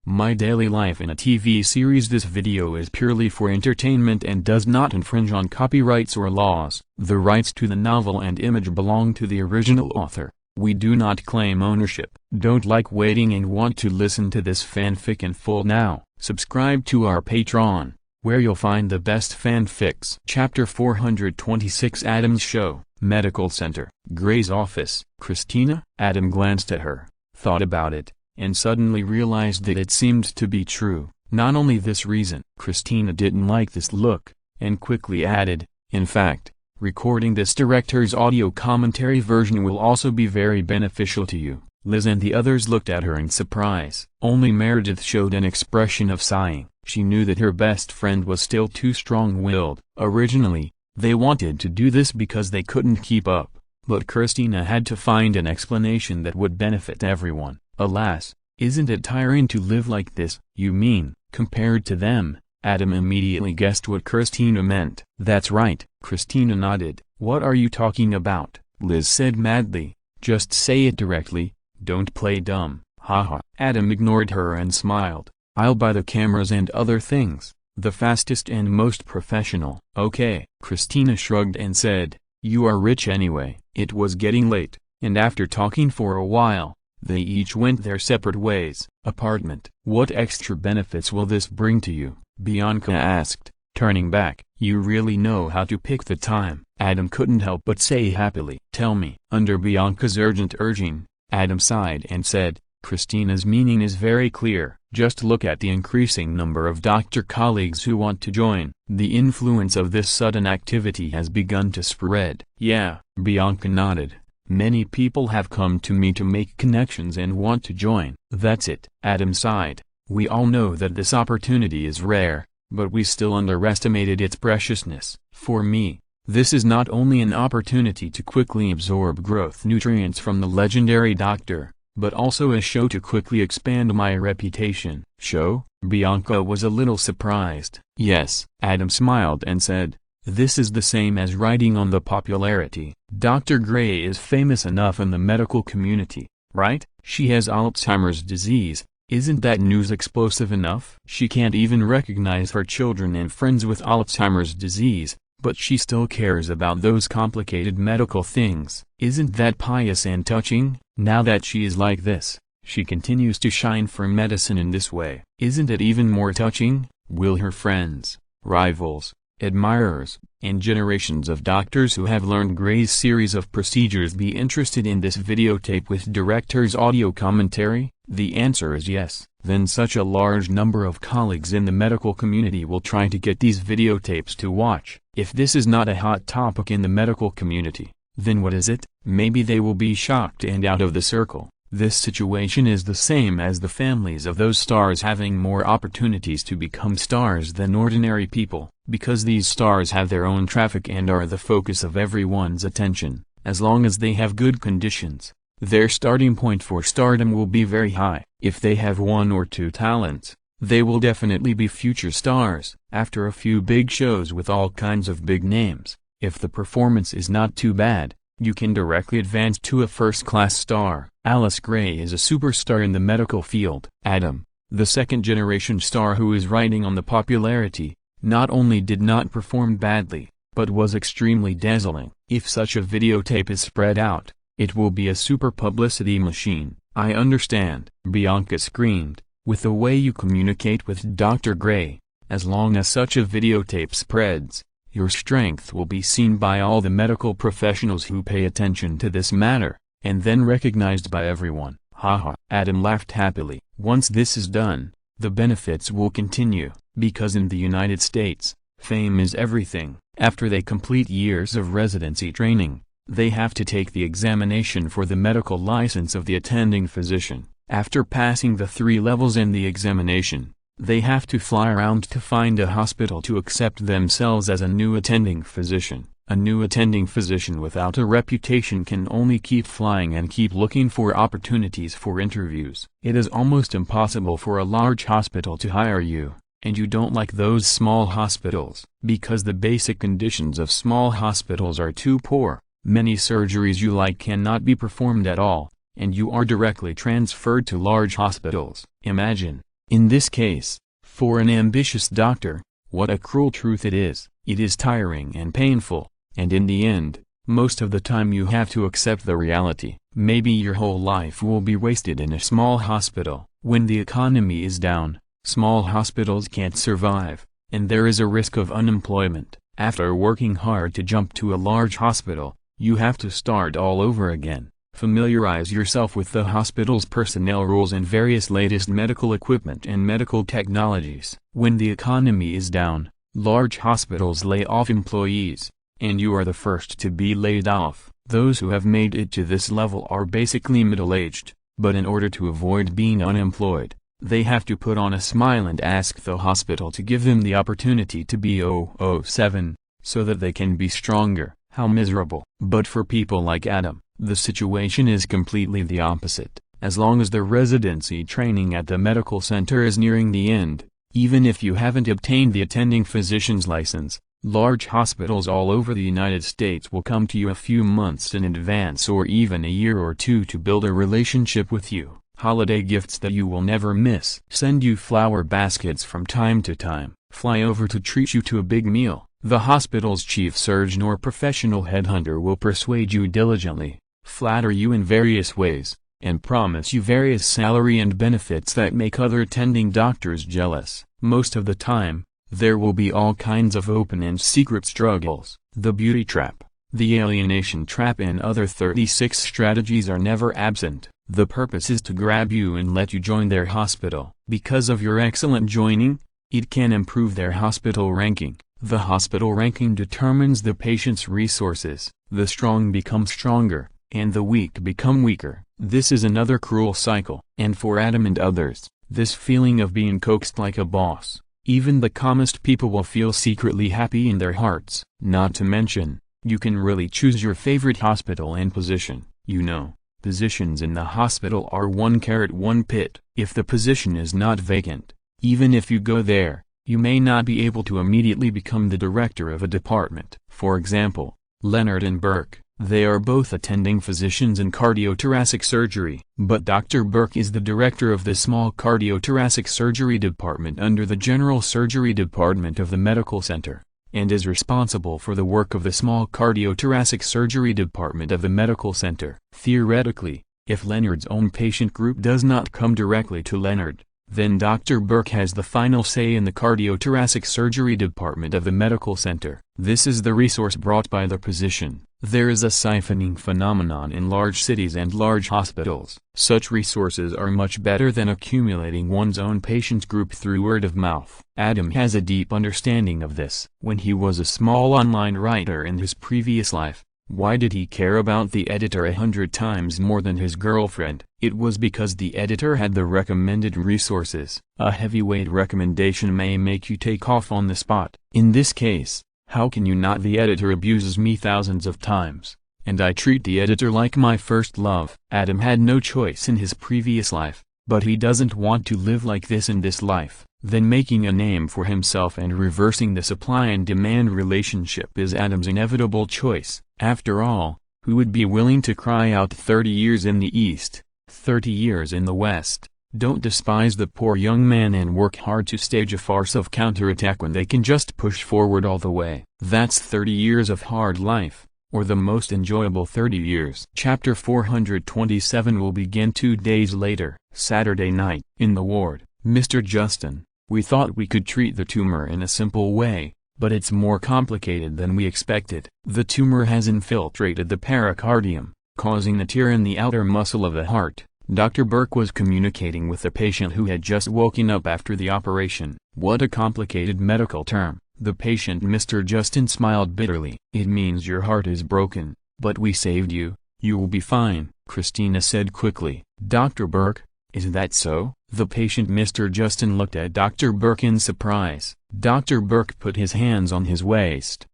My daily life in a TV series. This video is purely for entertainment and does not infringe on copyrights or laws. The rights to the novel and image belong to the original author. We do not claim ownership. Don't like waiting and want to listen to this fanfic in full now? Subscribe to our Patreon, where you'll find the best fanfics. Chapter 426 Adam's Show. Medical Center. Gray's office. Christina? Adam glanced at her, thought about it, and suddenly realized that it seemed to be true. Not only this reason. Christina didn't like this look, and quickly added, in fact, recording this director's audio commentary version will also be very beneficial to you. Liz and the others looked at her in surprise. Only Meredith showed an expression of sighing. She knew that her best friend was still too strong-willed. Originally, they wanted to do this because they couldn't keep up, but Christina had to find an explanation that would benefit everyone. Alas, isn't it tiring to live like this? You mean, compared to them? Adam immediately guessed what Christina meant. That's right. Christina nodded. What are you talking about? Liz said madly. Just say it directly, don't play dumb. Haha. Adam ignored her and smiled. I'll buy the cameras and other things, the fastest and most professional. Okay. Christina shrugged and said, you are rich anyway. It was getting late, and after talking for a while, they each went their separate ways. Apartment. What extra benefits will this bring to you? Bianca asked, turning back. You really know how to pick the time. Adam couldn't help but say happily. Tell me. Under Bianca's urgent urging, Adam sighed and said, Christina's meaning is very clear. Just look at the increasing number of doctor colleagues who want to join. The influence of this sudden activity has begun to spread. Yeah, Bianca nodded. Many people have come to me to make connections and want to join. That's it. Adam sighed. We all know that this opportunity is rare, but we still underestimated its preciousness. For me, this is not only an opportunity to quickly absorb growth nutrients from the legendary doctor, but also a show to quickly expand my reputation. Show? Bianca was a little surprised. Yes. Adam smiled and said, this is the same as riding on the popularity. Dr. Gray is famous enough in the medical community, right? She has Alzheimer's disease. Isn't that news explosive enough? She can't even recognize her children and friends with Alzheimer's disease, but she still cares about those complicated medical things. Isn't that pious and touching? Now that she is like this, she continues to shine for medicine in this way. Isn't it even more touching? Will her friends, rivals, admirers, and generations of doctors who have learned Gray's series of procedures be interested in this videotape with director's audio commentary? The answer is yes. Then such a large number of colleagues in the medical community will try to get these videotapes to watch. If this is not a hot topic in the medical community, then what is it? Maybe they will be shocked and out of the circle. This situation is the same as the families of those stars having more opportunities to become stars than ordinary people, because these stars have their own traffic and are the focus of everyone's attention. As long as they have good conditions, their starting point for stardom will be very high. If they have one or two talents, they will definitely be future stars. After a few big shows with all kinds of big names, if the performance is not too bad, you can directly advance to a first-class star. Alice Gray is a superstar in the medical field. Adam, the second-generation star who is riding on the popularity, not only did not perform badly, but was extremely dazzling. If such a videotape is spread out, it will be a super publicity machine. I understand, Bianca screamed, with the way you communicate with Dr. Gray. As long as such a videotape spreads, your strength will be seen by all the medical professionals who pay attention to this matter, and then recognized by everyone. Haha. Adam laughed happily. Once this is done, the benefits will continue, because in the United States, fame is everything. After they complete years of residency training, they have to take the examination for the medical license of the attending physician. After passing the 3 levels in the examination, they have to fly around to find a hospital to accept themselves as a new attending physician. A new attending physician without a reputation can only keep flying and keep looking for opportunities for interviews. It is almost impossible for a large hospital to hire you, and you don't like those small hospitals, because the basic conditions of small hospitals are too poor. Many surgeries you like cannot be performed at all, and you are directly transferred to large hospitals. Imagine, In this case, for an ambitious doctor, what a cruel truth it is. It is tiring and painful, and in the end, most of the time you have to accept the reality. Maybe your whole life will be wasted in a small hospital. When the economy is down, small hospitals can't survive, and there is a risk of unemployment. After working hard to jump to a large hospital, you have to start all over again. Familiarize yourself with the hospital's personnel rules and various latest medical equipment and medical technologies. When the economy is down, large hospitals lay off employees, and you are the first to be laid off. Those who have made it to this level are basically middle-aged, but in order to avoid being unemployed, they have to put on a smile and ask the hospital to give them the opportunity to be 007, so that they can be stronger. How miserable. But for people like Adam, the situation is completely the opposite. As long as the residency training at the medical center is nearing the end, even if you haven't obtained the attending physician's license, large hospitals all over the United States will come to you a few months in advance or even a year or two to build a relationship with you. Holiday gifts that you will never miss. Send you flower baskets from time to time. Fly over to treat you to a big meal. The hospital's chief surgeon or professional headhunter will persuade you diligently, flatter you in various ways, and promise you various salary and benefits that make other attending doctors jealous. Most of the time, there will be all kinds of open and secret struggles. The beauty trap, the alienation trap and other 36 strategies are never absent. The purpose is to grab you and let you join their hospital. Because of your excellent joining, it can improve their hospital ranking. The hospital ranking determines the patient's resources. The strong become stronger, and the weak become weaker. This is another cruel cycle. And for Adam and others, this feeling of being coaxed like a boss, even the calmest people will feel secretly happy in their hearts. Not to mention, you can really choose your favorite hospital and position. You know, positions in the hospital are one carrot one pit. If the position is not vacant, even if you go there, you may not be able to immediately become the director of a department. For example, Leonard and Burke, they are both attending physicians in cardiothoracic surgery. But Dr. Burke is the director of the small cardiothoracic surgery department under the general surgery department of the medical center, and is responsible for the work of the small cardiothoracic surgery department of the medical center. Theoretically, if Leonard's own patient group does not come directly to Leonard, then Dr. Burke has the final say in the cardiothoracic surgery department of the medical center. This is the resource brought by the position. There is a siphoning phenomenon in large cities and large hospitals. Such resources are much better than accumulating one's own patient group through word of mouth. Adam has a deep understanding of this. When he was a small online writer in his previous life, why did he care about the editor 100 times more than his girlfriend? It was because the editor had the recommended resources. A heavyweight recommendation may make you take off on the spot. In this case, how can you not? The editor abuses me thousands of times, and I treat the editor like my first love. Adam had no choice in his previous life, but he doesn't want to live like this in this life. Then making a name for himself and reversing the supply and demand relationship is Adam's inevitable choice. After all, who would be willing to cry out 30 years in the East, 30 years in the West? Don't despise the poor young man and work hard to stage a farce of counterattack when they can just push forward all the way. That's 30 years of hard life, or the most enjoyable 30 years. Chapter 427 will begin 2 days later, Saturday night. In the ward, Mr. Justin, we thought we could treat the tumor in a simple way, but it's more complicated than we expected. The tumor has infiltrated the pericardium, causing a tear in the outer muscle of the heart. Dr. Burke was communicating with the patient who had just woken up after the operation. What a complicated medical term. The patient Mr. Justin smiled bitterly. It means your heart is broken, but we saved you. You will be fine, Christina said quickly. Dr. Burke, is that so? The patient Mr. Justin looked at Dr. Burke in surprise. Dr. Burke put his hands on his waist,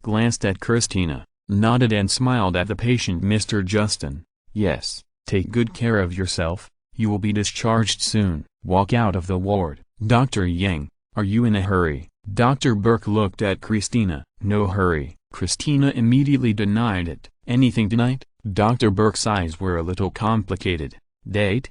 glanced at Christina, nodded and smiled at the patient Mr. Justin. Yes, take good care of yourself, you will be discharged soon. Walk out of the ward. Dr. Yang, are you in a hurry? Dr. Burke looked at Christina. No hurry. Christina immediately denied it. Anything tonight? Dr. Burke's eyes were a little complicated. Date?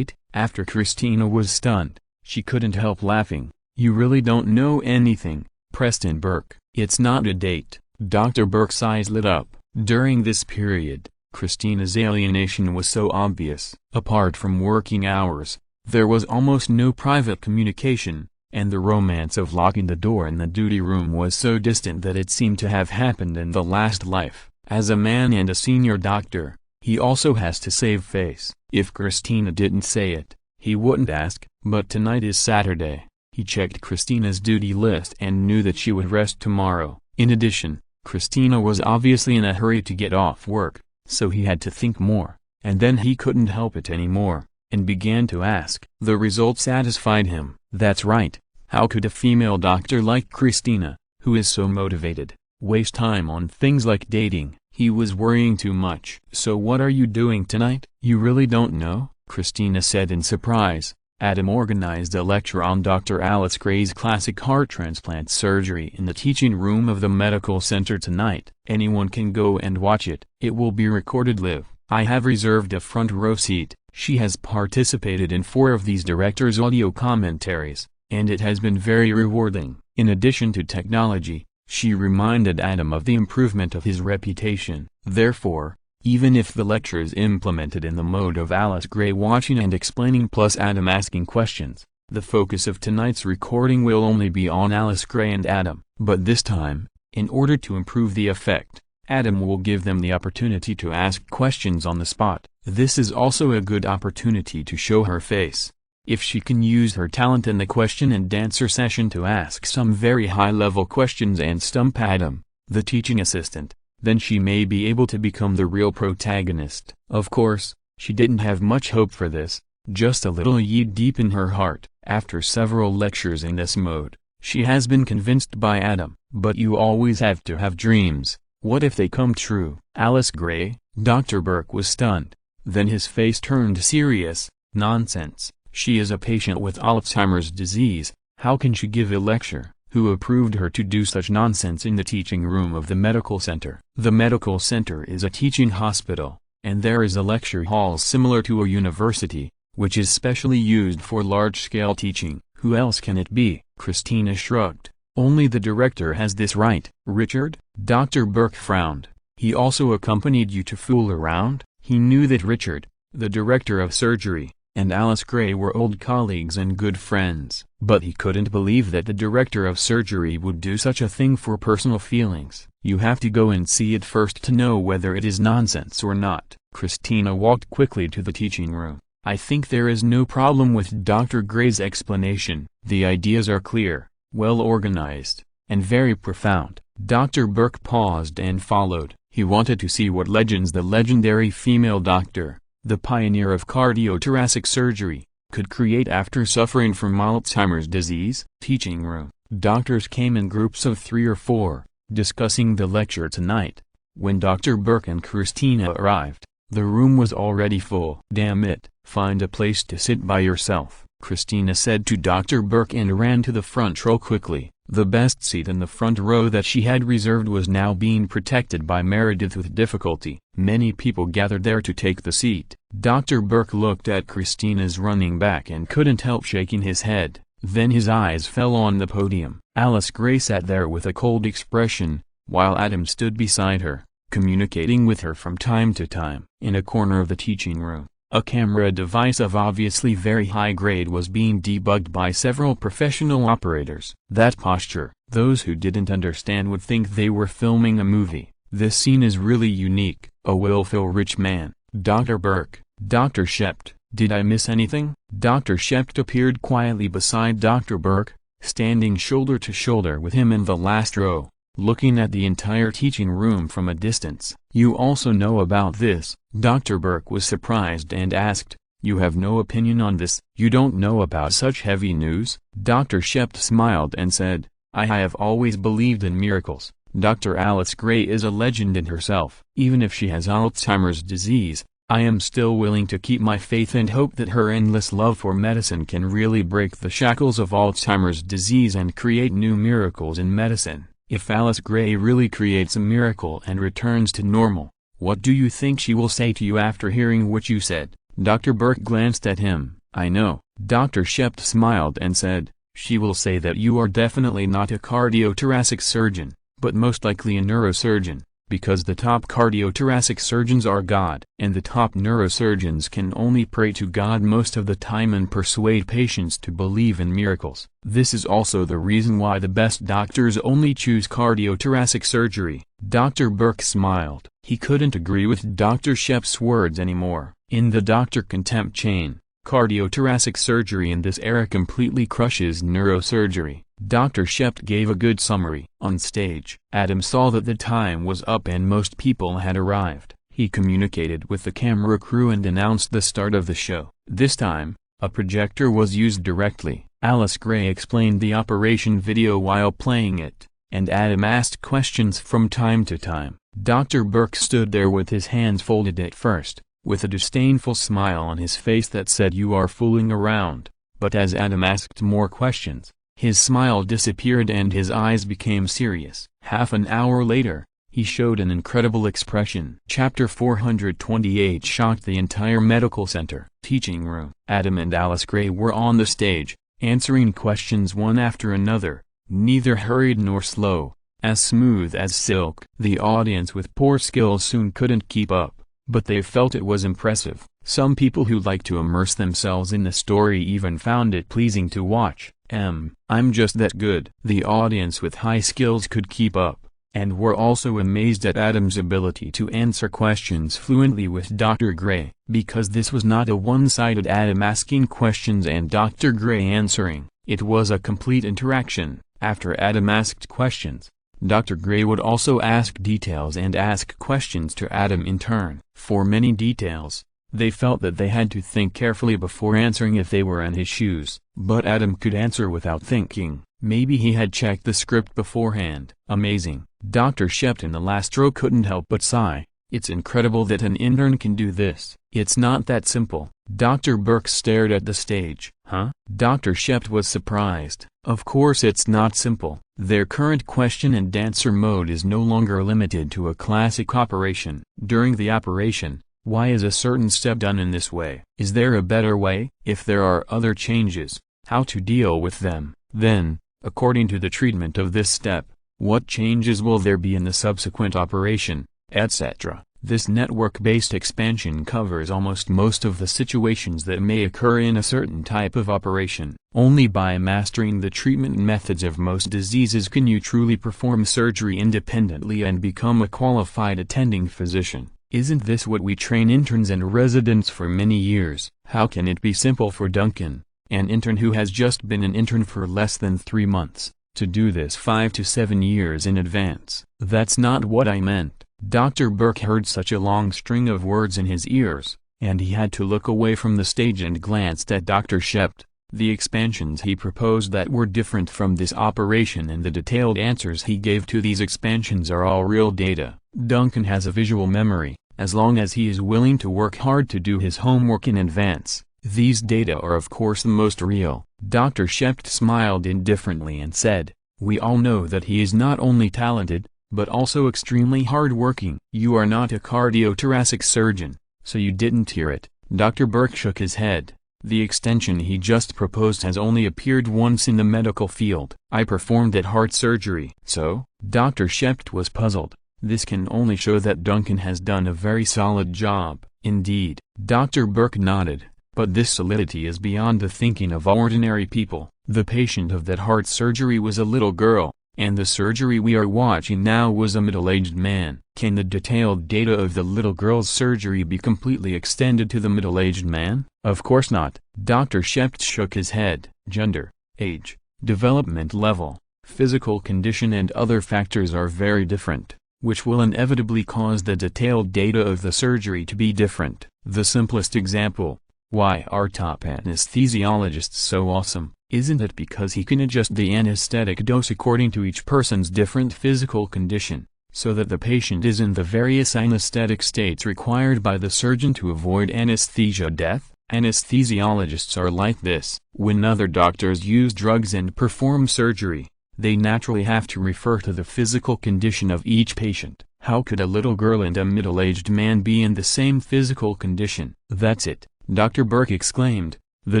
After Christina was stunned, She couldn't help laughing. "You really don't know anything, Preston Burke. It's not a date." Dr. Burke's eyes lit up. During this period, Christina's alienation was so obvious. Apart from working hours, there was almost no private communication, and the romance of locking the door in the duty room was so distant that it seemed to have happened in the last life. As a man and a senior doctor, he also has to save face. If Christina didn't say it, he wouldn't ask. But tonight is Saturday. He checked Christina's duty list and knew that she would rest tomorrow. In addition, Christina was obviously in a hurry to get off work, so he had to think more, and then he couldn't help it anymore, and began to ask. The result satisfied him. That's right. How could a female doctor like Christina, who is so motivated, waste time on things like dating? He was worrying too much. "So what are you doing tonight?" "You really don't know?" Christina said in surprise. Adam organized a lecture on Dr. Alice Gray's classic heart transplant surgery in the teaching room of the medical center tonight. Anyone can go and watch it. It will be recorded live. I have reserved a front row seat. She has participated in 4 of these directors' audio commentaries, and it has been very rewarding. In addition to technology, she reminded Adam of the improvement of his reputation. Therefore, even if the lecture is implemented in the mode of Alice Gray watching and explaining plus Adam asking questions, the focus of tonight's recording will only be on Alice Gray and Adam. But this time, in order to improve the effect, Adam will give them the opportunity to ask questions on the spot. This is also a good opportunity to show her face. If she can use her talent in the question and answer session to ask some very high-level questions and stump Adam, the teaching assistant, then she may be able to become the real protagonist. Of course, she didn't have much hope for this, just a little yeet deep in her heart. After several lectures in this mode, she has been convinced by Adam. But you always have to have dreams. What if they come true? Alice Gray? Dr. Burke was stunned. Then his face turned serious. Nonsense. She is a patient with Alzheimer's disease. How can she give a lecture? Who approved her to do such nonsense in the teaching room of the medical center? The medical center is a teaching hospital, and there is a lecture hall similar to a university, which is specially used for large-scale teaching. Who else can it be? Christina shrugged. Only the director has this right. Richard? Dr. Burke frowned. He also accompanied you to fool around? He knew that Richard, the director of surgery, and Alice Gray were old colleagues and good friends. But he couldn't believe that the director of surgery would do such a thing for personal feelings. You have to go and see it first to know whether it is nonsense or not. Christina walked quickly to the teaching room. I think there is no problem with Dr. Gray's explanation. The ideas are clear, well organized, and very profound. Dr. Burke paused and followed. He wanted to see what legends the legendary female doctor, the pioneer of cardiothoracic surgery, could create after suffering from Alzheimer's disease. Teaching room. Doctors came in groups of 3 or 4, discussing the lecture tonight. When Dr. Burke and Christina arrived, the room was already full. Damn it, find a place to sit by yourself, Christina said to Dr. Burke and ran to the front row quickly. The best seat in the front row that she had reserved was now being protected by Meredith with difficulty. Many people gathered there to take the seat. Dr. Burke looked at Christina's running back and couldn't help shaking his head. Then his eyes fell on the podium. Alice Gray sat there with a cold expression, while Adam stood beside her, communicating with her from time to time. In a corner of the teaching room, a camera device of obviously very high grade was being debugged by several professional operators. That posture, those who didn't understand would think they were filming a movie. This scene is really unique. A willful rich man. Dr. Burke. Dr. Shept. Did I miss anything? Dr. Shept appeared quietly beside Dr. Burke, standing shoulder to shoulder with him in the last row, looking at the entire teaching room from a distance. You also know about this? Dr. Burke was surprised and asked, you have no opinion on this? You don't know about such heavy news? Dr. Shept smiled and said, I have always believed in miracles. Dr. Alice Gray is a legend in herself. Even if she has Alzheimer's disease, I am still willing to keep my faith and hope that her endless love for medicine can really break the shackles of Alzheimer's disease and create new miracles in medicine. If Alice Gray really creates a miracle and returns to normal, what do you think she will say to you after hearing what you said? Dr. Burke glanced at him. I know. Dr. Shept smiled and said, "She will say that you are definitely not a cardiothoracic surgeon, but most likely a neurosurgeon, because the top cardiothoracic surgeons are God, and the top neurosurgeons can only pray to God most of the time and persuade patients to believe in miracles. This is also the reason why the best doctors only choose cardiothoracic surgery." Dr. Burke smiled. He couldn't agree with Dr. Shept's words anymore. In the doctor contempt chain, cardiothoracic surgery in this era completely crushes neurosurgery. Dr. Shept gave a good summary. On stage, Adam saw that the time was up and most people had arrived. He communicated with the camera crew and announced the start of the show. This time, a projector was used directly. Alice Gray explained the operation video while playing it, and Adam asked questions from time to time. Dr. Burke stood there with his hands folded at first, with a disdainful smile on his face that said, "You are fooling around." But as Adam asked more questions, his smile disappeared and his eyes became serious. Half an hour later, he showed an incredible expression. Chapter 428 shocked the entire medical center. Teaching room. Adam and Alice Gray were on the stage, answering questions one after another, neither hurried nor slow, as smooth as silk. The audience with poor skills soon couldn't keep up, but they felt it was impressive. Some people who like to immerse themselves in the story even found it pleasing to watch. I'm just that good. The audience with high skills could keep up, and were also amazed at Adam's ability to answer questions fluently with Dr. Gray, because this was not a one-sided Adam asking questions and Dr. Gray answering. It was a complete interaction. After Adam asked questions, Dr. Gray would also ask details and ask questions to Adam in turn. For many details, they felt that they had to think carefully before answering if they were in his shoes. But Adam could answer without thinking. Maybe he had checked the script beforehand. Amazing. Dr. Shept in the last row couldn't help but sigh. It's incredible that an intern can do this. It's not that simple. Dr. Burke stared at the stage. Huh? Dr. Shept was surprised. Of course it's not simple. Their current question and answer mode is no longer limited to a classic operation. During the operation, why is a certain step done in this way? Is there a better way? If there are other changes, how to deal with them? Then, according to the treatment of this step, what changes will there be in the subsequent operation, etc. This network-based expansion covers almost most of the situations that may occur in a certain type of operation. Only by mastering the treatment methods of most diseases can you truly perform surgery independently and become a qualified attending physician. Isn't this what we train interns and residents for many years? How can it be simple for Duncan, an intern who has just been an intern for less than 3 months, to do this 5 to 7 years in advance? That's not what I meant. Dr. Burke heard such a long string of words in his ears, and he had to look away from the stage and glanced at Dr. Shept. The expansions he proposed that were different from this operation and the detailed answers he gave to these expansions are all real data. Duncan has a visual memory, as long as he is willing to work hard to do his homework in advance. These data are of course the most real. Dr. Shept smiled indifferently and said, "We all know that he is not only talented, but also extremely hard-working." "You are not a cardiothoracic surgeon, so you didn't hear it." Dr. Burke shook his head. "The extension he just proposed has only appeared once in the medical field. I performed that heart surgery." "So?" Dr. Shept was puzzled. This can only show that Duncan has done a very solid job. "Indeed." Dr. Burke nodded. "But this solidity is beyond the thinking of ordinary people. The patient of that heart surgery was a little girl, and the surgery we are watching now was a middle-aged man. Can the detailed data of the little girl's surgery be completely extended to the middle-aged man? Of course not." Dr. Shept shook his head. "Gender, age, development level, physical condition and other factors are very different, which will inevitably cause the detailed data of the surgery to be different. The simplest example, why are top anesthesiologists so awesome? Isn't it because he can adjust the anesthetic dose according to each person's different physical condition, so that the patient is in the various anesthetic states required by the surgeon to avoid anesthesia death? Anesthesiologists are like this. When other doctors use drugs and perform surgery, they naturally have to refer to the physical condition of each patient. How could a little girl and a middle-aged man be in the same physical condition? That's it," Dr. Burke exclaimed. The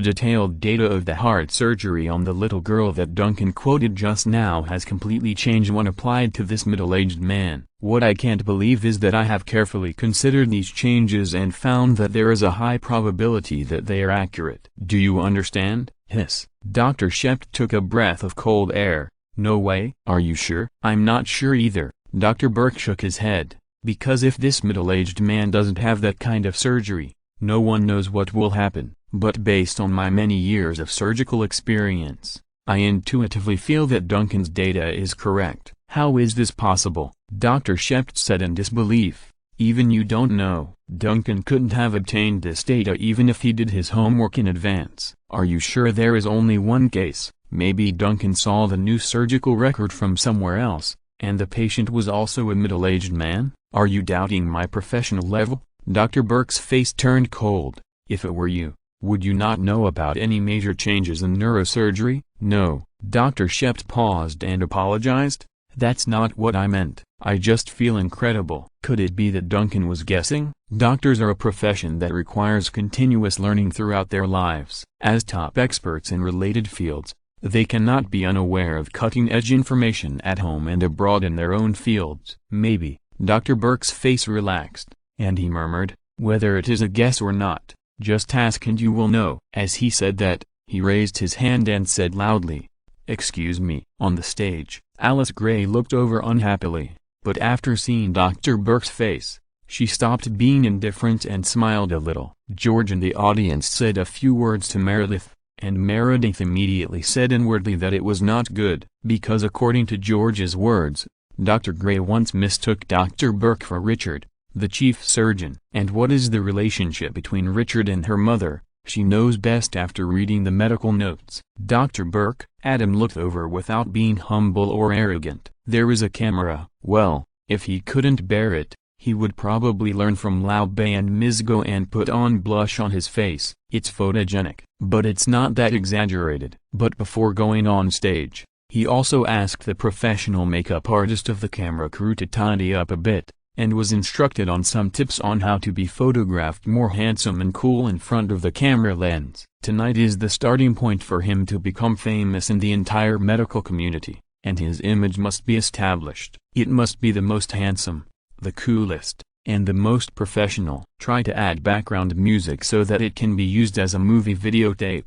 detailed data of the heart surgery on the little girl that Duncan quoted just now has completely changed when applied to this middle-aged man. What I can't believe is that I have carefully considered these changes and found that there is a high probability that they are accurate. Do you understand? Hiss. Dr. Shept took a breath of cold air. No way. Are you sure? I'm not sure either. Dr. Burke shook his head. Because if this middle-aged man doesn't have that kind of surgery, no one knows what will happen. But based on my many years of surgical experience, I intuitively feel that Duncan's data is correct. How is this possible? Dr. Shept said in disbelief. Even you don't know. Duncan couldn't have obtained this data even if he did his homework in advance. Are you sure there is only one case? Maybe Duncan saw the new surgical record from somewhere else, and the patient was also a middle-aged man? Are you doubting my professional level? Dr. Burke's face turned cold. If it were you, would you not know about any major changes in neurosurgery? No. Dr. Shept paused and apologized. That's not what I meant. I just feel incredible. Could it be that Duncan was guessing? Doctors are a profession that requires continuous learning throughout their lives. As top experts in related fields, they cannot be unaware of cutting-edge information at home and abroad in their own fields. Maybe. Dr. Burke's face relaxed, and he murmured, whether it is a guess or not, just ask and you will know. As he said that, he raised his hand and said loudly, excuse me. On the stage, Alice Gray looked over unhappily, but after seeing Dr. Burke's face, she stopped being indifferent and smiled a little. George in the audience said a few words to Meredith, and Meredith immediately said inwardly that it was not good, because according to George's words, Dr. Gray once mistook Dr. Burke for Richard, the chief surgeon. And what is the relationship between Richard and her mother? She knows best after reading the medical notes. Dr. Burke, Adam looked over without being humble or arrogant. There is a camera. Well, if he couldn't bear it, he would probably learn from Laube and Misgo and put on blush on his face. It's photogenic, but it's not that exaggerated. But before going on stage, he also asked the professional makeup artist of the camera crew to tidy up a bit, and was instructed on some tips on how to be photographed more handsome and cool in front of the camera lens. Tonight is the starting point for him to become famous in the entire medical community, and his image must be established. It must be the most handsome, the coolest, and the most professional. Try to add background music so that it can be used as a movie videotape.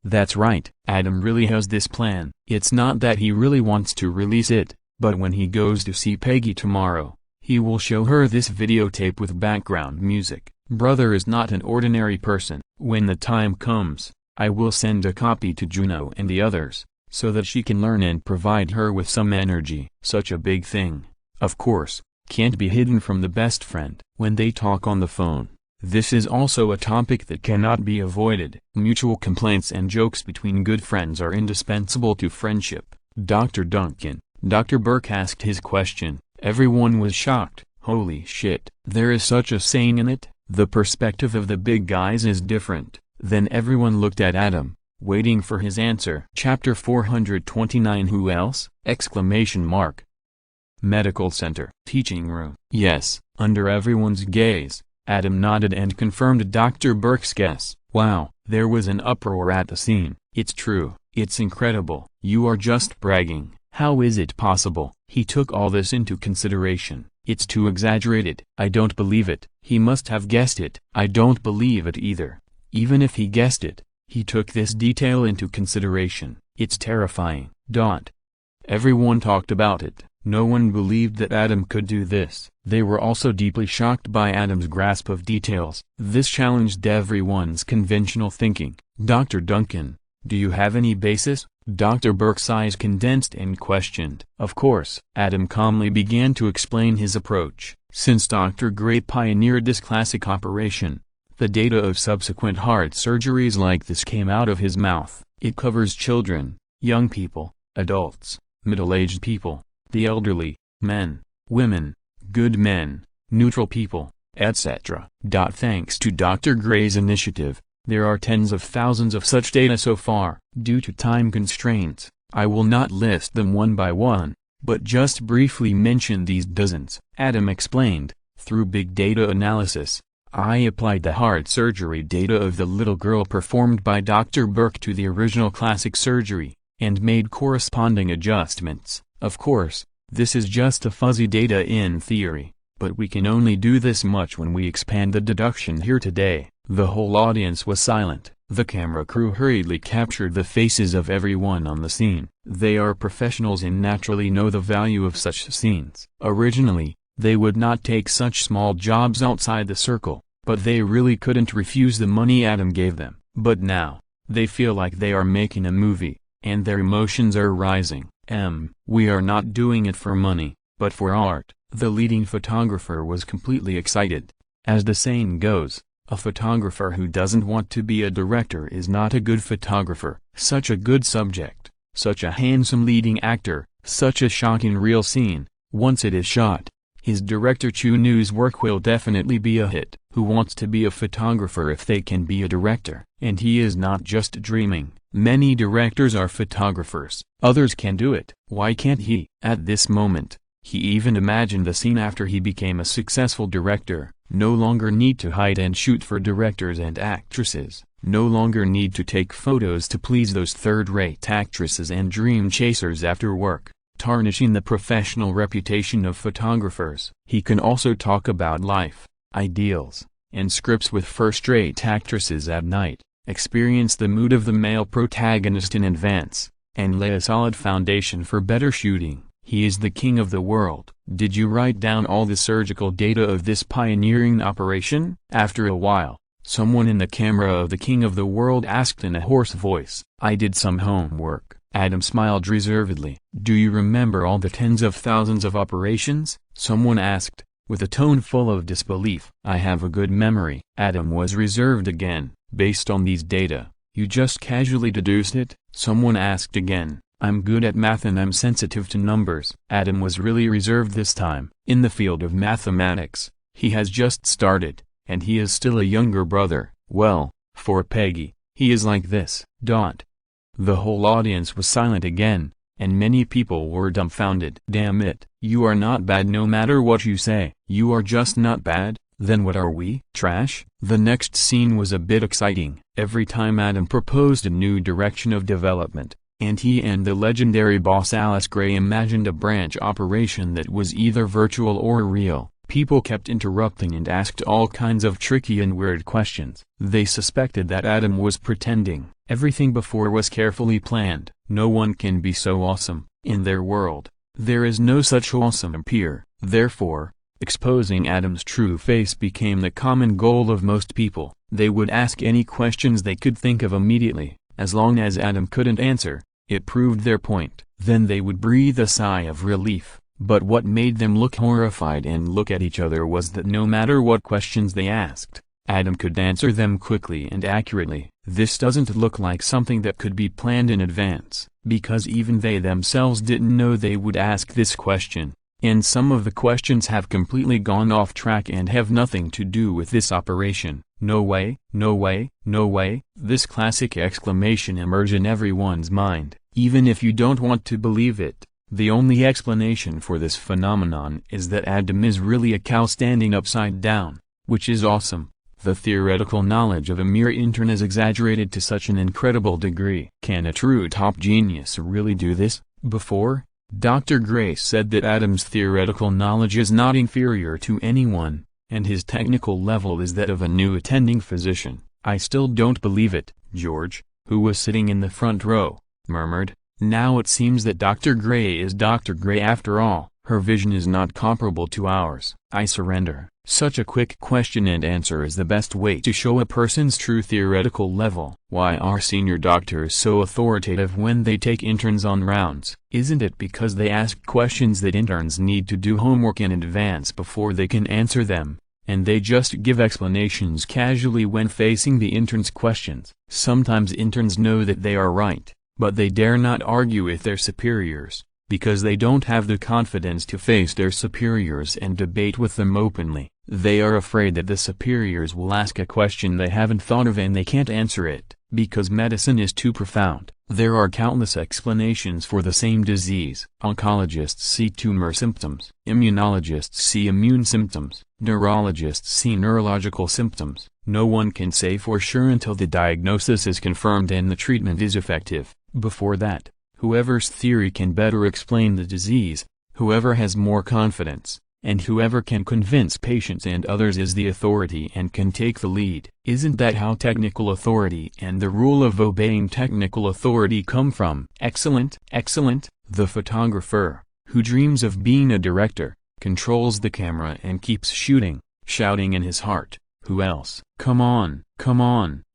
That's right. Adam really has this plan. It's not that he really wants to release it, but when he goes to see Peggy tomorrow, he will show her this videotape with background music. Brother is not an ordinary person. When the time comes, I will send a copy to Juno and the others, so that she can learn and provide her with some energy. Such a big thing, of course, can't be hidden from the best friend. When they talk on the phone, this is also a topic that cannot be avoided. Mutual complaints and jokes between good friends are indispensable to friendship. Dr. Duncan. Dr. Burke asked his question. Everyone was shocked. Holy shit. There is such a saying in it. The perspective of the big guys is different. Then everyone looked at Adam, waiting for his answer. Chapter 429. Who else? Exclamation mark. Medical center. Teaching room. Yes. Under everyone's gaze, Adam nodded and confirmed Dr. Burke's guess. Wow. There was an uproar at the scene. It's true. It's incredible. You are just bragging. How is it possible? He took all this into consideration. It's too exaggerated. I don't believe it. He must have guessed it. I don't believe it either. Even if he guessed it, he took this detail into consideration. It's terrifying. Everyone talked about it. No one believed that Adam could do this. They were also deeply shocked by Adam's grasp of details. This challenged everyone's conventional thinking. Dr. Duncan, do you have any basis? Dr. Burke's eyes condensed and questioned. Of course. Adam calmly began to explain his approach. Since Dr. Gray pioneered this classic operation, the data of subsequent heart surgeries like this came out of his mouth. It covers children, young people, adults, middle-aged people, the elderly, men, women, good men, neutral people, etc. Thanks to Dr. Gray's initiative, there are tens of thousands of such data so far. Due to time constraints, I will not list them one by one, but just briefly mention these dozens. Adam explained, through big data analysis, I applied the heart surgery data of the little girl performed by Dr. Burke to the original classic surgery, and made corresponding adjustments. Of course, this is just a fuzzy data in theory, but we can only do this much when we expand the deduction here today. The whole audience was silent. The camera crew hurriedly captured the faces of everyone on the scene. They are professionals and naturally know the value of such scenes. Originally, they would not take such small jobs outside the circle, but they really couldn't refuse the money Adam gave them. But now, they feel like they are making a movie, and their emotions are rising. We are not doing it for money, but for art. The leading photographer was completely excited. As the saying goes, a photographer who doesn't want to be a director is not a good photographer. Such a good subject, such a handsome leading actor, such a shocking real scene. Once it is shot, his director Juno's work will definitely be a hit. Who wants to be a photographer if they can be a director? And he is not just dreaming. Many directors are photographers. Others can do it. Why can't he? At this moment, he even imagined the scene after he became a successful director. No longer need to hide and shoot for directors and actresses. No longer need to take photos to please those third-rate actresses and dream chasers after work, tarnishing the professional reputation of photographers. He can also talk about life, ideals, and scripts with first-rate actresses at night, experience the mood of the male protagonist in advance, and lay a solid foundation for better shooting. He is the king of the world. Did you write down all the surgical data of this pioneering operation? After a while, someone in the camera of the king of the world asked in a hoarse voice. I did some homework. Adam smiled reservedly. Do you remember all the tens of thousands of operations? Someone asked, with a tone full of disbelief. I have a good memory. Adam was reserved again. Based on these data, you just casually deduced it? Someone asked again. I'm good at math and I'm sensitive to numbers. Adam was really reserved this time. In the field of mathematics, he has just started, and he is still a younger brother. Well, for Peggy, he is like this. The whole audience was silent again, and many people were dumbfounded. Damn it. You are not bad no matter what you say. You are just not bad? Then what are we? Trash? The next scene was a bit exciting. Every time Adam proposed a new direction of development, and he and the legendary boss Alice Gray imagined a branch operation that was either virtual or real, people kept interrupting and asked all kinds of tricky and weird questions. They suspected that Adam was pretending. Everything before was carefully planned. No one can be so awesome. In their world, there is no such awesome peer. Therefore, exposing Adam's true face became the common goal of most people. They would ask any questions they could think of immediately. As long as Adam couldn't answer, it proved their point. Then they would breathe a sigh of relief. But what made them look horrified and look at each other was that no matter what questions they asked, Adam could answer them quickly and accurately. This doesn't look like something that could be planned in advance, because even they themselves didn't know they would ask this question. And some of the questions have completely gone off track and have nothing to do with this operation. No way, no way, no way. This classic exclamation emerged in everyone's mind. Even if you don't want to believe it, the only explanation for this phenomenon is that Adam is really a cow standing upside down, which is awesome. The theoretical knowledge of a mere intern is exaggerated to such an incredible degree. Can a true top genius really do this? Before, Dr. Gray said that Adam's theoretical knowledge is not inferior to anyone, and his technical level is that of a new attending physician. I still don't believe it. George, who was sitting in the front row, murmured. Now it seems that Dr. Gray is Dr. Gray after all. Her vision is not comparable to ours. I surrender. Such a quick question and answer is the best way to show a person's true theoretical level. Why are senior doctors so authoritative when they take interns on rounds? Isn't it because they ask questions that interns need to do homework in advance before they can answer them, and they just give explanations casually when facing the intern's questions? Sometimes interns know that they are right, but they dare not argue with their superiors, because they don't have the confidence to face their superiors and debate with them openly. They are afraid that the superiors will ask a question they haven't thought of and they can't answer it. because medicine is too profound. There are countless explanations for the same disease. Oncologists see tumor symptoms. Immunologists see immune symptoms. Neurologists see neurological symptoms. No one can say for sure until the diagnosis is confirmed and the treatment is effective. Before that, whoever's theory can better explain the disease, whoever has more confidence, and whoever can convince patients and others is the authority and can take the lead. Isn't that how technical authority and the rule of obeying technical authority come from? Excellent, excellent. The photographer, who dreams of being a director, controls the camera and keeps shooting, shouting in his heart, "Who else? Come on,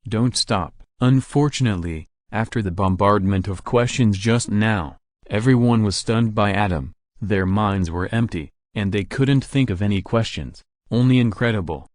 don't stop." Unfortunately, after the bombardment of questions just now, everyone was stunned by Adam. Their minds were empty, and they couldn't think of any questions, only incredible.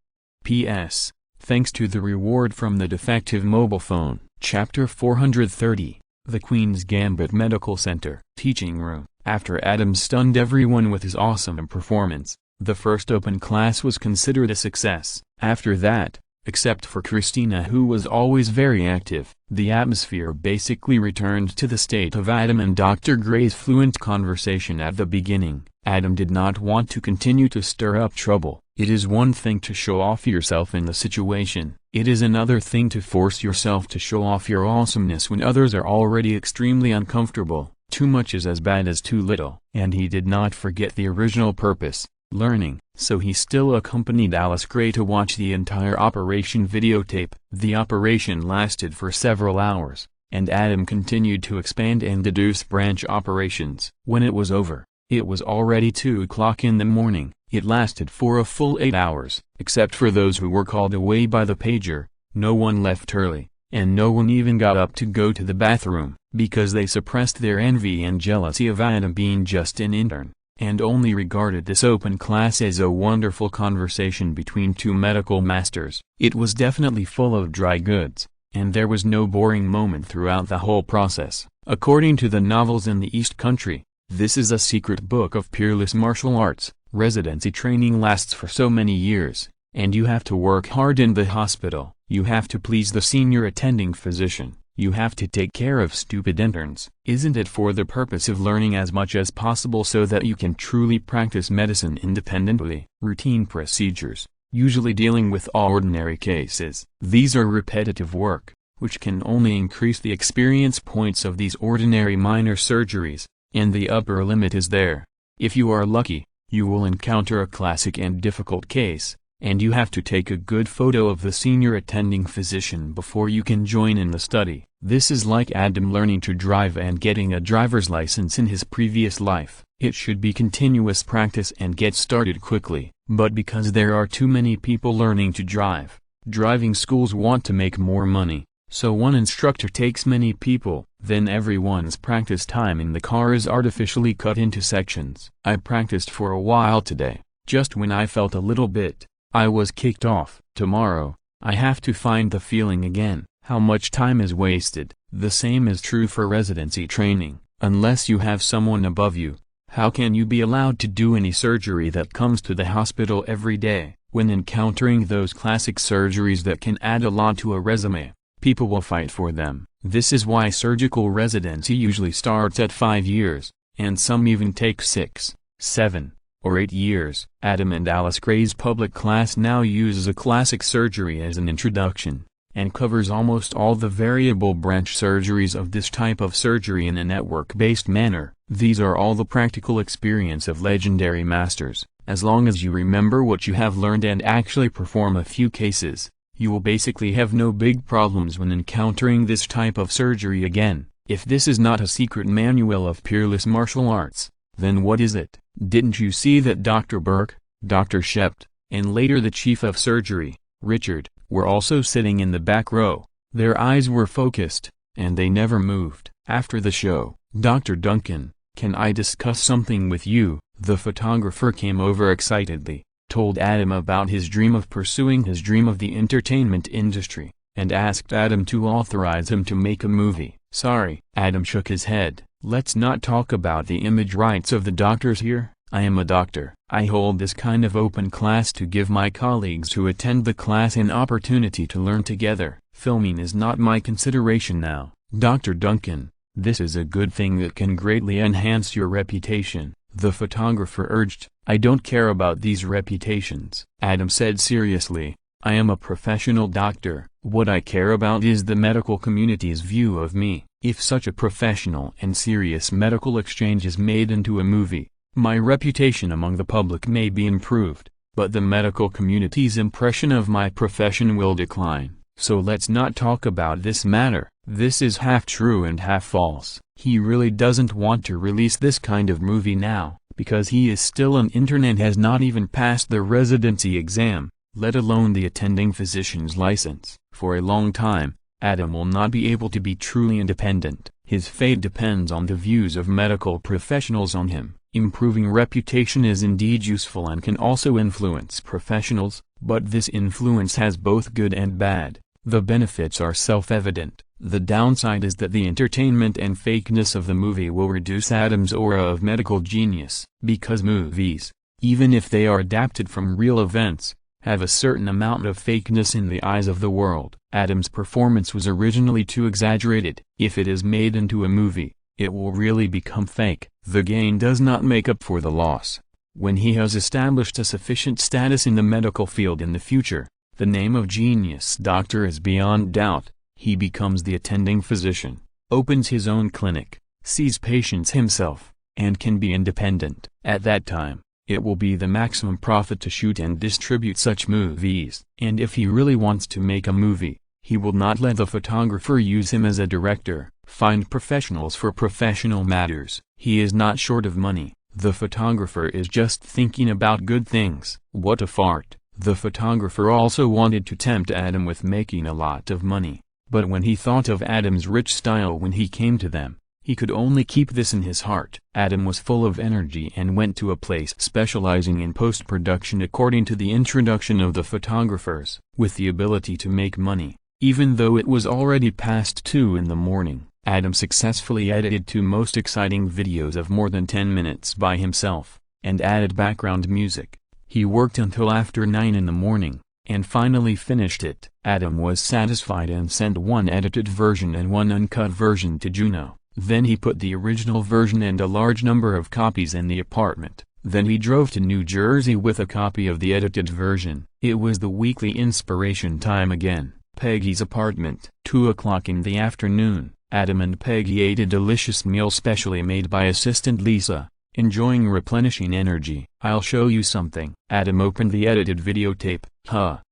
P.S. Thanks to the reward from the defective mobile phone. Chapter 430, The Queen's Gambit Medical Center. Teaching room. After Adam stunned everyone with his awesome performance, the first open class was considered a success. After that, except for Christina, who was always very active, the atmosphere basically returned to the state of Adam and Dr. Gray's fluent conversation at the beginning. Adam did not want to continue to stir up trouble. It is one thing to show off yourself in the situation. It is another thing to force yourself to show off your awesomeness when others are already extremely uncomfortable. Too much is as bad as too little. And he did not forget the original purpose, learning, so he still accompanied Alice Gray to watch the entire operation videotape. The operation lasted for several hours, and Adam continued to expand and deduce branch operations. When it was over, it was already 2 o'clock in the morning. It lasted for a full 8 hours. Except for those who were called away by the pager, no one left early, and no one even got up to go to the bathroom, because they suppressed their envy and jealousy of Adam being just an intern, and only regarded this open class as a wonderful conversation between two medical masters. It was definitely full of dry goods, and there was no boring moment throughout the whole process. According to the novels in the East Country, this is a secret book of peerless martial arts. Residency training lasts for so many years, and you have to work hard in the hospital. You have to please the senior attending physician. You have to take care of stupid interns. Isn't it for the purpose of learning as much as possible so that you can truly practice medicine independently? Routine procedures, usually dealing with ordinary cases. These are repetitive work, which can only increase the experience points of these ordinary minor surgeries, and the upper limit is there. If you are lucky, you will encounter a classic and difficult case, and you have to take a good photo of the senior attending physician before you can join in the study. This is like Adam learning to drive and getting a driver's license in his previous life. It should be continuous practice and get started quickly, but because there are too many people learning to drive, driving schools want to make more money, so one instructor takes many people. Then everyone's practice time in the car is artificially cut into sections. I practiced for a while today. Just when I felt a little bit, I was kicked off. Tomorrow, I have to find the feeling again. How much time is wasted? The same is true for residency training. Unless you have someone above you, how can you be allowed to do any surgery that comes to the hospital every day? When encountering those classic surgeries that can add a lot to a resume, people will fight for them. This is why surgical residency usually starts at 5 years, and some even take 6, 7, or 8 years. Adam and Alice Gray's public class now uses a classic surgery as an introduction, and covers almost all the variable branch surgeries of this type of surgery in a network-based manner. These are all the practical experience of legendary masters. As long as you remember what you have learned and actually perform a few cases, you will basically have no big problems when encountering this type of surgery again. If this is not a secret manual of peerless martial arts, then what is it? Didn't you see that Dr. Burke, Dr. Shept, and later the chief of surgery, Richard, were also sitting in the back row? Their eyes were focused, and they never moved. After the show, Dr. Duncan, "Can I discuss something with you?" The photographer came over excitedly, told Adam about his dream of pursuing his dream of the entertainment industry, and asked Adam to authorize him to make a movie. "Sorry." Adam shook his head. "Let's not talk about the image rights of the doctors here. I am a doctor. I hold this kind of open class to give my colleagues who attend the class an opportunity to learn together. Filming is not my consideration now, Dr. Duncan. This is a good thing that can greatly enhance your reputation, the photographer urged. I don't care about these reputations, Adam said seriously. I am a professional doctor. What I care about is the medical community's view of me. If such a professional and serious medical exchange is made into a movie, my reputation among the public may be improved, but the medical community's impression of my profession will decline. So let's not talk about this matter. This is half true and half false. He really doesn't want to release this kind of movie now, because he is still an intern and has not even passed the residency exam, let alone the attending physician's license. For a long time, Adam will not be able to be truly independent. His fate depends on the views of medical professionals on him. Improving reputation is indeed useful and can also influence professionals, but this influence has both good and bad. The benefits are self-evident. The downside is that the entertainment and fakeness of the movie will reduce Adam's aura of medical genius. Because movies, even if they are adapted from real events, have a certain amount of fakeness in the eyes of the world. Adam's performance was originally too exaggerated. If it is made into a movie, it will really become fake. The gain does not make up for the loss. When he has established a sufficient status in the medical field in the future, the name of genius doctor is beyond doubt. He becomes the attending physician, opens his own clinic, sees patients himself, and can be independent. At that time, it will be the maximum profit to shoot and distribute such movies. And if he really wants to make a movie, he will not let the photographer use him as a director. Find professionals for professional matters. He is not short of money. The photographer is just thinking about good things. What a fart. The photographer also wanted to tempt Adam with making a lot of money, but when he thought of Adam's rich style when he came to them, he could only keep this in his heart. Adam was full of energy and went to a place specializing in post-production according to the introduction of the photographers, with the ability to make money. Even though it was already past 2 in the morning, Adam successfully edited 2 most exciting videos of more than 10 minutes by himself, and added background music. He worked until after 9 in the morning, and finally finished it. Adam was satisfied and sent 1 edited version and 1 uncut version to Juno. Then he put the original version and a large number of copies in the apartment. Then he drove to New Jersey with a copy of the edited version. It was the weekly inspiration time again. Peggy's apartment. 2 o'clock in the afternoon, Adam and Peggy ate a delicious meal specially made by assistant Lisa, enjoying replenishing energy. I'll show you something. Adam opened the edited videotape.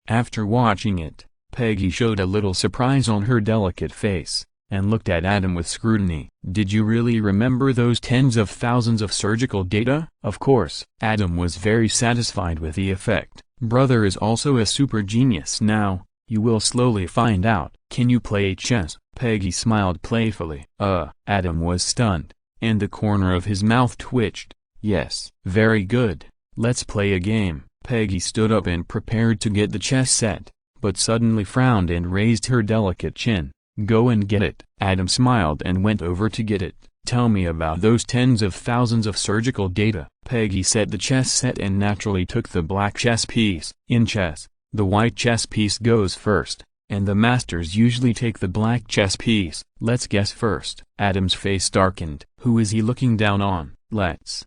After watching it, Peggy showed a little surprise on her delicate face, and looked at Adam with scrutiny. Did you really remember those tens of thousands of surgical data? Of course. Adam was very satisfied with the effect. Brother is also a super genius now. You will slowly find out. Can you play chess? Peggy smiled playfully. Adam was stunned, and the corner of his mouth twitched. Yes. Very good. Let's play a game. Peggy stood up and prepared to get the chess set, but suddenly frowned and raised her delicate chin. Go and get it. Adam smiled and went over to get it. Tell me about those tens of thousands of surgical data. Peggy set the chess set and naturally took the black chess piece. In chess, the white chess piece goes first, and the masters usually take the black chess piece. Let's guess first. Adam's face darkened. Who is he looking down on? Let's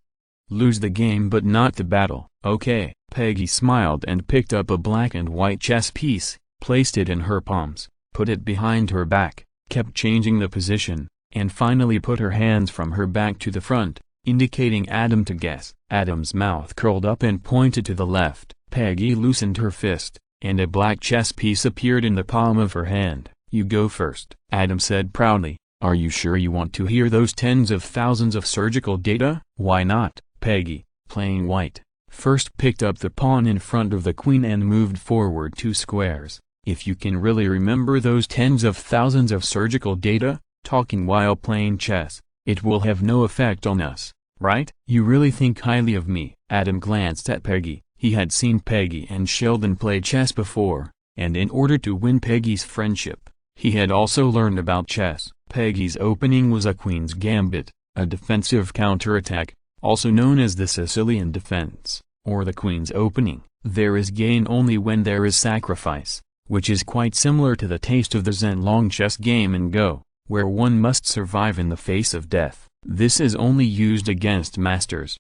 lose the game but not the battle. Okay. Peggy smiled and picked up a black and white chess piece, placed it in her palms, put it behind her back, kept changing the position, and finally put her hands from her back to the front, indicating Adam to guess. Adam's mouth curled up and pointed to the left. Peggy loosened her fist, and a black chess piece appeared in the palm of her hand. You go first, Adam said proudly. Are you sure you want to hear those tens of thousands of surgical data? Why not? Peggy, playing white, first picked up the pawn in front of the queen and moved forward 2 squares. If you can really remember those tens of thousands of surgical data, talking while playing chess, it will have no effect on us, right? You really think highly of me. Adam glanced at Peggy. He had seen Peggy and Sheldon play chess before, and in order to win Peggy's friendship, he had also learned about chess. Peggy's opening was a queen's gambit, a defensive counterattack, also known as the Sicilian defense, or the queen's opening. There is gain only when there is sacrifice. which is quite similar to the taste of the Zenlong chess game in Go, where one must survive in the face of death. This is only used against masters.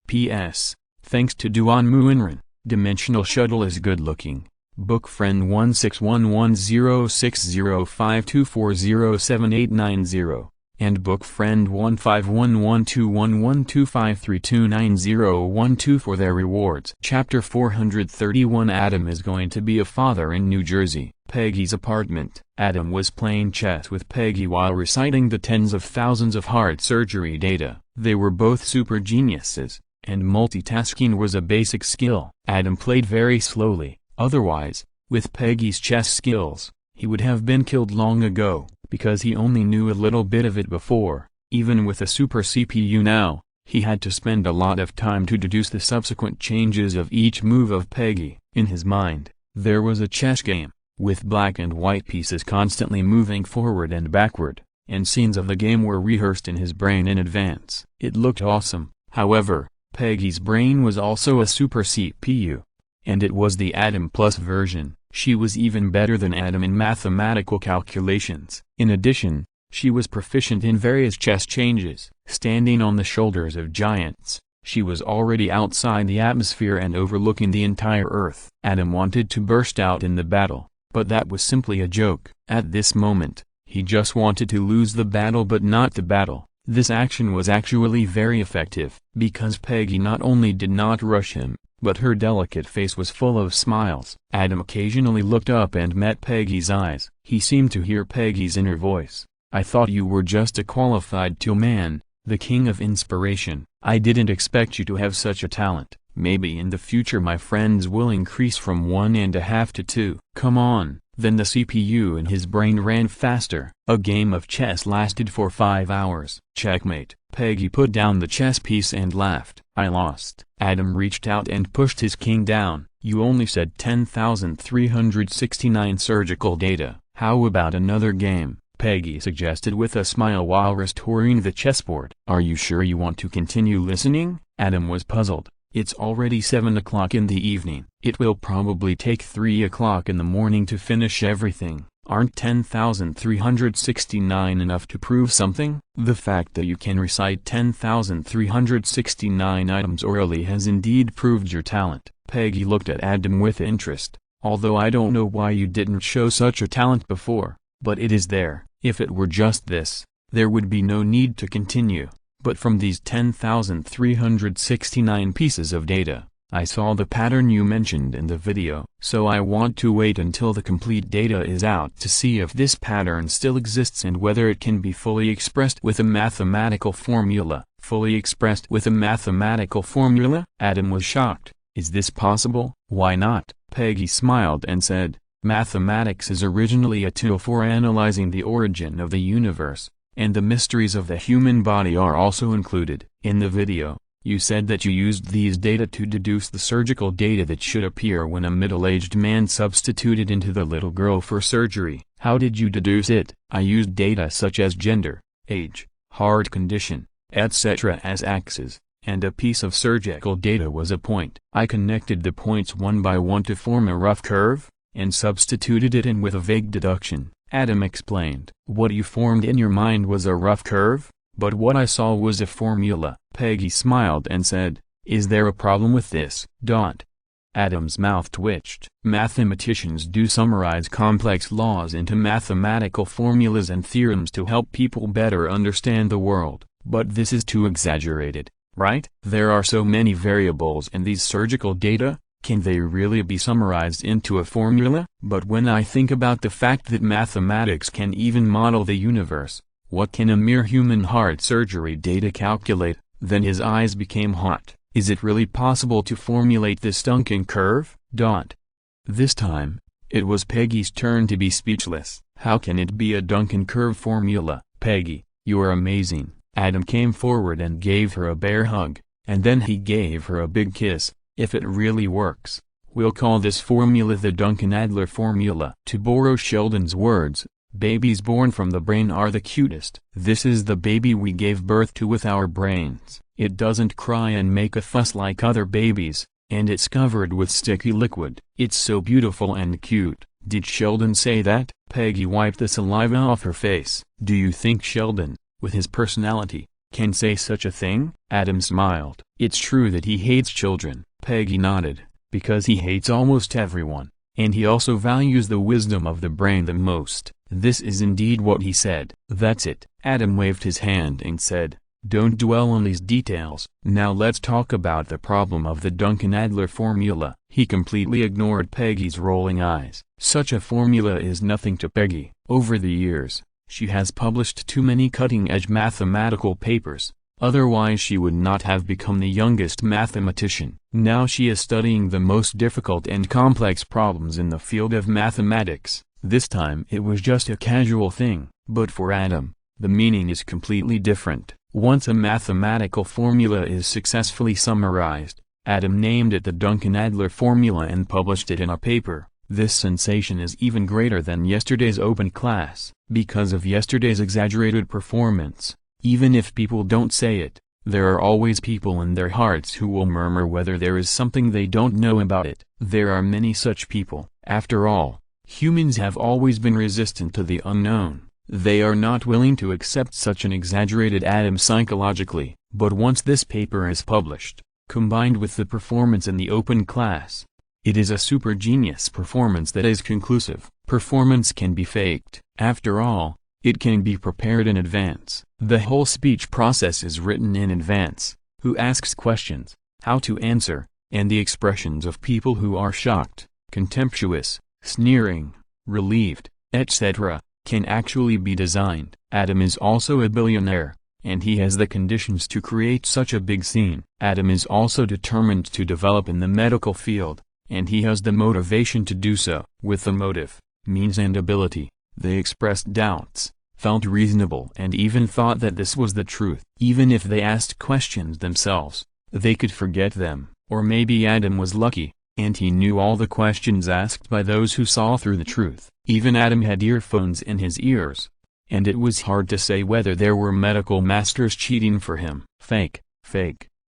P.S. Thanks to Duan Muinran, Dimensional Shuttle is good looking. Book friend 1611060524078990, and book friend 1511211253290012 for their rewards. Chapter 431 Adam is going to be a father in New Jersey. Peggy's apartment. Adam was playing chess with Peggy while reciting the tens of thousands of heart surgery data. They were both super geniuses, and multitasking was a basic skill. Adam played very slowly. Otherwise, with Peggy's chess skills, he would have been killed long ago, because he only knew a little bit of it before. Even with a super CPU now, he had to spend a lot of time to deduce the subsequent changes of each move of Peggy. In his mind, there was a chess game, with black and white pieces constantly moving forward and backward, and scenes of the game were rehearsed in his brain in advance. It looked awesome. However, Peggy's brain was also a super CPU. And it was the Adam Plus version. She was even better than Adam in mathematical calculations. In addition, she was proficient in various chess changes. Standing on the shoulders of giants, she was already outside the atmosphere and overlooking the entire Earth. Adam wanted to burst out in the battle, but that was simply a joke. At this moment, he just wanted to lose the battle but not the battle. This action was actually very effective, because Peggy not only did not rush him, but her delicate face was full of smiles. Adam occasionally looked up and met Peggy's eyes. He seemed to hear Peggy's inner voice. "I thought you were just a qualified toolman, the king of inspiration. I didn't expect you to have such a talent. Maybe in the future my friends will increase from 1.5 to 2. Come on." Then the CPU in his brain ran faster. A game of chess lasted for 5 hours. Checkmate. Peggy put down the chess piece and laughed. "I lost." Adam reached out and pushed his king down. "You only said 10,369 surgical data. How about another game?" Peggy suggested with a smile while restoring the chessboard. "Are you sure you want to continue listening?" Adam was puzzled. "It's already 7 o'clock in the evening. It will probably take 3 o'clock in the morning to finish everything. Aren't 10,369 enough to prove something?" "The fact that you can recite 10,369 items orally has indeed proved your talent." Peggy looked at Adam with interest. "Although I don't know why you didn't show such a talent before, but it is there. If it were just this, there would be no need to continue. But from these 10,369 pieces of data, I saw the pattern you mentioned in the video. So I want to wait until the complete data is out to see if this pattern still exists and whether it can be fully expressed with a mathematical formula." "Fully expressed with a mathematical formula?" Adam was shocked. "Is this possible?" "Why not?" Peggy smiled and said, "Mathematics is originally a tool for analyzing the origin of the universe, and the mysteries of the human body are also included. In the video, you said that you used these data to deduce the surgical data that should appear when a middle-aged man substituted into the little girl for surgery. How did you deduce it?" "I used data such as gender, age, heart condition, etc. as axes, and a piece of surgical data was a point. I connected the points one by one to form a rough curve, and substituted it in with a vague deduction," Adam explained. "What you formed in your mind was a rough curve, but what I saw was a formula." Peggy smiled and said, "Is there a problem with this?" Adam's mouth twitched. "Mathematicians do summarize complex laws into mathematical formulas and theorems to help people better understand the world, but this is too exaggerated, right? There are so many variables in these surgical data. Can they really be summarized into a formula? But when I think about the fact that mathematics can even model the universe, what can a mere human heart surgery data calculate?" Then his eyes became hot. "Is it really possible to formulate this Duncan curve?" This time, it was Peggy's turn to be speechless. "How can it be a Duncan curve formula?" "Peggy, you're amazing." Adam came forward and gave her a bear hug, and then he gave her a big kiss. "If it really works, we'll call this formula the Duncan-Adler formula." To borrow Sheldon's words, "Babies born from the brain are the cutest. This is the baby we gave birth to with our brains. It doesn't cry and make a fuss like other babies, and it's covered with sticky liquid. It's so beautiful and cute." Did Sheldon say that? Peggy wiped the saliva off her face. Do you think Sheldon, with his personality, can say such a thing? Adam smiled. It's true that he hates children. Peggy nodded, because he hates almost everyone, and he also values the wisdom of the brain the most. This is indeed what he said. That's it. Adam waved his hand and said, don't dwell on these details. Now let's talk about the problem of the Duncan-Adler formula. He completely ignored Peggy's rolling eyes. Such a formula is nothing to Peggy. Over the years, she has published too many cutting-edge mathematical papers, otherwise she would not have become the youngest mathematician. Now she is studying the most difficult and complex problems in the field of mathematics. This time it was just a casual thing, but for Adam, the meaning is completely different. Once a mathematical formula is successfully summarized, Adam named it the Duncan-Adler formula and published it in a paper. This sensation is even greater than yesterday's open class. Because of yesterday's exaggerated performance, even if people don't say it, there are always people in their hearts who will murmur whether there is something they don't know about it. There are many such people. After all, humans have always been resistant to the unknown. They are not willing to accept such an exaggerated Adam psychologically. But once this paper is published, combined with the performance in the open class, it is a super genius performance that is conclusive. Performance can be faked. After all, it can be prepared in advance. The whole speech process is written in advance. Who asks questions, how to answer, and the expressions of people who are shocked, contemptuous, sneering, relieved, etc., can actually be designed. Adam is also a billionaire, and he has the conditions to create such a big scene. Adam is also determined to develop in the medical field, and he has the motivation to do so. With the motive, means and ability, they expressed doubts, felt reasonable and even thought that this was the truth. Even if they asked questions themselves, they could forget them. Or maybe Adam was lucky, and he knew all the questions asked by those who saw through the truth. Even Adam had earphones in his ears, and it was hard to say whether there were medical masters cheating for him. Fake,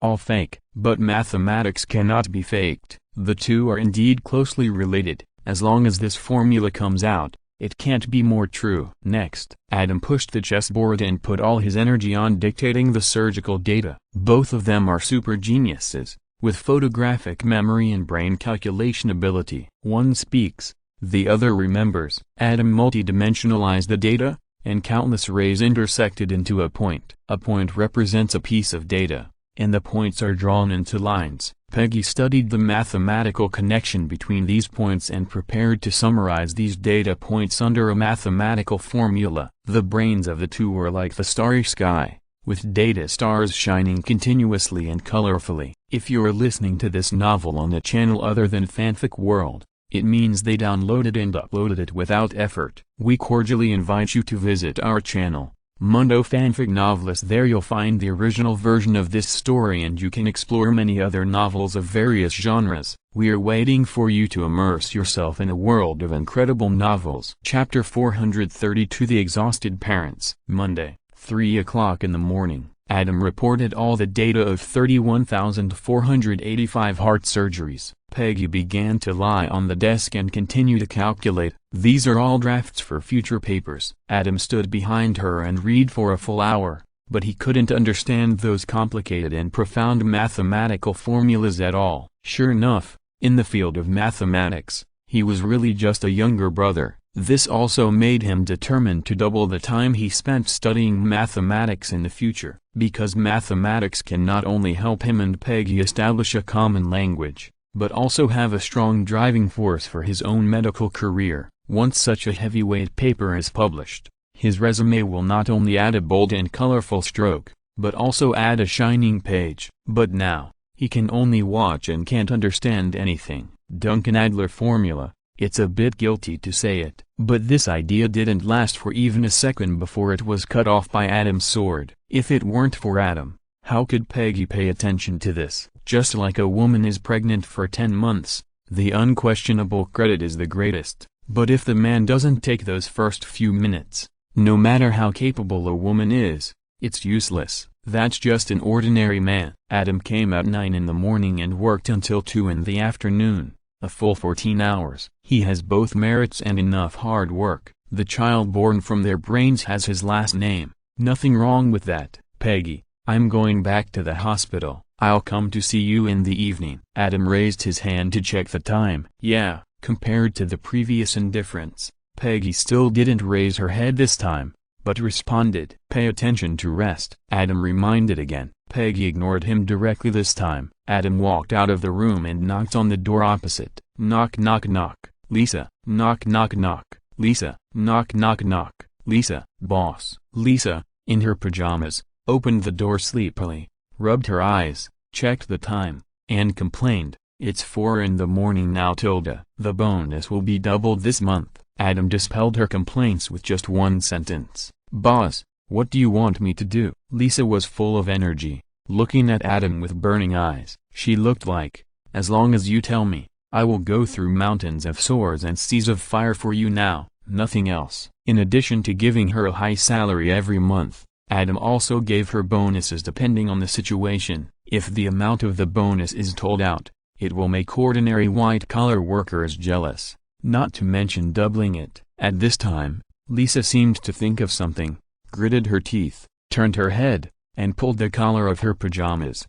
all fake. But mathematics cannot be faked. The two are indeed closely related. As long as this formula comes out, it can't be more true. Next, Adam pushed the chessboard and put all his energy on dictating the surgical data. Both of them are super geniuses, with photographic memory and brain calculation ability. One speaks, the other remembers. Adam multidimensionalized the data, and countless rays intersected into a point. A point represents a piece of data, and the points are drawn into lines. Peggy studied the mathematical connection between these points and prepared to summarize these data points under a mathematical formula. The brains of the two were like the starry sky, with data stars shining continuously and colorfully. If you're listening to this novel on a channel other than Fanfic World, it means they downloaded and uploaded it without effort. We cordially invite you to visit our channel, Mundo Fanfic Novelist. There you'll find the original version of this story and you can explore many other novels of various genres. We are waiting for you to immerse yourself in a world of incredible novels. Chapter 432 The Exhausted Parents. Monday, 3 o'clock in the morning. Adam reported all the data of 31,485 heart surgeries. Peggy began to lie on the desk and continue to calculate. These are all drafts for future papers. Adam stood behind her and read for a full hour, but he couldn't understand those complicated and profound mathematical formulas at all. Sure enough, in the field of mathematics, he was really just a younger brother. This also made him determined to double the time he spent studying mathematics in the future, because mathematics can not only help him and Peggy establish a common language, but also have a strong driving force for his own medical career. Once such a heavyweight paper is published, his resume will not only add a bold and colorful stroke, but also add a shining page. But now, he can only watch and can't understand anything. Duncan-Adler formula. It's a bit guilty to say it, but this idea didn't last for even a second before it was cut off by Adam's sword. If it weren't for Adam, how could Peggy pay attention to this? Just like a woman is pregnant for 10 months, the unquestionable credit is the greatest. But if the man doesn't take those first few minutes, no matter how capable a woman is, it's useless. That's just an ordinary man. Adam came at 9 in the morning and worked until 2 in the afternoon. a full 14 hours. He has both merits and enough hard work. The child born from their brains has his last name. Nothing wrong with that. Peggy, I'm going back to the hospital. I'll come to see you in the evening. Adam raised his hand to check the time. Yeah, compared to the previous indifference, Peggy still didn't raise her head this time, but responded. Pay attention to rest. Adam reminded again. Peggy ignored him directly this time. Adam walked out of the room and knocked on the door opposite. Knock knock knock. Lisa. Knock knock knock. Lisa. Knock knock knock. Lisa. Boss. Lisa, in her pajamas, opened the door sleepily, rubbed her eyes, checked the time, and complained, "It's 4 in the morning now, Tilda. The bonus will be doubled this month." Adam dispelled her complaints with just one sentence. "Boss, what do you want me to do?" Lisa was full of energy, looking at Adam with burning eyes. She looked like, "As long as you tell me, I will go through mountains of swords and seas of fire for you now, nothing else." In addition to giving her a high salary every month, Adam also gave her bonuses depending on the situation. If the amount of the bonus is told out, it will make ordinary white-collar workers jealous, not to mention doubling it. At this time, Lisa seemed to think of something, gritted her teeth, turned her head, and pulled the collar of her pajamas.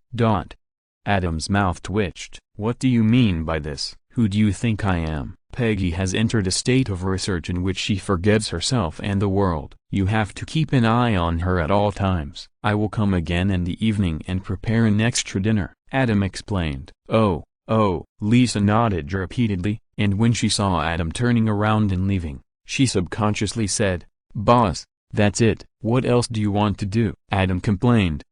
Adam's mouth twitched. "What do you mean by this? Who do you think I am?" Peggy has entered a state of research in which she forgets herself and the world. You have to keep an eye on her at all times. "I will come again in the evening and prepare an extra dinner," Adam explained. Oh, Lisa nodded repeatedly, and when she saw Adam turning around and leaving, she subconsciously said, "Boss, that's it. What else do you want to do?" Adam complained.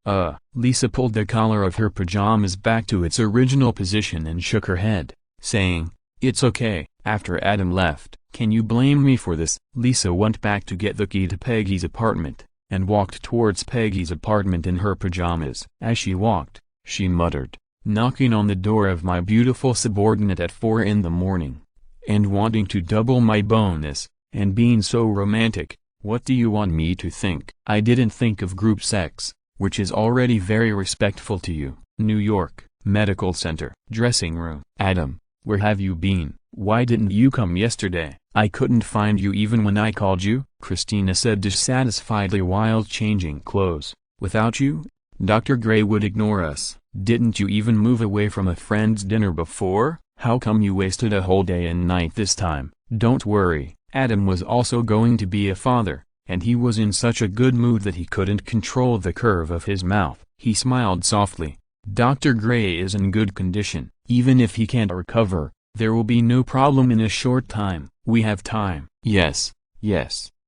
Lisa pulled the collar of her pajamas back to its original position and shook her head, saying, "It's okay." After Adam left, "Can you blame me for this?" Lisa went back to get the key to Peggy's apartment, and walked towards Peggy's apartment in her pajamas. As she walked, she muttered, "Knocking on the door of my beautiful subordinate at 4 in the morning, and wanting to double my bonus, and being so romantic. What do you want me to think?" "I didn't think of group sex, which is already very respectful to you." New York, Medical Center. Dressing room. "Adam, where have you been? Why didn't you come yesterday?" "I couldn't find you even when I called you," Christina said dissatisfiedly while changing clothes. "Without you, Dr. Gray would ignore us." "Didn't you even move away from a friend's dinner before? How come you wasted a whole day and night this time?" "Don't worry." Adam was also going to be a father, and he was in such a good mood that he couldn't control the curve of his mouth. He smiled softly. "Dr. Gray is in good condition. Even if he can't recover, there will be no problem in a short time. We have time." Yes,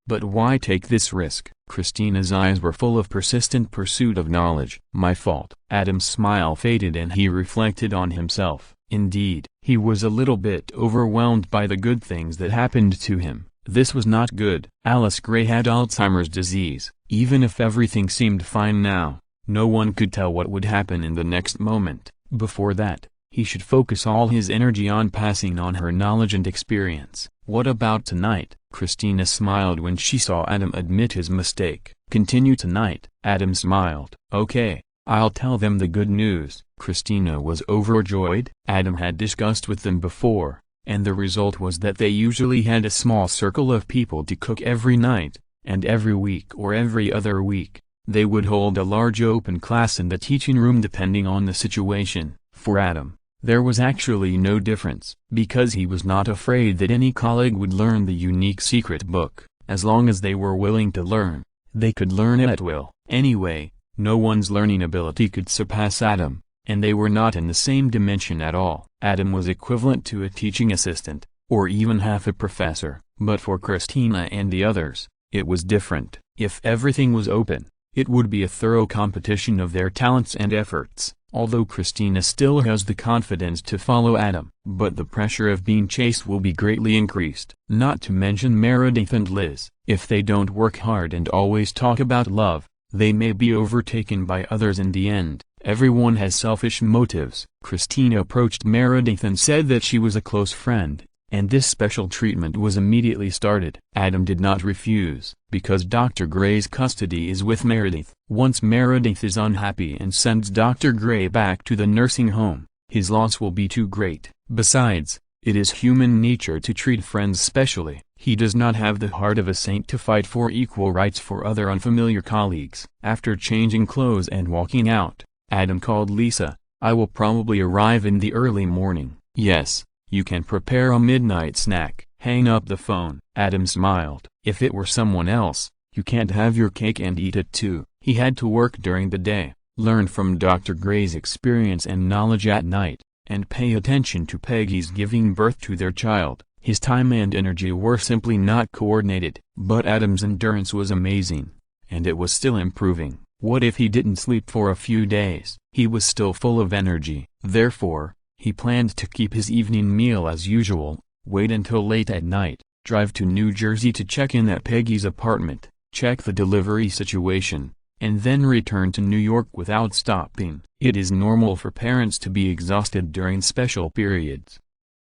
but why take this risk?" Christina's eyes were full of persistent pursuit of knowledge. "My fault." Adam's smile faded and he reflected on himself. Indeed, he was a little bit overwhelmed by the good things that happened to him. This was not good. Alice Gray had Alzheimer's disease. Even if everything seemed fine now, no one could tell what would happen in the next moment. Before that, he should focus all his energy on passing on her knowledge and experience. "What about tonight?" Christina smiled when she saw Adam admit his mistake. "Continue tonight." Adam smiled. "Okay, I'll tell them the good news." Christina was overjoyed. Adam had discussed with them before, and the result was that they usually had a small circle of people to cook every night, and every week or every other week, they would hold a large open class in the teaching room depending on the situation. For Adam, there was actually no difference, because he was not afraid that any colleague would learn the unique secret book. As long as they were willing to learn, they could learn it at will. Anyway, no one's learning ability could surpass Adam, and they were not in the same dimension at all. Adam was equivalent to a teaching assistant, or even half a professor, but for Christina and the others, it was different. If everything was open, it would be a thorough competition of their talents and efforts. Although Christina still has the confidence to follow Adam, but the pressure of being chased will be greatly increased. Not to mention Meredith and Liz. If they don't work hard and always talk about love, they may be overtaken by others in the end. Everyone has selfish motives. Christina approached Meredith and said that she was a close friend, and this special treatment was immediately started. Adam did not refuse, because Dr. Gray's custody is with Meredith. Once Meredith is unhappy and sends Dr. Gray back to the nursing home, his loss will be too great. Besides, It is human nature to treat friends specially. He does not have the heart of a saint to fight for equal rights for other unfamiliar colleagues. After changing clothes and walking out, Adam called Lisa. I will probably arrive in the early morning. Yes, you can prepare a midnight snack. Hang up the phone. Adam smiled. If it were someone else, you can't have your cake and eat it too. He had to work during the day, learn from Dr. Gray's experience and knowledge at night, and pay attention to Peggy's giving birth to their child. His time and energy were simply not coordinated. But Adam's endurance was amazing, and it was still improving. What if he didn't sleep for a few days? He was still full of energy. Therefore, he planned to keep his evening meal as usual, wait until late at night, drive to New Jersey to check in at Peggy's apartment, check the delivery situation, and then return to New York without stopping. It is normal for parents to be exhausted during special periods.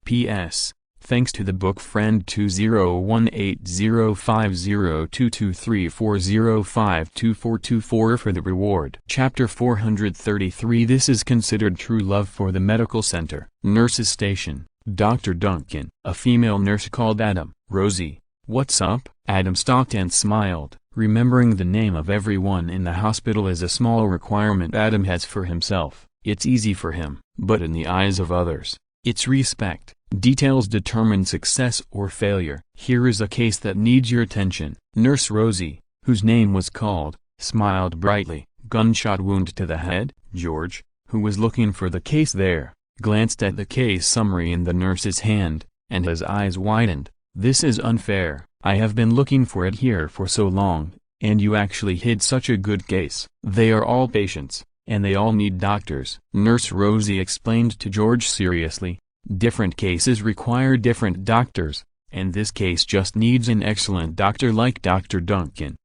P.S. Thanks to the book friend 20180502234052424 for the reward. Chapter 433 This is considered true love for the medical center. Nurse's station. Dr. Duncan. A female nurse called Adam. Rosie, what's up? Adam stopped and smiled. Remembering the name of everyone in the hospital is a small requirement Adam has for himself. It's easy for him. But in the eyes of others, it's respect. Details determine success or failure. Here is a case that needs your attention. Nurse Rosie, whose name was called, smiled brightly. Gunshot wound to the head. George, who was looking for the case there, glanced at the case summary in the nurse's hand, and his eyes widened. This is unfair. I have been looking for it here for so long, and you actually hid such a good case. They are all patients, and they all need doctors. Nurse Rosie explained to George seriously. Different cases require different doctors, and this case just needs an excellent doctor like Dr. Duncan.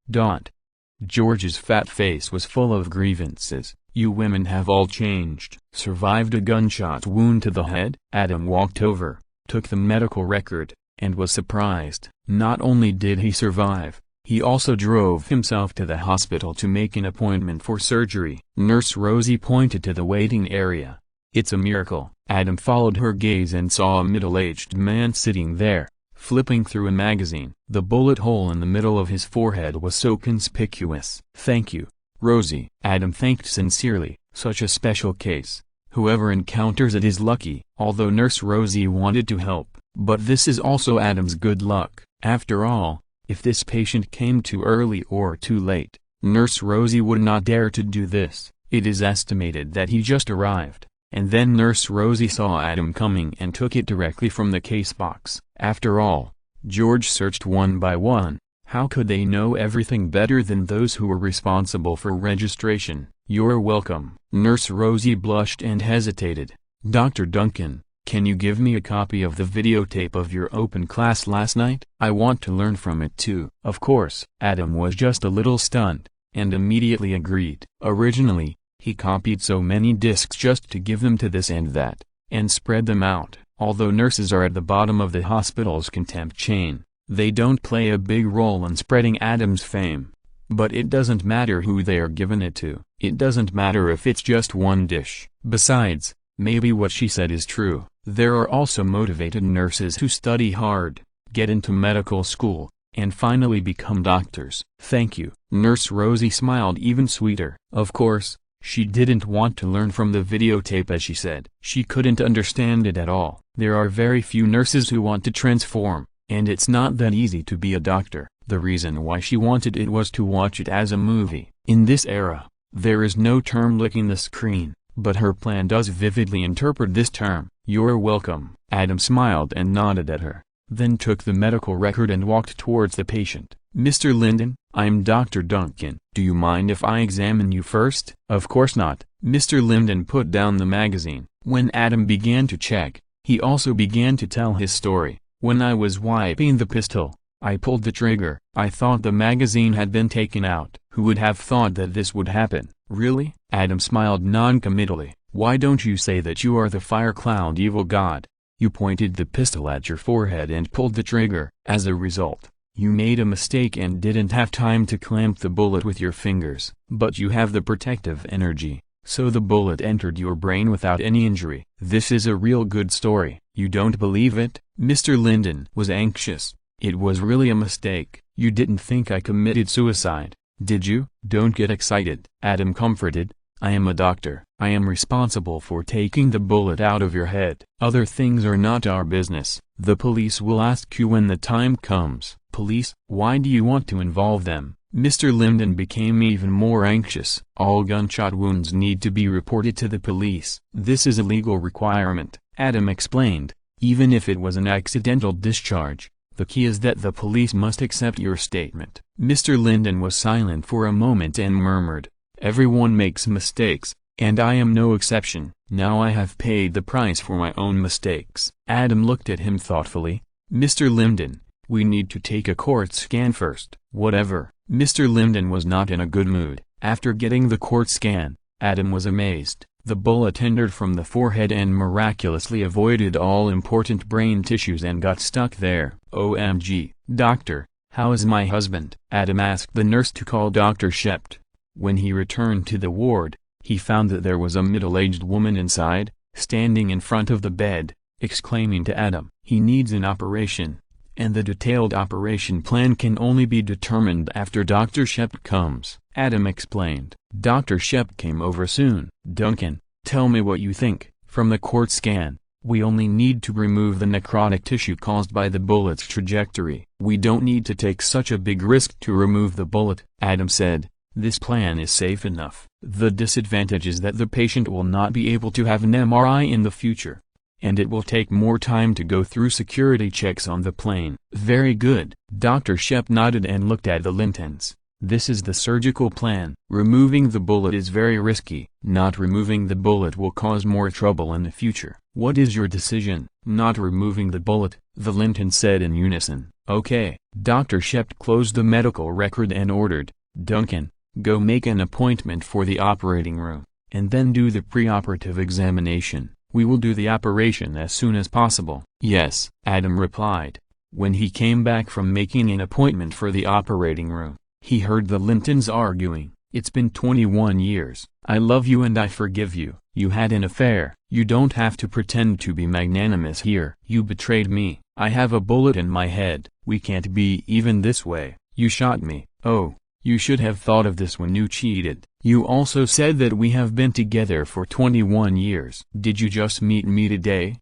George's fat face was full of grievances. You women have all changed. Survived a gunshot wound to the head? Adam walked over, took the medical record, and was surprised. Not only did he survive, he also drove himself to the hospital to make an appointment for surgery. Nurse Rosie pointed to the waiting area. It's a miracle. Adam followed her gaze and saw a middle-aged man sitting there, flipping through a magazine. The bullet hole in the middle of his forehead was so conspicuous. Thank you, Rosie. Adam thanked sincerely. Such a special case. Whoever encounters it is lucky. Although Nurse Rosie wanted to help, but this is also Adam's good luck. After all, if this patient came too early or too late, Nurse Rosie would not dare to do this. It is estimated that he just arrived. And then Nurse Rosie saw Adam coming and took it directly from the case box. After all, George searched one by one. How could they know everything better than those who were responsible for registration? You're welcome. Nurse Rosie blushed and hesitated. Dr. Duncan, can you give me a copy of the videotape of your open class last night? I want to learn from it too. Of course. Adam was just a little stunned, and immediately agreed. Originally, he copied so many discs just to give them to this and that, and spread them out. Although nurses are at the bottom of the hospital's contempt chain, they don't play a big role in spreading Adam's fame. But it doesn't matter who they are giving it to. It doesn't matter if it's just one dish. Besides, maybe what she said is true. There are also motivated nurses who study hard, get into medical school, and finally become doctors. Thank you. Nurse Rosie smiled even sweeter. Of course, she didn't want to learn from the videotape as she said. She couldn't understand it at all. There are very few nurses who want to transform, and it's not that easy to be a doctor. The reason why she wanted it was to watch it as a movie. In this era, there is no term licking the screen, but her plan does vividly interpret this term. You're welcome. Adam smiled and nodded at her, then took the medical record and walked towards the patient. Mr. Linden, I'm Dr. Duncan. Do you mind if I examine you first? Of course not. Mr. Linden put down the magazine. When Adam began to check, he also began to tell his story. When I was wiping the pistol, I pulled the trigger. I thought the magazine had been taken out. Who would have thought that this would happen? Really? Adam smiled non-committally. Why don't you say that you are the fire cloud evil god? You pointed the pistol at your forehead and pulled the trigger. As a result, you made a mistake and didn't have time to clamp the bullet with your fingers. But you have the protective energy, so the bullet entered your brain without any injury. This is a real good story. You don't believe it? Mr. Linden was anxious. It was really a mistake. You didn't think I committed suicide, did you? Don't get excited. Adam comforted. I am a doctor. I am responsible for taking the bullet out of your head. Other things are not our business. The police will ask you when the time comes. Police? Why do you want to involve them? Mr. Linden became even more anxious. All gunshot wounds need to be reported to the police. This is a legal requirement, Adam explained, even if it was an accidental discharge. The key is that the police must accept your statement. Mr. Linden was silent for a moment and murmured, everyone makes mistakes, and I am no exception. Now I have paid the price for my own mistakes. Adam looked at him thoughtfully. Mr. Linden, we need to take a court scan first. Whatever. Mr. Linden was not in a good mood. After getting the court scan, Adam was amazed. The bullet entered from the forehead and miraculously avoided all important brain tissues and got stuck there. OMG. Doctor, how is my husband? Adam asked the nurse to call Dr. Shept. When he returned to the ward, he found that there was a middle-aged woman inside, standing in front of the bed, exclaiming to Adam, he needs an operation, and the detailed operation plan can only be determined after Dr. Shept comes. Adam explained. Dr. Shept came over soon. Duncan, tell me what you think. From the court scan, we only need to remove the necrotic tissue caused by the bullet's trajectory. We don't need to take such a big risk to remove the bullet, Adam said. This plan is safe enough. The disadvantage is that the patient will not be able to have an MRI in the future, and it will take more time to go through security checks on the plane. Very good. Dr. Shept nodded and looked at the Lintons. This is the surgical plan. Removing the bullet is very risky. Not removing the bullet will cause more trouble in the future. What is your decision? Not removing the bullet, the Lintons said in unison. Okay. Dr. Shept closed the medical record and ordered, Duncan, go make an appointment for the operating room, and then do the preoperative examination. We will do the operation as soon as possible. Yes, Adam replied. When he came back from making an appointment for the operating room, he heard the Lintons arguing. It's been 21 years. I love you and I forgive you. You had an affair. You don't have to pretend to be magnanimous here. You betrayed me. I have a bullet in my head. We can't be even this way. You shot me. Oh, you should have thought of this when you cheated. You also said that we have been together for 21 years. Did you just meet me today?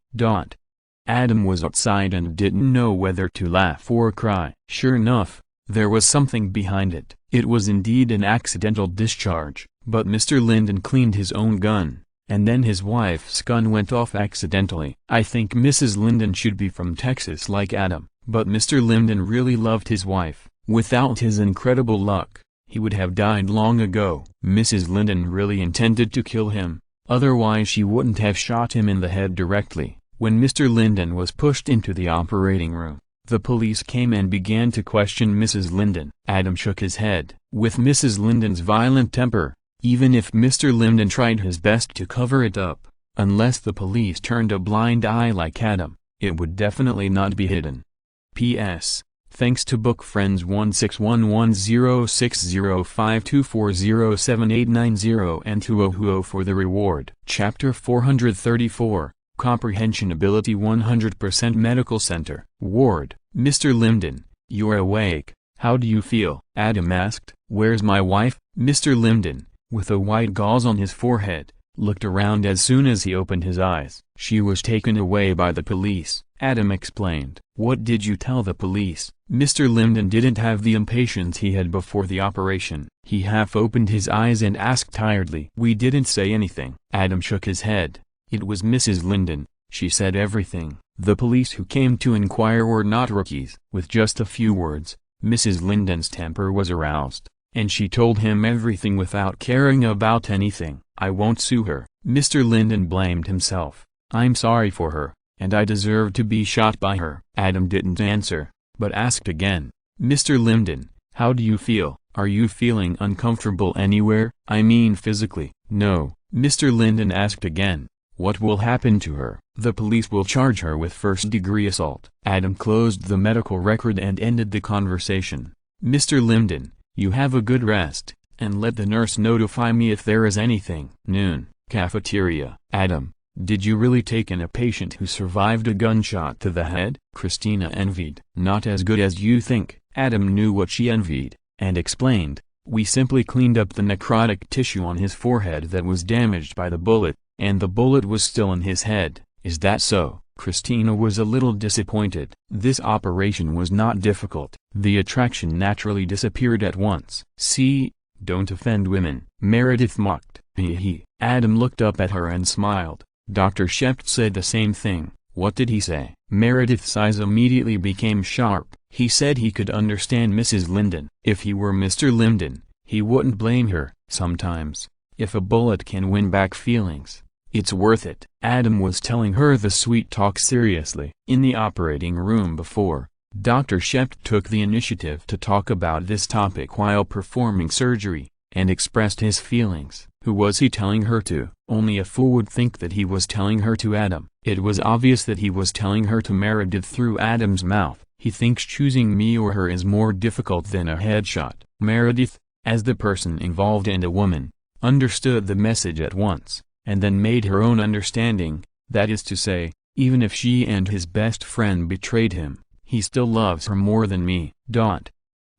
Adam was outside and didn't know whether to laugh or cry. Sure enough, there was something behind it. It was indeed an accidental discharge, but Mr. Linden cleaned his own gun, and then his wife's gun went off accidentally. I think Mrs. Linden should be from Texas like Adam, but Mr. Linden really loved his wife. Without his incredible luck, he would have died long ago. Mrs. Linden really intended to kill him, otherwise she wouldn't have shot him in the head directly. When Mr. Linden was pushed into the operating room, the police came and began to question Mrs. Linden. Adam shook his head. With Mrs. Linden's violent temper, even if Mr. Linden tried his best to cover it up, unless the police turned a blind eye like Adam, it would definitely not be hidden. P.S. Thanks to book friends 16110605240780 and Tuohuo for the reward. Chapter 434, Comprehension Ability 100% Medical Center. Ward. Mr. Linden, you're awake. How do you feel? Adam asked. Where's my wife? Mr. Linden, with a white gauze on his forehead, looked around as soon as he opened his eyes. She was taken away by the police, Adam explained. What did you tell the police? Mr. Linden didn't have the impatience he had before the operation. He half opened his eyes and asked tiredly. We didn't say anything. Adam shook his head. It was Mrs. Linden. She said everything. The police who came to inquire were not rookies. With just a few words, Mrs. Linden's temper was aroused, and she told him everything without caring about anything. I won't sue her. Mr. Linden blamed himself. I'm sorry for her, and I deserve to be shot by her. Adam didn't answer, but asked again. Mr. Linden, how do you feel? Are you feeling uncomfortable anywhere? I mean physically. No. Mr. Linden asked again. What will happen to her? The police will charge her with first-degree assault. Adam closed the medical record and ended the conversation. Mr. Linden, you have a good rest, and let the nurse notify me if there is anything. Noon. Cafeteria. Adam, Did you really take in a patient who survived a gunshot to the head? Christina envied. Not as good as you think. Adam knew what she envied, and explained, we simply cleaned up the necrotic tissue on his forehead that was damaged by the bullet, and the bullet was still in his head. Is that so? Christina was a little disappointed. This operation was not difficult. The attraction naturally disappeared at once. See, don't offend women, Meredith mocked. He. Adam looked up at her and smiled. Dr. Shept said the same thing. What did he say? Meredith's eyes immediately became sharp. He said he could understand Mrs. Linden. If he were Mr. Linden, he wouldn't blame her. Sometimes, if a bullet can win back feelings, it's worth it. Adam was telling her the sweet talk seriously. In the operating room before, Dr. Shept took the initiative to talk about this topic while performing surgery, and expressed his feelings. Who was he telling her to? Only a fool would think that he was telling her to Adam. It was obvious that he was telling her to Meredith through Adam's mouth. He thinks choosing me or her is more difficult than a headshot. Meredith, as the person involved and a woman, understood the message at once, and then made her own understanding, that is to say, even if she and his best friend betrayed him, he still loves her more than me.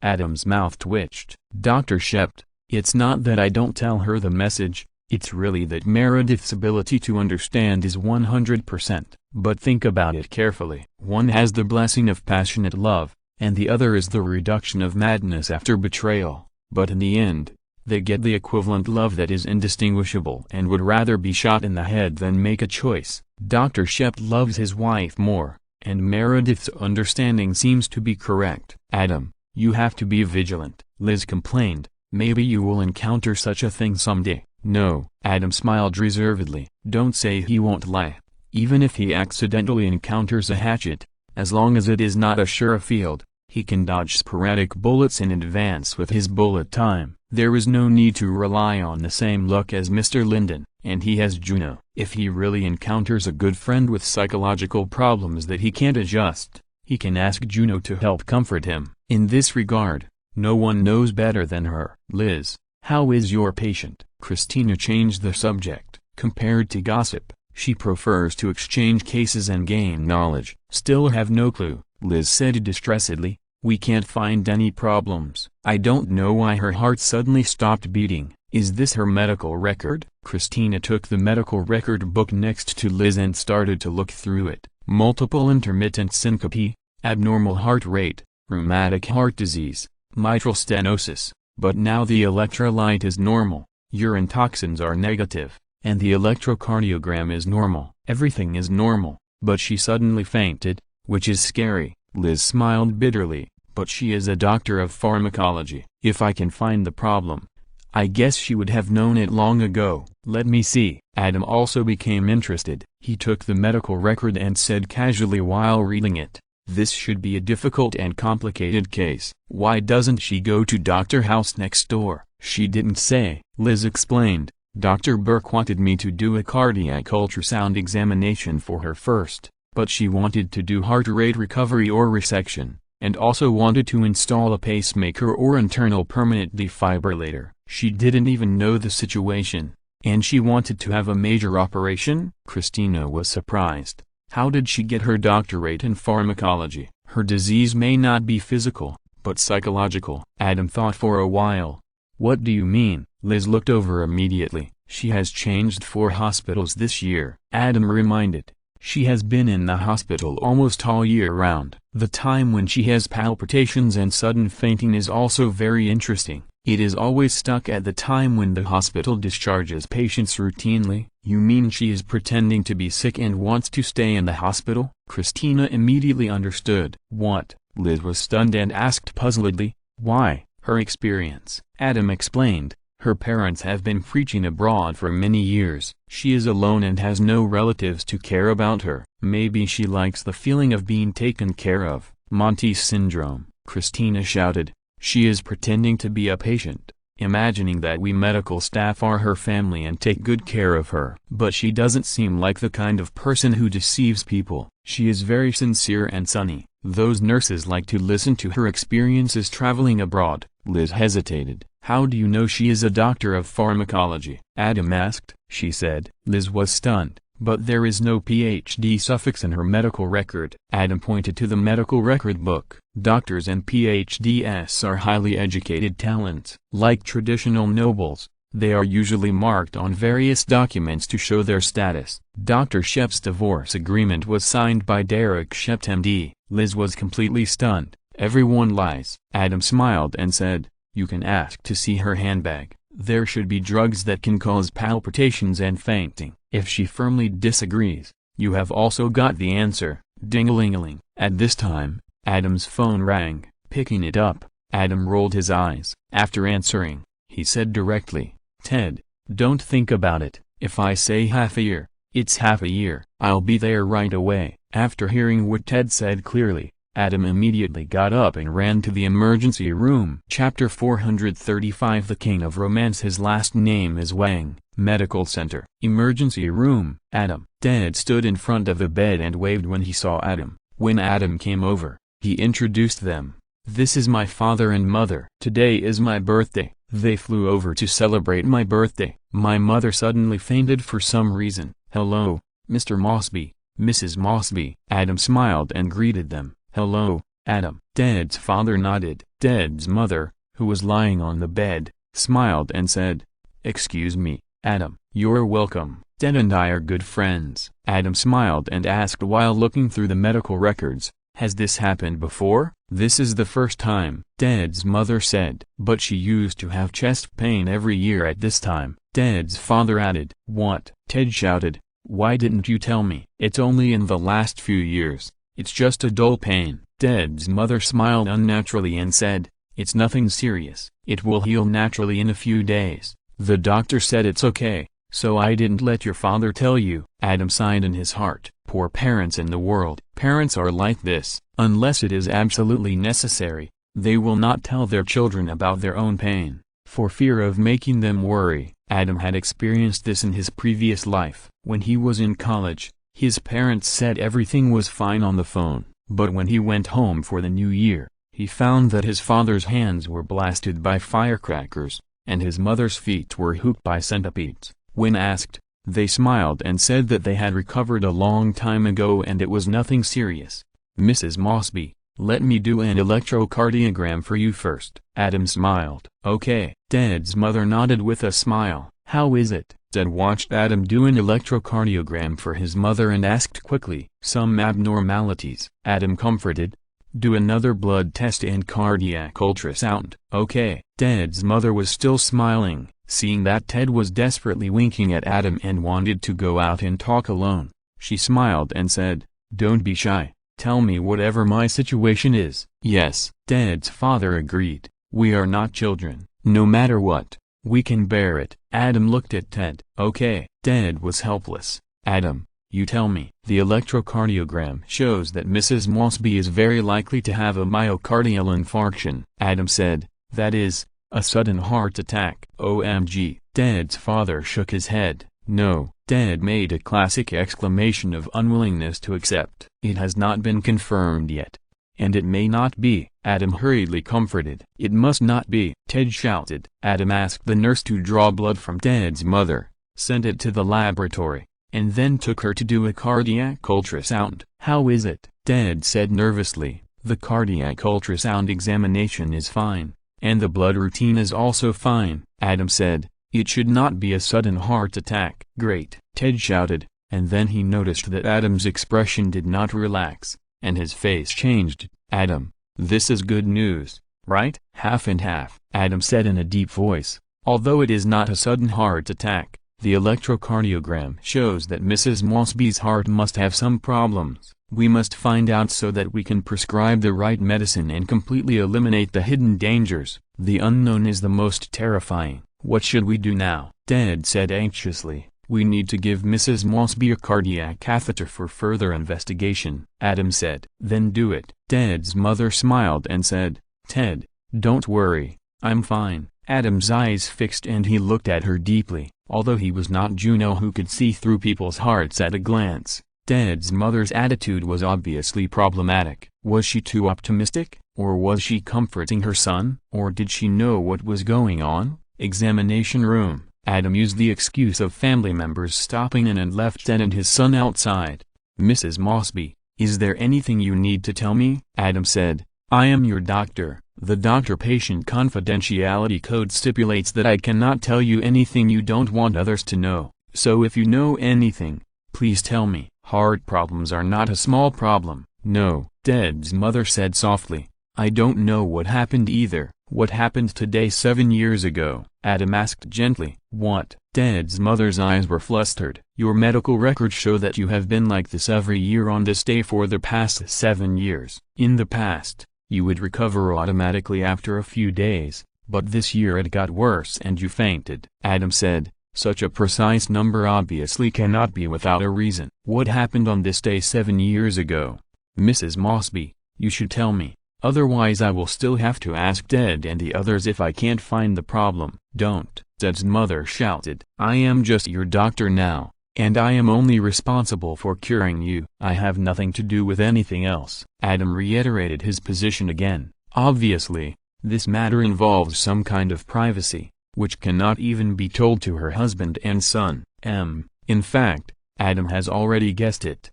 Adam's mouth twitched. Dr. Shept, it's not that I don't tell her the message, it's really that Meredith's ability to understand is 100%. But think about it carefully. One has the blessing of passionate love, and the other is the reduction of madness after betrayal. But in the end, they get the equivalent love that is indistinguishable and would rather be shot in the head than make a choice. Dr. Shept loves his wife more, and Meredith's understanding seems to be correct. Adam, you have to be vigilant, Liz complained. Maybe you will encounter such a thing someday. No, Adam smiled reservedly. Don't say he won't lie. Even if he accidentally encounters a hatchet, as long as it is not a sure field, he can dodge sporadic bullets in advance with his bullet time. There is no need to rely on the same luck as Mr. Linden, and he has Juno. If he really encounters a good friend with psychological problems that he can't adjust, he can ask Juno to help comfort him. In this regard, no one knows better than her. Liz, how is your patient? Christina changed the subject. Compared to gossip, she prefers to exchange cases and gain knowledge. Still have no clue, Liz said distressedly. We can't find any problems. I don't know why her heart suddenly stopped beating. Is this her medical record? Christina took the medical record book next to Liz and started to look through it. Multiple intermittent syncope, abnormal heart rate, rheumatic heart disease, mitral stenosis, but now the electrolyte is normal, urine toxins are negative, and the electrocardiogram is normal. Everything is normal, but she suddenly fainted, which is scary. Liz smiled bitterly, but she is a doctor of pharmacology. If I can find the problem, I guess she would have known it long ago. Let me see. Adam also became interested. He took the medical record and said casually while reading it, this should be a difficult and complicated case. Why doesn't she go to Dr. House next door? She didn't say. Liz explained, Dr. Burke wanted me to do a cardiac ultrasound examination for her first, but she wanted to do heart rate recovery or resection, and also wanted to install a pacemaker or internal permanent defibrillator. She didn't even know the situation, and she wanted to have a major operation? Christina was surprised. How did she get her doctorate in pharmacology? Her disease may not be physical, but psychological. Adam thought for a while. What do you mean? Liz looked over immediately. She has changed 4 hospitals this year. Adam reminded. She has been in the hospital almost all year round. The time when she has palpitations and sudden fainting is also very interesting. It is always stuck at the time when the hospital discharges patients routinely. You mean she is pretending to be sick and wants to stay in the hospital? Christina immediately understood. What? Liz was stunned and asked puzzledly. Why? Her experience. Adam explained. Her parents have been preaching abroad for many years. She is alone and has no relatives to care about her. Maybe she likes the feeling of being taken care of. Monty's syndrome. Christina shouted. She is pretending to be a patient, imagining that we medical staff are her family and take good care of her. But she doesn't seem like the kind of person who deceives people. She is very sincere and sunny. Those nurses like to listen to her experiences traveling abroad. Liz hesitated. How do you know she is a doctor of pharmacology? Adam asked. She said. Liz was stunned, But there is no PhD suffix in her medical record. Adam pointed to the medical record book. Doctors and PhDs are highly educated talents. Like traditional nobles, they are usually marked on various documents to show their status. Dr. Shep's divorce agreement was signed by Derek Shep MD. Liz was completely stunned. Everyone lies. Adam smiled and said, "You can ask to see her handbag. There should be drugs that can cause palpitations and fainting." If she firmly disagrees, you have also got the answer. Ding-a-ling-a-ling. At this time, Adam's phone rang. Picking it up, Adam rolled his eyes. After answering, he said directly, "Ted, don't think about it. If I say half a year, it's half a year. I'll be there right away." After hearing what Ted said clearly, Adam immediately got up and ran to the emergency room. Chapter 435 The King of Romance. His last name is Wang. Medical Center. Emergency room. Adam. Ted stood in front of the bed and waved when he saw Adam. When Adam came over, he introduced them. "This is my father and mother. Today is my birthday. They flew over to celebrate my birthday." My mother suddenly fainted for some reason. "Hello, Mr. Mosby, Mrs. Mosby." Adam smiled and greeted them. "Hello, Adam." Ted's father nodded. Ted's mother, who was lying on the bed, smiled and said, "Excuse me, Adam." "You're welcome. Ted and I are good friends." Adam smiled and asked while looking through the medical records, "Has this happened before?" "This is the first time," Ted's mother said. "But she used to have chest pain every year at this time." Ted's father added. "What?" Ted shouted. "Why didn't you tell me?" "It's only in the last few years. It's just a dull pain." Ted's mother smiled unnaturally and said, "It's nothing serious. It will heal naturally in a few days. The doctor said it's okay, so I didn't let your father tell you." Adam sighed in his heart. Poor parents in the world. Parents are like this. Unless it is absolutely necessary, they will not tell their children about their own pain, for fear of making them worry. Adam had experienced this in his previous life. When he was in college, his parents said everything was fine on the phone, but when he went home for the new year, he found that his father's hands were blasted by firecrackers, and his mother's feet were hooked by centipedes. When asked, they smiled and said that they had recovered a long time ago and it was nothing serious. "Mrs. Mosby, let me do an electrocardiogram for you first." Adam smiled. "Okay." Ted's mother nodded with a smile. "How is it?" Ted watched Adam do an electrocardiogram for his mother and asked quickly. "Some abnormalities." Adam comforted. "Do another blood test and cardiac ultrasound." "Okay." Ted's mother was still smiling, seeing that Ted was desperately winking at Adam and wanted to go out and talk alone. She smiled and said, "Don't be shy. Tell me whatever my situation is." "Yes." Ted's father agreed. "We are not children. No matter what, we can bear it." Adam looked at Ted. "Okay." Ted was helpless. "Adam, you tell me." "The electrocardiogram shows that Mrs. Mosby is very likely to have a myocardial infarction." Adam said, "That is, a sudden heart attack." "OMG." Ted's father shook his head. "No." Ted made a classic exclamation of unwillingness to accept. "It has not been confirmed yet. And it may not be." Adam hurriedly comforted. "It must not be." Ted shouted. Adam asked the nurse to draw blood from Ted's mother, sent it to the laboratory, and then took her to do a cardiac ultrasound. "How is it?" Ted said nervously. "The cardiac ultrasound examination is fine, and the blood routine is also fine." Adam said, "It should not be a sudden heart attack." "Great!" Ted shouted, and then he noticed that Adam's expression did not relax, and his face changed. "Adam, this is good news, right?" "Half and half," Adam said in a deep voice. "Although it is not a sudden heart attack, the electrocardiogram shows that Mrs. Mosby's heart must have some problems. We must find out so that we can prescribe the right medicine and completely eliminate the hidden dangers. The unknown is the most terrifying. What should we do now?" Ted said anxiously. "We need to give Mrs. Mosby a cardiac catheter for further investigation." Adam said. "Then do it." Ted's mother smiled and said, "Ted, don't worry, I'm fine." Adam's eyes fixed and he looked at her deeply. Although he was not Juno who could see through people's hearts at a glance, Ted's mother's attitude was obviously problematic. Was she too optimistic, or was she comforting her son, or did she know what was going on? Examination room. Adam used the excuse of family members stopping in and left Ted and his son outside. "Mrs. Mosby, is there anything you need to tell me?" Adam said. "I am your doctor. The doctor-patient confidentiality code stipulates that I cannot tell you anything you don't want others to know, so if you know anything, please tell me." "Heart problems are not a small problem." "No," Ted's mother said softly. "I don't know what happened either." "What happened today 7 years ago?" Adam asked gently. "What?" Ted's mother's eyes were flustered. "Your medical records show that you have been like this every year on this day for the past 7 years. In the past, you would recover automatically after a few days, but this year it got worse and you fainted." Adam said, "Such a precise number obviously cannot be without a reason." "What happened on this day 7 years ago?" "Mrs. Mosby, you should tell me. Otherwise I will still have to ask Ted and the others if I can't find the problem." "Don't," Ted's mother shouted. "I am just your doctor now, and I am only responsible for curing you. I have nothing to do with anything else." Adam reiterated his position again. Obviously, this matter involves some kind of privacy, which cannot even be told to her husband and son. In fact, Adam has already guessed it.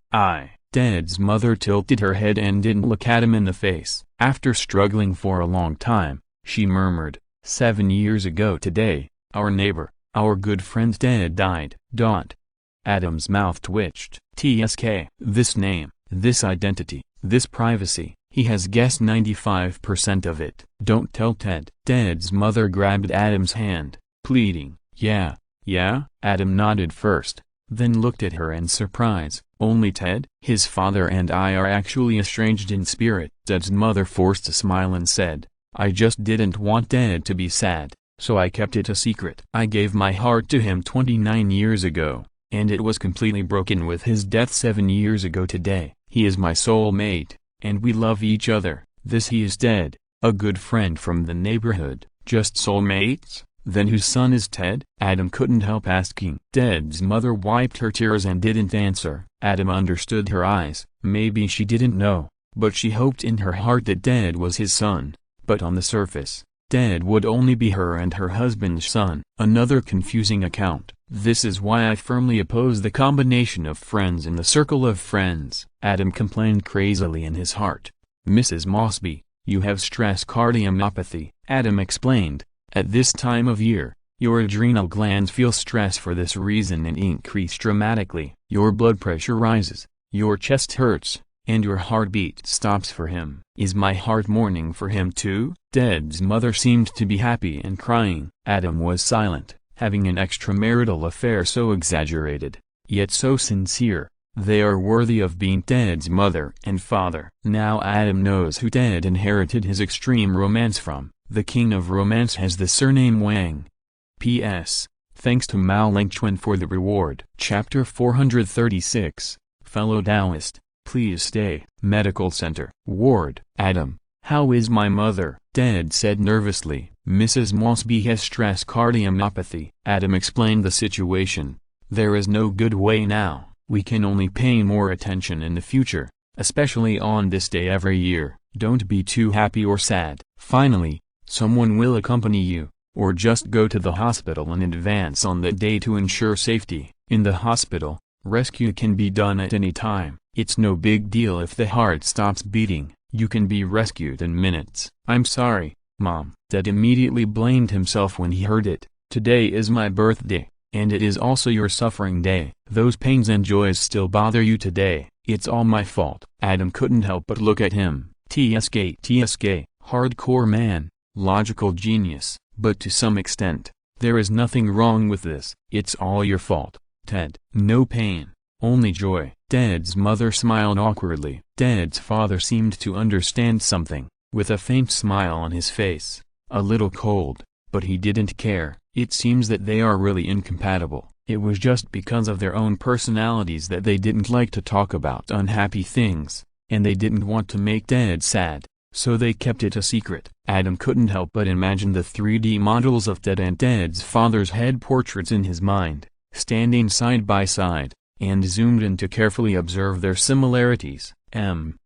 Ted's mother tilted her head and didn't look Adam in the face. After struggling for a long time, she murmured, 7 years ago today, our neighbor, our good friend Ted died. Adam's mouth twitched. This name, this identity, this privacy, he has guessed 95% of it. "Don't tell Ted." Ted's mother grabbed Adam's hand, pleading. Yeah? Adam nodded first, then looked at her in surprise. "Only Ted? His father and I are actually estranged in spirit." Ted's mother forced a smile and said, "I just didn't want Ted to be sad, so I kept it a secret. I gave my heart to him 29 years ago, and it was completely broken with his death 7 years ago today. He is my soulmate, and we love each other. He is Ted, a good friend from the neighborhood." "Just soulmates? Then whose son is Ted?" Adam couldn't help asking. Ted's mother wiped her tears and didn't answer. Adam understood her eyes. Maybe she didn't know, but she hoped in her heart that Ted was his son. But on the surface, Ted would only be her and her husband's son. Another confusing account. "This is why I firmly oppose the combination of friends in the circle of friends," Adam complained crazily in his heart. "Mrs. Mosby, you have stress cardiomyopathy," Adam explained. "At this time of year, your adrenal glands feel stress for this reason and increase dramatically. Your blood pressure rises, your chest hurts, and your heartbeat stops for him." "Is my heart mourning for him too?" Ted's mother seemed to be happy and crying. Adam was silent, having an extramarital affair so exaggerated, yet so sincere. They are worthy of being Ted's mother and father. Now Adam knows who Ted inherited his extreme romance from. The king of romance has the surname Wang. P.S. Thanks to Mao Lingchuan for the reward. Chapter 436, Fellow Taoist, please stay. Medical Center. Ward. "Adam, how is my mother?" Ted said nervously. "Mrs. Mosby has stress cardiomyopathy." Adam explained the situation. "There is no good way now. We can only pay more attention in the future, especially on this day every year. Don't be too happy or sad. Finally, someone will accompany you, or just go to the hospital in advance on that day to ensure safety. In the hospital, rescue can be done at any time. It's no big deal if the heart stops beating. You can be rescued in minutes." "I'm sorry, Mom." Ted immediately blamed himself when he heard it. "Today is my birthday, and it is also your suffering day. Those pains and joys still bother you today. It's all my fault." Adam couldn't help but look at him. TSK, hardcore man. Logical genius, but to some extent, there is nothing wrong with this. "It's all your fault, Ted." "No pain, only joy." Ted's mother smiled awkwardly. Ted's father seemed to understand something, with a faint smile on his face. A little cold, but he didn't care. It seems that they are really incompatible. It was just because of their own personalities that they didn't like to talk about unhappy things, and they didn't want to make Ted sad. So they kept it a secret. Adam couldn't help but imagine the 3D models of Ted and Ted's father's head portraits in his mind, standing side by side, and zoomed in to carefully observe their similarities.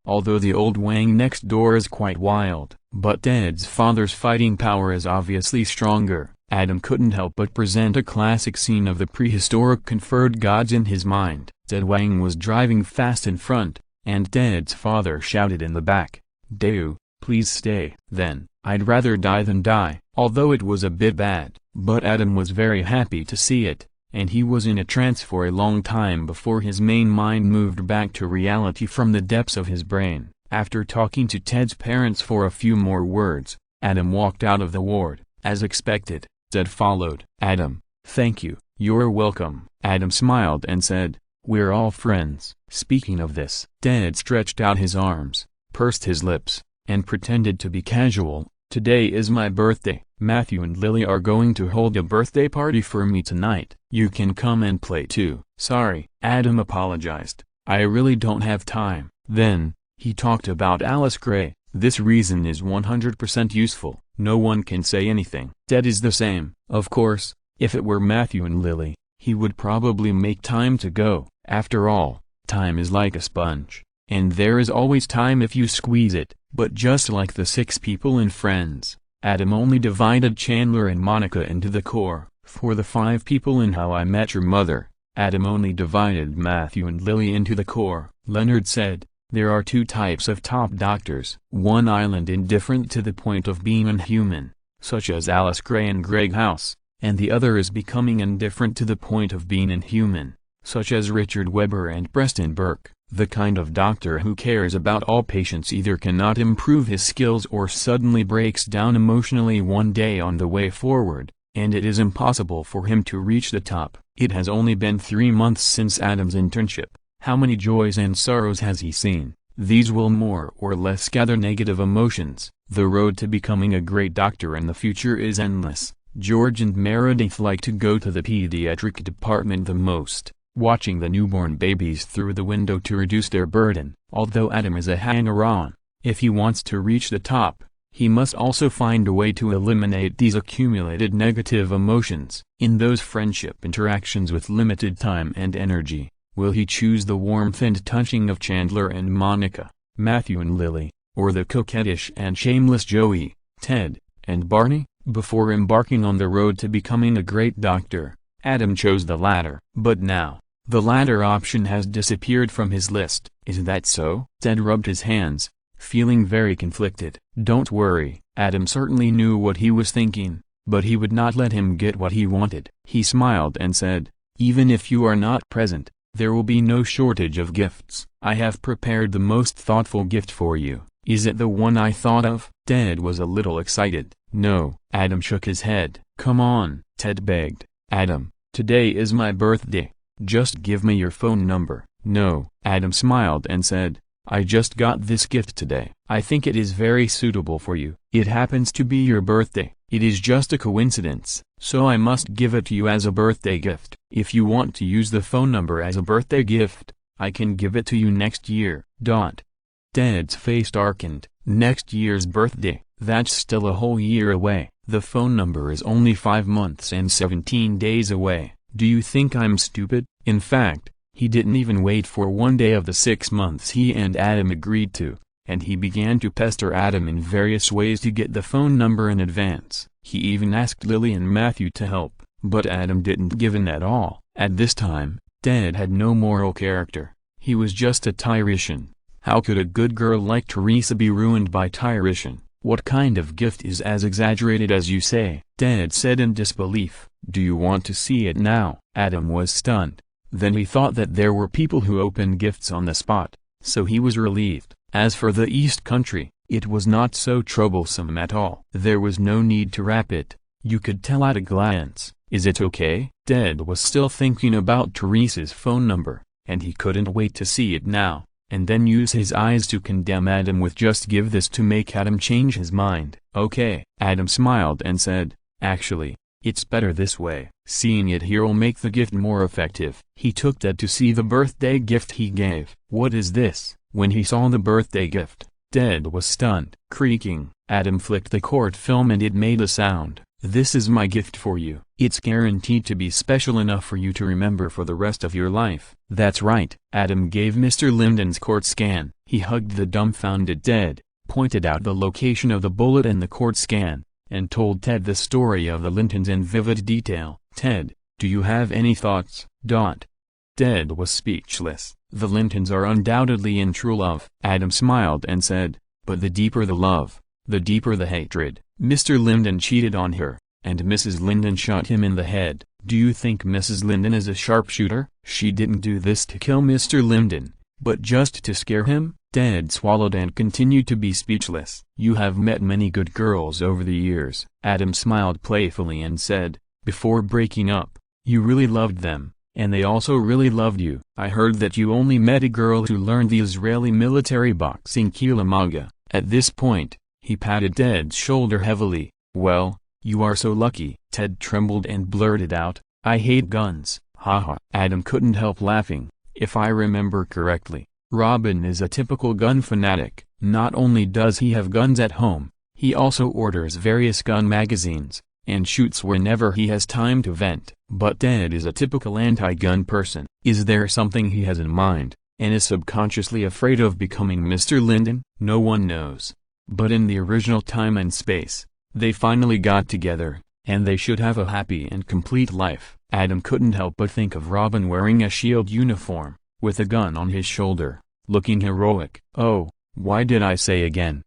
Although the old Wang next door is quite wild, but Ted's father's fighting power is obviously stronger. Adam couldn't help but present a classic scene of the prehistoric conferred gods in his mind. Ted Wang was driving fast in front, and Ted's father shouted in the back, "Deu, please stay." Then, "I'd rather die than die," although it was a bit bad. But Adam was very happy to see it, and he was in a trance for a long time before his main mind moved back to reality from the depths of his brain. After talking to Ted's parents for a few more words, Adam walked out of the ward. As expected, Ted followed. "Adam, thank you." "You're welcome." Adam smiled and said, "We're all friends." Speaking of this, Ted stretched out his arms, pursed his lips, and pretended to be casual. "Today is my birthday. Matthew and Lily are going to hold a birthday party for me tonight. You can come and play too." "Sorry," Adam apologized. "I really don't have time." Then, he talked about Alice Gray. "This reason is 100% useful. No one can say anything." Ted is the same. Of course, if it were Matthew and Lily, he would probably make time to go. After all, time is like a sponge, and there is always time if you squeeze it. But just like the 6 people in Friends, Adam only divided Chandler and Monica into the core. For the 5 people in How I Met Your Mother, Adam only divided Matthew and Lily into the core. Leonard said, "There are 2 types of top doctors. One island indifferent to the point of being inhuman, such as Alice Gray and Greg House, and the other is becoming indifferent to the point of being inhuman, such as Richard Webber and Preston Burke. The kind of doctor who cares about all patients either cannot improve his skills or suddenly breaks down emotionally one day on the way forward, and it is impossible for him to reach the top." It has only been 3 months since Adam's internship. How many joys and sorrows has he seen? These will more or less gather negative emotions. The road to becoming a great doctor in the future is endless. George and Meredith like to go to the pediatric department the most, watching the newborn babies through the window to reduce their burden. Although Adam is a hanger-on, if he wants to reach the top, he must also find a way to eliminate these accumulated negative emotions. In those friendship interactions with limited time and energy, will he choose the warmth and touching of Chandler and Monica, Matthew and Lily, or the coquettish and shameless Joey, Ted, and Barney? Before embarking on the road to becoming a great doctor, Adam chose the latter. But now, the latter option has disappeared from his list. Is that so? Ted rubbed his hands, feeling very conflicted. "Don't worry." Adam certainly knew what he was thinking, but he would not let him get what he wanted. He smiled and said, "Even if you are not present, there will be no shortage of gifts. I have prepared the most thoughtful gift for you." "Is it the one I thought of?" Ted was a little excited. "No." Adam shook his head. "Come on," Ted begged. "Adam, today is my birthday. Just give me your phone number." "No." Adam smiled and said, "I just got this gift today. I think it is very suitable for you. It happens to be your birthday. It is just a coincidence, so I must give it to you as a birthday gift. If you want to use the phone number as a birthday gift, I can give it to you next year." Ted's face darkened. Next year's birthday? That's still a whole year away. The phone number is only 5 months and 17 days away. Do you think I'm stupid? In fact, he didn't even wait for one day of the 6 months he and Adam agreed to, and he began to pester Adam in various ways to get the phone number in advance. He even asked Lily and Matthew to help, but Adam didn't give in at all. At this time, Ted had no moral character. He was just a Tyrician. How could a good girl like Teresa be ruined by Tyrician? What kind of gift is as exaggerated as you say? Ted said in disbelief. Do you want to see it now? Adam was stunned. Then he thought that there were people who opened gifts on the spot, so he was relieved. As for the East Country, it was not so troublesome at all. There was no need to wrap it. You could tell at a glance. Is it okay? Ted was still thinking about Teresa's phone number, and he couldn't wait to see it now, and then use his eyes to condemn Adam with just give this to make Adam change his mind. Okay. Adam smiled and said, actually, it's better this way. Seeing it here'll make the gift more effective. He took Ted to see the birthday gift he gave. What is this? When he saw the birthday gift, Ted was stunned. Creaking, Adam flicked the court film and it made a sound. This is my gift for you. It's guaranteed to be special enough for you to remember for the rest of your life. That's right. Adam gave Mr. Linden's court scan. He hugged the dumbfounded Ted, pointed out the location of the bullet and the court scan, and told Ted the story of the Lintons in vivid detail. "Ted, do you have any thoughts?" Ted was speechless. "The Lintons are undoubtedly in true love." Adam smiled and said, "But the deeper the love, the deeper the hatred. Mr. Linden cheated on her, and Mrs. Linden shot him in the head. Do you think Mrs. Linden is a sharpshooter? She didn't do this to kill Mr. Linden, but just to scare him?" Ted swallowed and continued to be speechless. "You have met many good girls over the years." Adam smiled playfully and said, "Before breaking up, you really loved them, and they also really loved you. I heard that you only met a girl who learned the Israeli military boxing kilamaga." At this point, he patted Ted's shoulder heavily. "Well, you are so lucky." Ted trembled and blurted out, "I hate guns." Haha. Adam couldn't help laughing. "If I remember correctly, Robin is a typical gun fanatic. Not only does he have guns at home, he also orders various gun magazines, and shoots whenever he has time to vent." But Ted is a typical anti-gun person. Is there something he has in mind, and is subconsciously afraid of becoming Mr. Linden? No one knows. But in the original time and space, they finally got together, and they should have a happy and complete life. Adam couldn't help but think of Robin wearing a shield uniform, with a gun on his shoulder, looking heroic. Oh, why did I say again?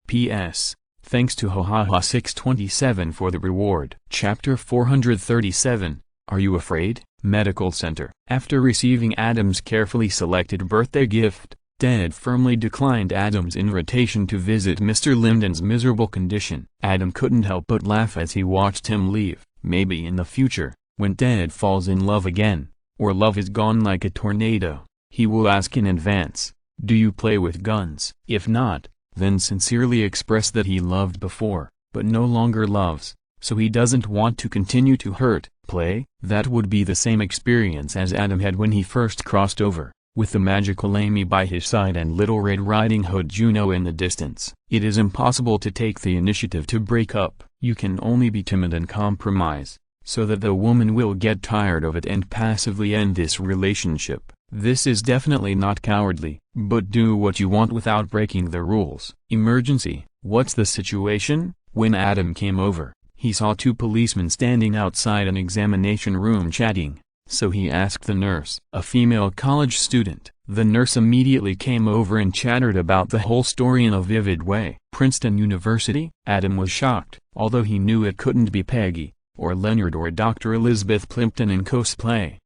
P.S. Thanks to Hahaha627 for the reward. Chapter 437, Are You Afraid? Medical Center. After receiving Adam's carefully selected birthday gift, Ted firmly declined Adam's invitation to visit Mr. Linden's miserable condition. Adam couldn't help but laugh as he watched him leave. Maybe in the future, when Ted falls in love again, or love is gone like a tornado, he will ask in advance, "Do you play with guns?" If not, then sincerely express that he loved before, but no longer loves, so he doesn't want to continue to hurt. Play? That would be the same experience as Adam had when he first crossed over, with the magical Amy by his side and Little Red Riding Hood Juno in the distance. It is impossible to take the initiative to break up. You can only be timid and compromise, so that the woman will get tired of it and passively end this relationship. This is definitely not cowardly, but do what you want without breaking the rules. Emergency. What's the situation? When Adam came over, he saw two policemen standing outside an examination room chatting, so he asked the nurse. A female college student. The nurse immediately came over and chattered about the whole story in a vivid way. Princeton University? Adam was shocked, although he knew it couldn't be Peggy, or Leonard or Dr. Elizabeth Plimpton in cosplay.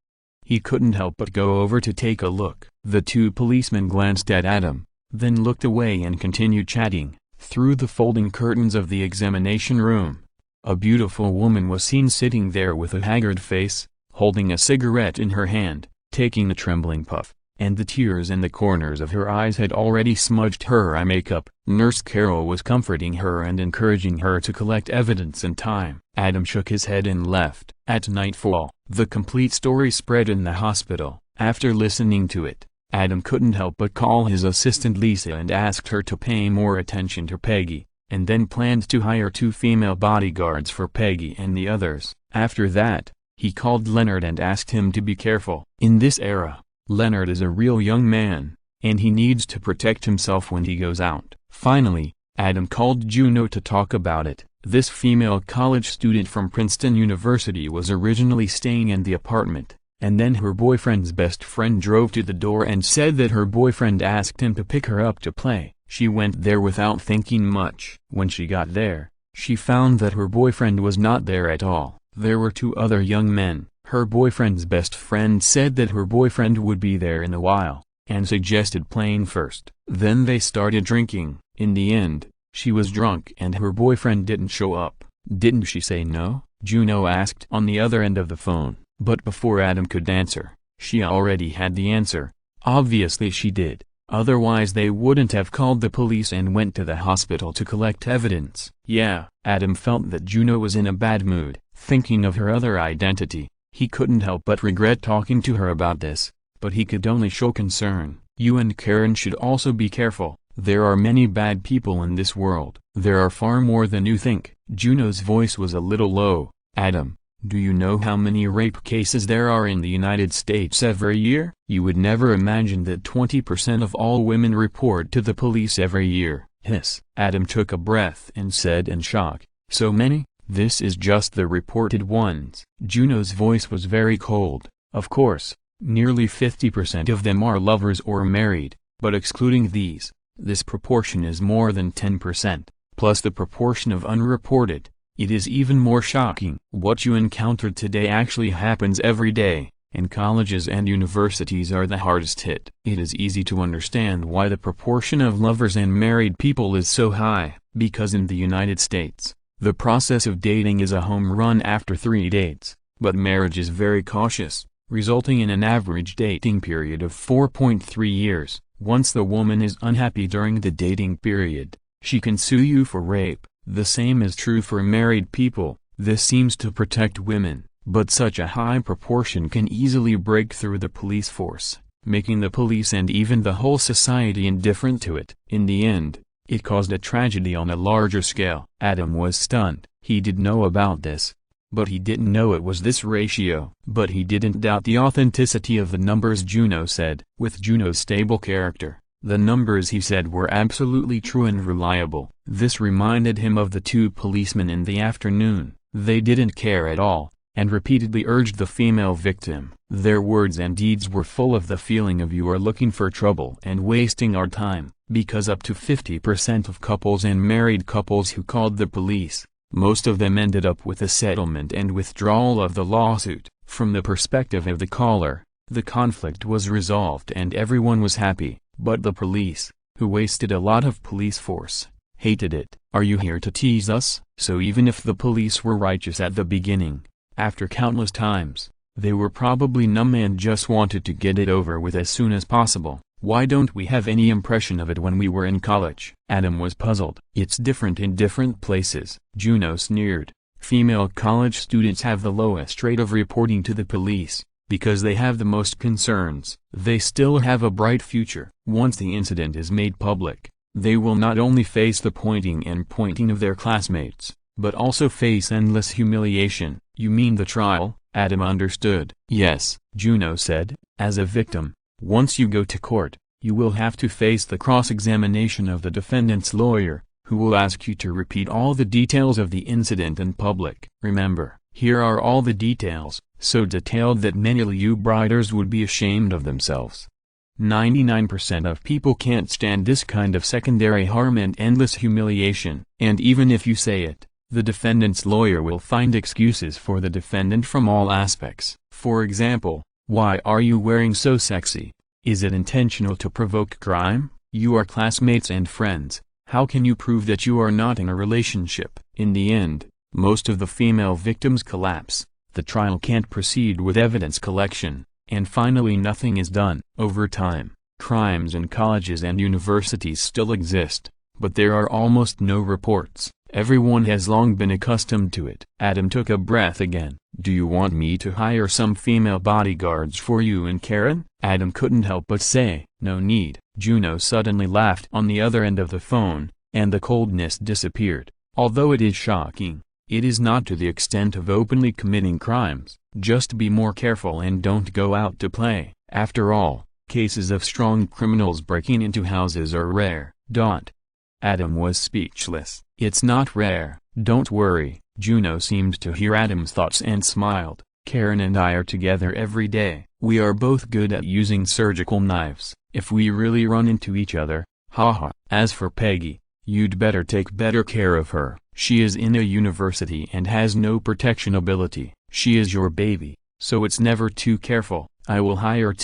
He couldn't help but go over to take a look. The two policemen glanced at Adam, then looked away and continued chatting. Through the folding curtains of the examination room, a beautiful woman was seen sitting there with a haggard face, holding a cigarette in her hand, taking a trembling puff, and the tears in the corners of her eyes had already smudged her eye makeup. Nurse Carol was comforting her and encouraging her to collect evidence in time. Adam shook his head and left. At nightfall, the complete story spread in the hospital. After listening to it, Adam couldn't help but call his assistant Lisa and asked her to pay more attention to Peggy, and then planned to hire 2 female bodyguards for Peggy and the others. After that, he called Leonard and asked him to be careful. In this era, Leonard is a real young man, and he needs to protect himself when he goes out. Finally, Adam called Juno to talk about it. This female college student from Princeton University was originally staying in the apartment, and then her boyfriend's best friend drove to the door and said that her boyfriend asked him to pick her up to play. She went there without thinking much. When she got there, she found that her boyfriend was not there at all. There were 2 other young men. Her boyfriend's best friend said that her boyfriend would be there in a while, and suggested playing first. Then they started drinking. In the end, she was drunk and her boyfriend didn't show up. "Didn't she say no?" Juno asked on the other end of the phone. But before Adam could answer, she already had the answer. Obviously she did. Otherwise they wouldn't have called the police and went to the hospital to collect evidence. Yeah, Adam felt that Juno was in a bad mood. Thinking of her other identity, he couldn't help but regret talking to her about this, but he could only show concern. You and Karen should also be careful. There are many bad people in this world. There are far more than you think. Juno's voice was a little low. Adam, do you know how many rape cases there are in the United States every year? You would never imagine that 20% of all women report to the police every year. Hiss. Adam took a breath and said in shock, So many? This is just the reported ones. Juno's voice was very cold. Of course, nearly 50% of them are lovers or married, but excluding these, this proportion is more than 10%, plus the proportion of unreported. It is even more shocking. What you encountered today actually happens every day, and colleges and universities are the hardest hit. It is easy to understand why the proportion of lovers and married people is so high, because in the United States, the process of dating is a home run after 3 dates, but marriage is very cautious, resulting in an average dating period of 4.3 years. Once the woman is unhappy during the dating period, she can sue you for rape. The same is true for married people. This seems to protect women, but such a high proportion can easily break through the police force, making the police and even the whole society indifferent to it. In the end, it caused a tragedy on a larger scale. Adam was stunned. He did know about this, but he didn't know it was this ratio. But he didn't doubt the authenticity of the numbers Juno said. With Juno's stable character, the numbers he said were absolutely true and reliable. This reminded him of the 2 policemen in the afternoon. They didn't care at all, and repeatedly urged the female victim. Their words and deeds were full of the feeling of "you are looking for trouble and wasting our time," because up to 50% of couples and married couples who called the police, most of them ended up with a settlement and withdrawal of the lawsuit. From the perspective of the caller, the conflict was resolved and everyone was happy, but the police, who wasted a lot of police force, hated it. Are you here to tease us? So even if the police were righteous at the beginning, after countless times, they were probably numb and just wanted to get it over with as soon as possible. Why don't we have any impression of it when we were in college? Adam was puzzled. It's different in different places. Juno sneered. Female college students have the lowest rate of reporting to the police, because they have the most concerns. They still have a bright future. Once the incident is made public, they will not only face the pointing of their classmates, but also face endless humiliation. You mean the trial? Adam understood. Yes, Juno said. As a victim, once you go to court, you will have to face the cross-examination of the defendant's lawyer, who will ask you to repeat all the details of the incident in public. Remember, here are all the details, so detailed that many of you briders would be ashamed of themselves. 99% of people can't stand this kind of secondary harm and endless humiliation. And even if you say it, the defendant's lawyer will find excuses for the defendant from all aspects. For example, why are you wearing so sexy? Is it intentional to provoke crime? You are classmates and friends. How can you prove that you are not in a relationship? In the end, most of the female victims collapse. The trial can't proceed with evidence collection, and finally nothing is done. Over time, crimes in colleges and universities still exist, but there are almost no reports. Everyone has long been accustomed to it. Adam took a breath again. Do you want me to hire some female bodyguards for you and Karen? Adam couldn't help but say, no need. Juno suddenly laughed on the other end of the phone, and the coldness disappeared. Although it is shocking, it is not to the extent of openly committing crimes. Just be more careful and don't go out to play. After all, cases of strong criminals breaking into houses are rare. Adam was speechless. It's not rare, don't worry. Juno seemed to hear Adam's thoughts and smiled. Karen and I are together every day. We are both good at using surgical knives. If we really run into each other, haha. As for Peggy, you'd better take better care of her. She is in a university and has no protection ability. She is your baby, so it's never too careful. I will hire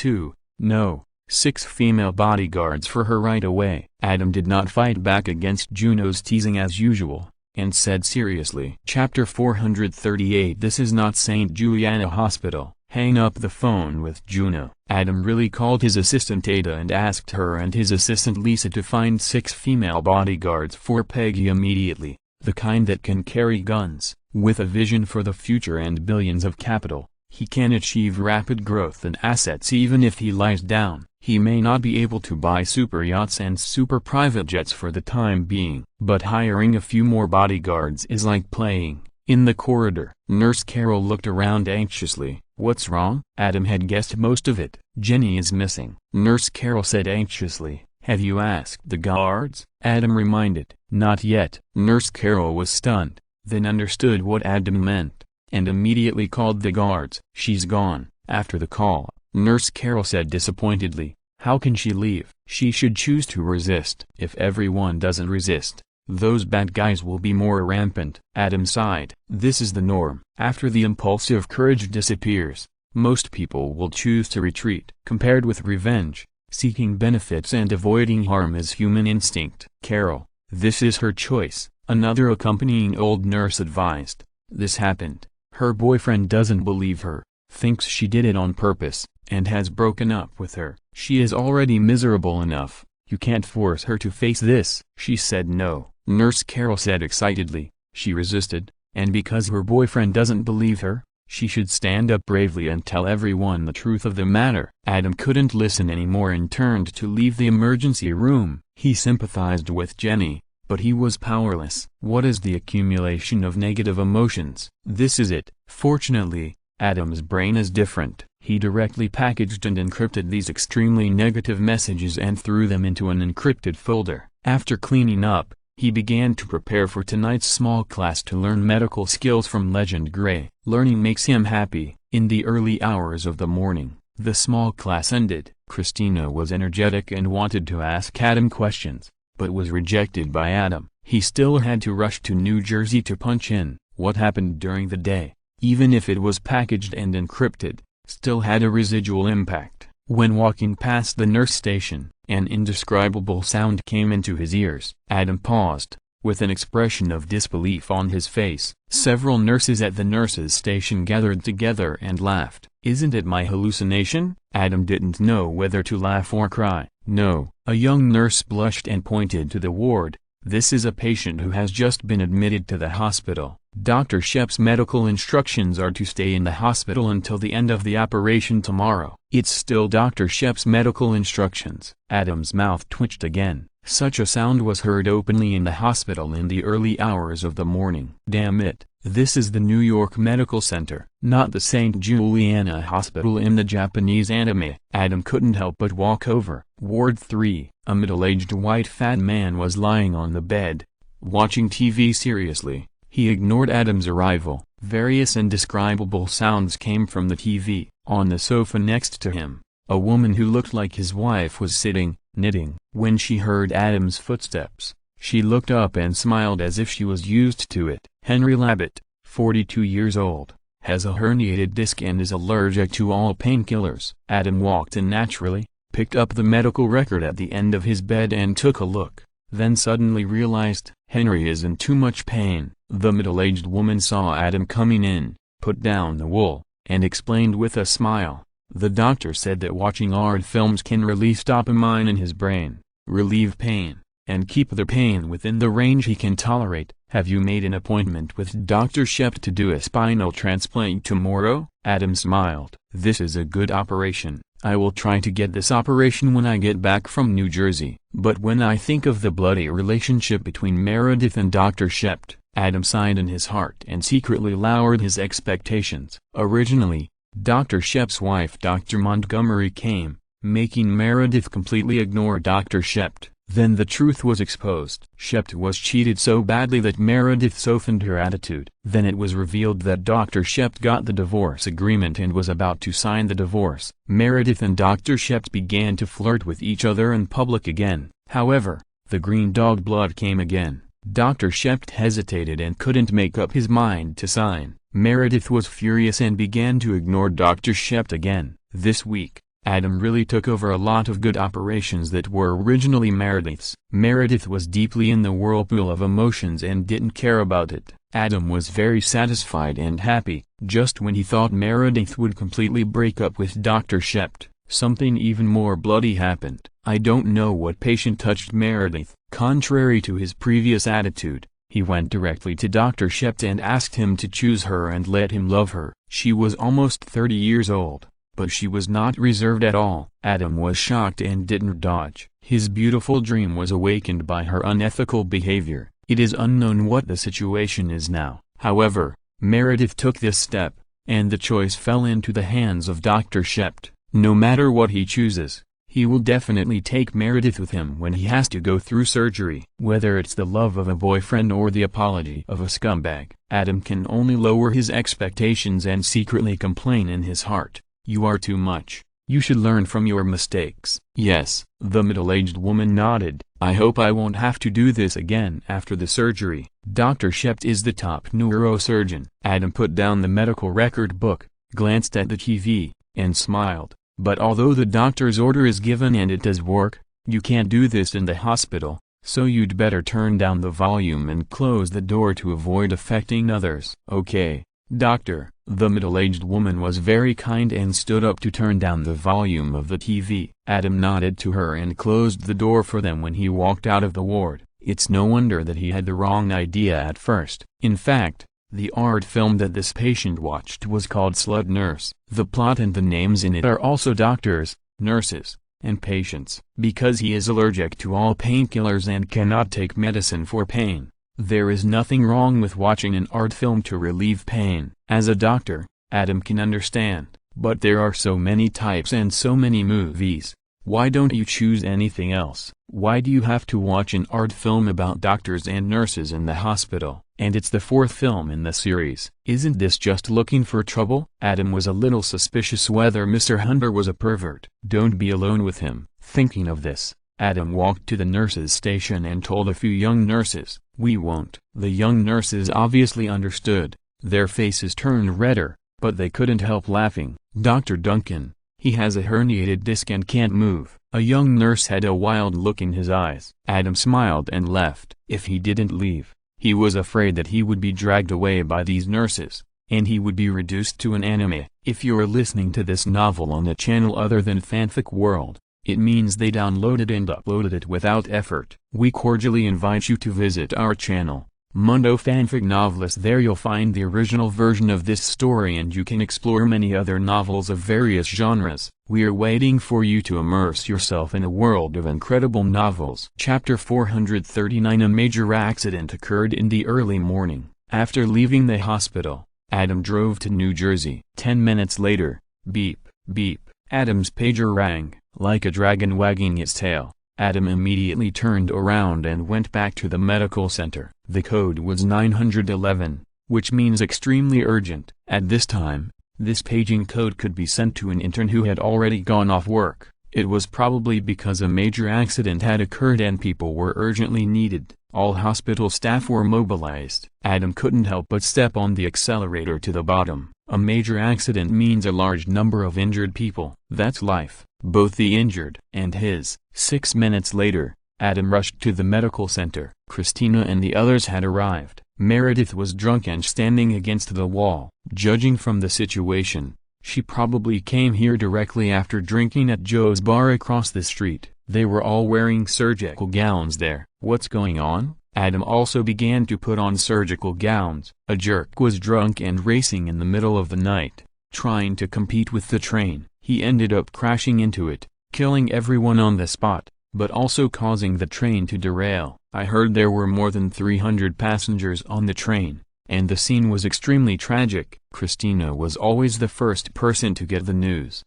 6 female bodyguards for her right away. Adam did not fight back against Juno's teasing as usual, and said seriously. Chapter 438. This is not St. Juliana Hospital. Hang up the phone with Juno. Adam really called his assistant Ada and asked her and his assistant Lisa to find 6 female bodyguards for Peggy immediately, the kind that can carry guns. With a vision for the future and billions of capital, he can achieve rapid growth and assets even if he lies down. He may not be able to buy super yachts and super private jets for the time being, but hiring a few more bodyguards is like playing. In the corridor, Nurse Carol looked around anxiously. What's wrong? Adam had guessed most of it. Jenny is missing. Nurse Carol said anxiously. Have you asked the guards? Adam reminded. Not yet. Nurse Carol was stunned. then understood what Adam meant, and immediately called the guards. "She's gone." After the call, Nurse Carol said disappointedly, "How can she leave? She should choose to resist. If everyone doesn't resist, those bad guys will be more rampant." Adam sighed. "This is the norm. After the impulsive courage disappears, most people will choose to retreat." Compared with revenge, seeking benefits and avoiding harm is human instinct. "Carol, this is her choice," another accompanying old nurse advised. "This happened. Her boyfriend doesn't believe her, thinks she did it on purpose, and has broken up with her. She is already miserable enough. You can't force her to face this." "She said no," Nurse Carol said excitedly. "She resisted, and because her boyfriend doesn't believe her, she should stand up bravely and tell everyone the truth of the matter." Adam couldn't listen anymore and turned to leave the emergency room. He sympathized with Jenny, but he was powerless. What is the accumulation of negative emotions? This is it. Fortunately, Adam's brain is different. He directly packaged and encrypted these extremely negative messages and threw them into an encrypted folder. After cleaning up, he began to prepare for tonight's small class to learn medical skills from Legend Grey. Learning makes him happy. In the early hours of the morning, the small class ended. Christina was energetic and wanted to ask Adam questions, but was rejected by Adam. He still had to rush to New Jersey to punch in what happened during the day, even if it was packaged and encrypted, still had a residual impact. When walking past the nurse station, an indescribable sound came into his ears. Adam paused, with an expression of disbelief on his face. Several nurses at the nurses' station gathered together and laughed. "Isn't it my hallucination?" Adam didn't know whether to laugh or cry. "No." A young nurse blushed and pointed to the ward. "This is a patient who has just been admitted to the hospital. Dr. Shep's medical instructions are to stay in the hospital until the end of the operation tomorrow." "It's still Dr. Shep's medical instructions." Adam's mouth twitched again. Such a sound was heard openly in the hospital in the early hours of the morning. "Damn it, this is the New York Medical Center, not the St. Juliana Hospital in the Japanese anime." Adam couldn't help but walk over. Ward 3, a middle-aged white fat man was lying on the bed, watching TV seriously. He ignored Adam's arrival. Various indescribable sounds came from the TV. On the sofa next to him, a woman who looked like his wife was sitting, knitting. When she heard Adam's footsteps, she looked up and smiled as if she was used to it. Henry Labatt, 42 years old, has a herniated disc and is allergic to all painkillers. Adam walked in naturally, picked up the medical record at the end of his bed and took a look, then suddenly realized, Henry is in too much pain. The middle-aged woman saw Adam coming in, put down the wool, and explained with a smile, "The doctor said that watching art films can release dopamine in his brain, relieve pain, and keep the pain within the range he can tolerate. Have you made an appointment with Dr. Shep to do a spinal transplant tomorrow?" Adam smiled. "This is a good operation. I will try to get this operation when I get back from New Jersey. But when I think of the bloody relationship between Meredith and Dr. Shep," Adam sighed in his heart and secretly lowered his expectations. Originally, Dr. Shep's wife Dr. Montgomery came, making Meredith completely ignore Dr. Shep. Then the truth was exposed. Shep was cheated so badly that Meredith softened her attitude. Then it was revealed that Dr. Shep got the divorce agreement and was about to sign the divorce. Meredith and Dr. Shep began to flirt with each other in public again. However, the green dog blood came again. Dr. Shep hesitated and couldn't make up his mind to sign. Meredith was furious and began to ignore Dr. Shep again. This week, Adam really took over a lot of good operations that were originally Meredith's. Meredith was deeply in the whirlpool of emotions and didn't care about it. Adam was very satisfied and happy. Just when he thought Meredith would completely break up with Dr. Shep, something even more bloody happened. I don't know what patient touched Meredith. Contrary to his previous attitude, he went directly to Dr. Shep and asked him to choose her and let him love her. She was almost 30 years old, but she was not reserved at all. Adam was shocked and didn't dodge. His beautiful dream was awakened by her unethical behavior. It is unknown what the situation is now. However, Meredith took this step, and the choice fell into the hands of Dr. Shep. No matter what he chooses, He will definitely take Meredith with him when he has to go through surgery. Whether it's the love of a boyfriend or the apology of a scumbag, Adam can only lower his expectations and secretly complain in his heart, "You are too much. You should learn from your mistakes." "Yes," the middle-aged woman nodded. "I hope I won't have to do this again after the surgery." Dr. Shept is the top neurosurgeon. Adam put down the medical record book, glanced at the TV, and smiled. "But although the doctor's order is given and it does work, you can't do this in the hospital, so you'd better turn down the volume and close the door to avoid affecting others." "Okay, doctor." The middle-aged woman was very kind and stood up to turn down the volume of the TV. Adam nodded to her and closed the door for them when he walked out of the ward. It's no wonder that he had the wrong idea at first. In fact, the art film that this patient watched was called Slut Nurse. The plot and the names in it are also doctors, nurses, and patients. Because he is allergic to all painkillers and cannot take medicine for pain, there is nothing wrong with watching an art film to relieve pain. As a doctor, Adam can understand, but there are so many types and so many movies. Why don't you choose anything else? Why do you have to watch an art film about doctors and nurses in the hospital? And it's the fourth film in the series. Isn't this just looking for trouble? Adam was a little suspicious whether Mr. Hunter was a pervert. Don't be alone with him. Thinking of this, Adam walked to the nurses' station and told a few young nurses, "We won't." The young nurses obviously understood. Their faces turned redder, but they couldn't help laughing. "Dr. Duncan, he has a herniated disc and can't move." A young nurse had a wild look in his eyes. Adam smiled and left. If he didn't leave, he was afraid that he would be dragged away by these nurses, and he would be reduced to an anime. If you're listening to this novel on a channel other than Fanfic World, it means they downloaded and uploaded it without effort. We cordially invite you to visit our channel, Mundo Fanfic Novelist. There you'll find the original version of this story and you can explore many other novels of various genres. We are waiting for you to immerse yourself in a world of incredible novels. Chapter 439. A major accident occurred in the early morning. After leaving the hospital, Adam drove to New Jersey. 10 minutes later, beep, beep, Adam's pager rang, like a dragon wagging its tail. Adam immediately turned around and went back to the medical center. The code was 911, which means extremely urgent. At this time, this paging code could be sent to an intern who had already gone off work. It was probably because a major accident had occurred and people were urgently needed. All hospital staff were mobilized. Adam couldn't help but step on the accelerator to the bottom. A major accident means a large number of injured people. That's life, both the injured and his. 6 minutes later, Adam rushed to the medical center. Christina and the others had arrived. Meredith was drunk and standing against the wall. Judging from the situation, she probably came here directly after drinking at Joe's bar across the street. They were all wearing surgical gowns there. What's going on? Adam also began to put on surgical gowns. A jerk was drunk and racing in the middle of the night, trying to compete with the train. He ended up crashing into it, killing everyone on the spot, but also causing the train to derail. I heard there were more than 300 passengers on the train, and the scene was extremely tragic. Christina was always the first person to get the news.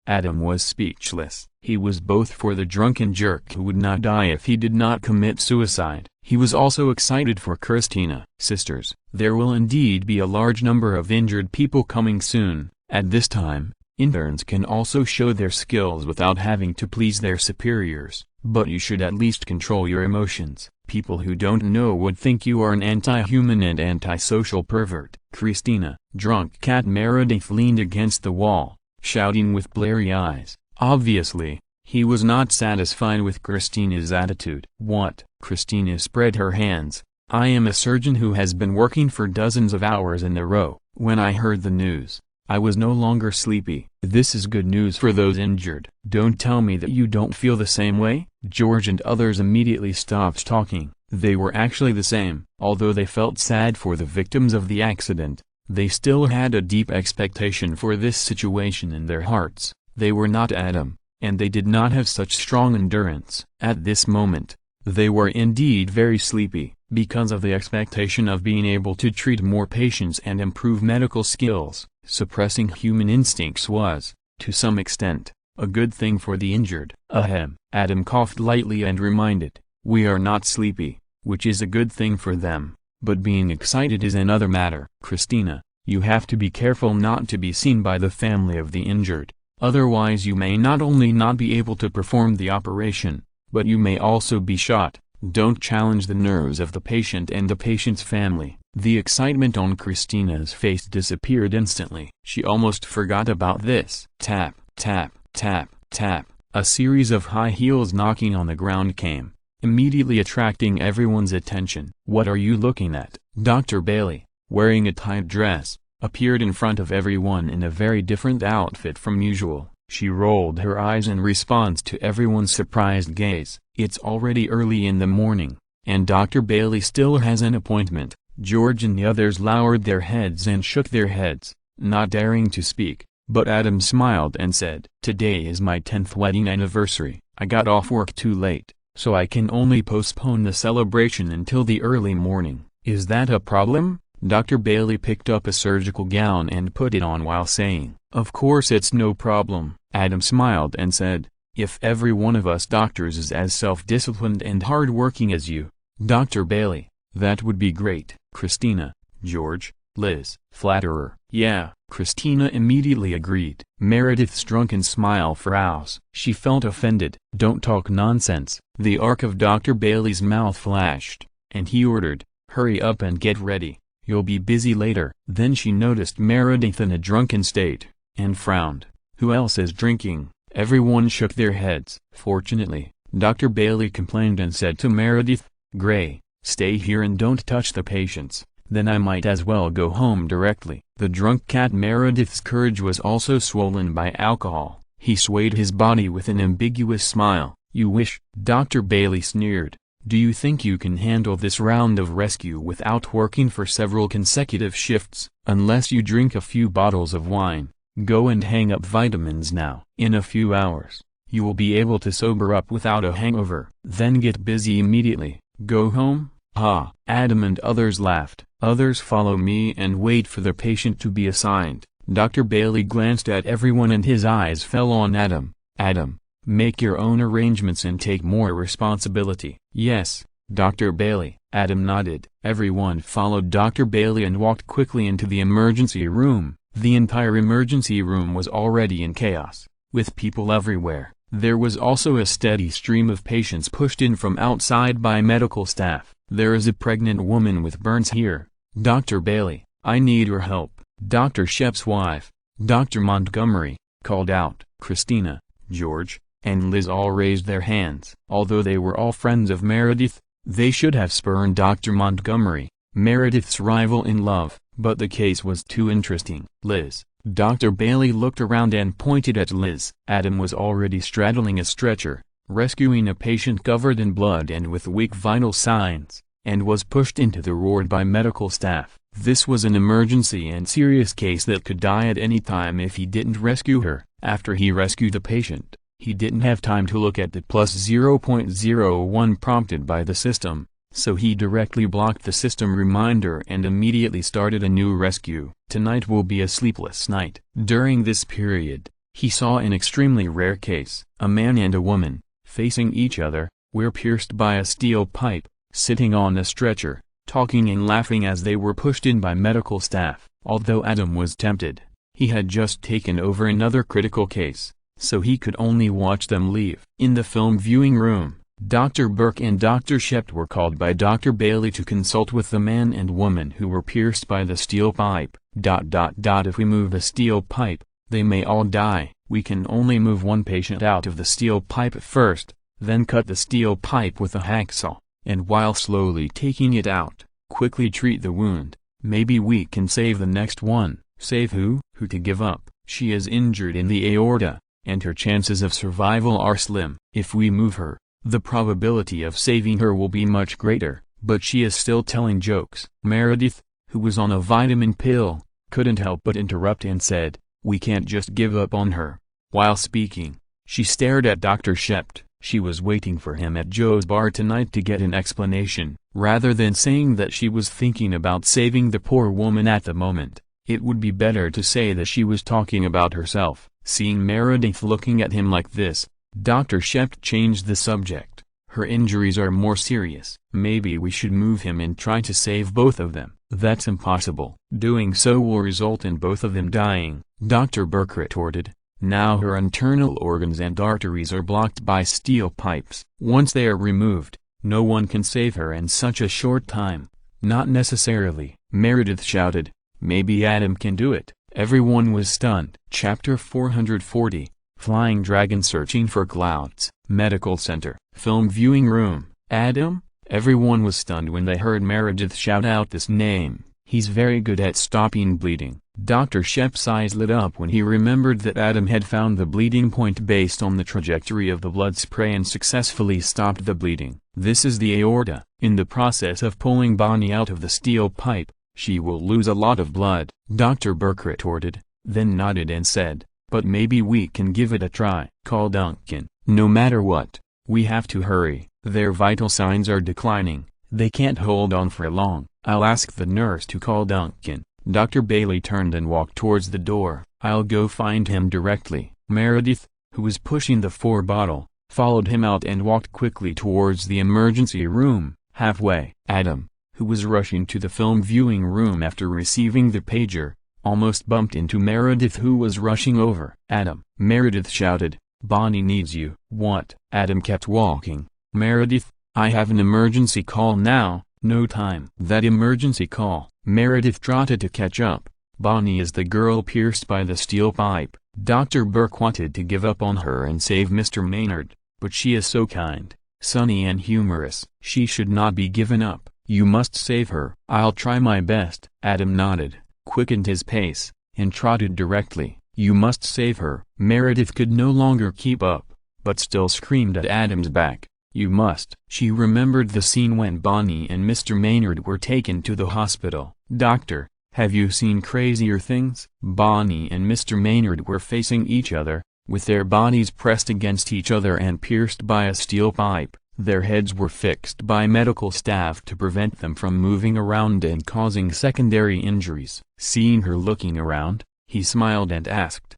Adam was speechless. He was both for the drunken jerk who would not die if he did not commit suicide. He was also excited for Christina. Sisters, there will indeed be a large number of injured people coming soon. At this time, interns can also show their skills without having to please their superiors, but you should at least control your emotions. People who don't know would think you are an anti-human and antisocial pervert. Christina, drunk cat Meredith leaned against the wall, shouting with blurry eyes. Obviously, he was not satisfied with Christina's attitude. What? Christina spread her hands. I am a surgeon who has been working for dozens of hours in a row. When I heard the news, I was no longer sleepy. This is good news for those injured. Don't tell me that you don't feel the same way? George and others immediately stopped talking. They were actually the same. Although they felt sad for the victims of the accident, they still had a deep expectation for this situation in their hearts. They were not Adam, and they did not have such strong endurance. At this moment, they were indeed very sleepy, because of the expectation of being able to treat more patients and improve medical skills. Suppressing human instincts was, to some extent, A good thing for the injured. Ahem. Adam coughed lightly and reminded, we are not sleepy, which is a good thing for them, but being excited is another matter. Christina, you have to be careful not to be seen by the family of the injured, otherwise you may not only not be able to perform the operation, but you may also be shot. Don't challenge the nerves of the patient and the patient's family. The excitement on Christina's face disappeared instantly. She almost forgot about this. Tap, tap, tap, tap. A series of high heels knocking on the ground came, immediately attracting everyone's attention. What are you looking at? Dr. Bailey, wearing a tight dress, appeared in front of everyone in a very different outfit from usual. She rolled her eyes in response to everyone's surprised gaze. It's already early in the morning, and Dr. Bailey still has an appointment. George and the others lowered their heads and shook their heads, not daring to speak, but Adam smiled and said, today is my 10th wedding anniversary. I got off work too late, so I can only postpone the celebration until the early morning. Is that a problem? Dr. Bailey picked up a surgical gown and put it on while saying, of course it's no problem. Adam smiled and said, if every one of us doctors is as self-disciplined and hard-working as you, Dr. Bailey, that would be great. Christina, George, Liz, flatterer. Yeah, Christina immediately agreed. Meredith's drunken smile froze. She felt offended. Don't talk nonsense. The arc of Dr. Bailey's mouth flashed, and he ordered, hurry up and get ready. You'll be busy later. Then she noticed Meredith in a drunken state, and frowned. Who else is drinking? Everyone shook their heads. Fortunately, Dr. Bailey complained and said to Meredith, Gray, stay here and don't touch the patients, then I might as well go home directly. The drunk cat Meredith's courage was also swollen by alcohol. He swayed his body with an ambiguous smile. You wish, Dr. Bailey sneered. Do you think you can handle this round of rescue without working for several consecutive shifts? Unless you drink a few bottles of wine, go and hang up vitamins now. In a few hours, you will be able to sober up without a hangover. Then get busy immediately. Go home? Ah, Adam and others laughed. Others follow me and wait for the patient to be assigned. Dr. Bailey glanced at everyone and his eyes fell on Adam. Adam, make your own arrangements and take more responsibility. Yes, Dr. Bailey. Adam nodded. Everyone followed Dr. Bailey and walked quickly into the emergency room. The entire emergency room was already in chaos, with people everywhere. There was also a steady stream of patients pushed in from outside by medical staff. There is a pregnant woman with burns here. Dr. Bailey, I need your help. Dr. Shep's wife, Dr. Montgomery, called out. Christina, George, and Liz all raised their hands. Although they were all friends of Meredith, they should have spurned Dr. Montgomery, Meredith's rival in love, but the case was too interesting. Liz. Dr. Bailey looked around and pointed at Liz. Adam was already straddling a stretcher, rescuing a patient covered in blood and with weak vital signs, and was pushed into the ward by medical staff. This was an emergency and serious case that could die at any time if he didn't rescue her. After he rescued the patient, he didn't have time to look at the plus 0.01 prompted by the system, so he directly blocked the system reminder and immediately started a new rescue. Tonight will be a sleepless night. During this period, he saw an extremely rare case. A man and a woman, facing each other, were pierced by a steel pipe, sitting on a stretcher, talking and laughing as they were pushed in by medical staff. Although Adam was tempted, he had just taken over another critical case, so he could only watch them leave. In the film viewing room, Dr. Burke and Dr. Shept were called by Dr. Bailey to consult with the man and woman who were pierced by the steel pipe. If we move the steel pipe, they may all die. We can only move one patient out of the steel pipe first, then cut the steel pipe with a hacksaw, and while slowly taking it out, quickly treat the wound. Maybe we can save the next one. Save who? Who to give up? She is injured in the aorta, and her chances of survival are slim. If we move her, the probability of saving her will be much greater, but she is still telling jokes. Meredith, who was on a vitamin pill, couldn't help but interrupt and said, we can't just give up on her. While speaking, she stared at Dr. Shept. She was waiting for him at Joe's bar tonight to get an explanation. Rather than saying that she was thinking about saving the poor woman at the moment, It would be better to say that she was talking about herself. Seeing Meredith looking at him like this, Dr. Shept changed the subject. Her injuries are more serious. Maybe we should move him and try to save both of them. That's impossible. Doing so will result in both of them dying, Dr. Burke retorted. Now her internal organs and arteries are blocked by steel pipes. Once they are removed, no one can save her in such a short time. Not necessarily, Meredith shouted. Maybe Adam can do it. Everyone was stunned. Chapter 440, Flying Dragon Searching for Clouds. Medical Center. Film viewing room. Adam? Everyone was stunned when they heard Meredith shout out this name. He's very good at stopping bleeding. Dr. Shep's eyes lit up when he remembered that Adam had found the bleeding point based on the trajectory of the blood spray and successfully stopped the bleeding. This is the aorta. In the process of pulling Bonnie out of the steel pipe, she will lose a lot of blood, Dr. Burke retorted, then nodded and said, but maybe we can give it a try. Call Duncan. No matter what, we have to hurry. Their vital signs are declining. They can't hold on for long. I'll ask the nurse to call Duncan. Dr. Bailey turned and walked towards the door. I'll go find him directly. Meredith, who was pushing the 4-bottle, followed him out and walked quickly towards the emergency room. Halfway, Adam, who was rushing to the film viewing room after receiving the pager, almost bumped into Meredith, who was rushing over. Adam, Meredith shouted, Bonnie needs you. What? Adam kept walking. Meredith, I have an emergency call now. No time. That emergency call. Meredith trotted to catch up. Bonnie is the girl pierced by the steel pipe. Dr. Burke wanted to give up on her and save Mr. Maynard, but she is so kind, sunny and humorous. She should not be given up. You must save her. I'll try my best. Adam nodded, quickened his pace, and trotted directly. You must save her. Meredith could no longer keep up, but still screamed at Adam's back. You must. She remembered the scene when Bonnie and Mr. Maynard were taken to the hospital. Doctor, have you seen crazier things? Bonnie and Mr. Maynard were facing each other, with their bodies pressed against each other and pierced by a steel pipe. Their heads were fixed by medical staff to prevent them from moving around and causing secondary injuries. Seeing her looking around, he smiled and asked,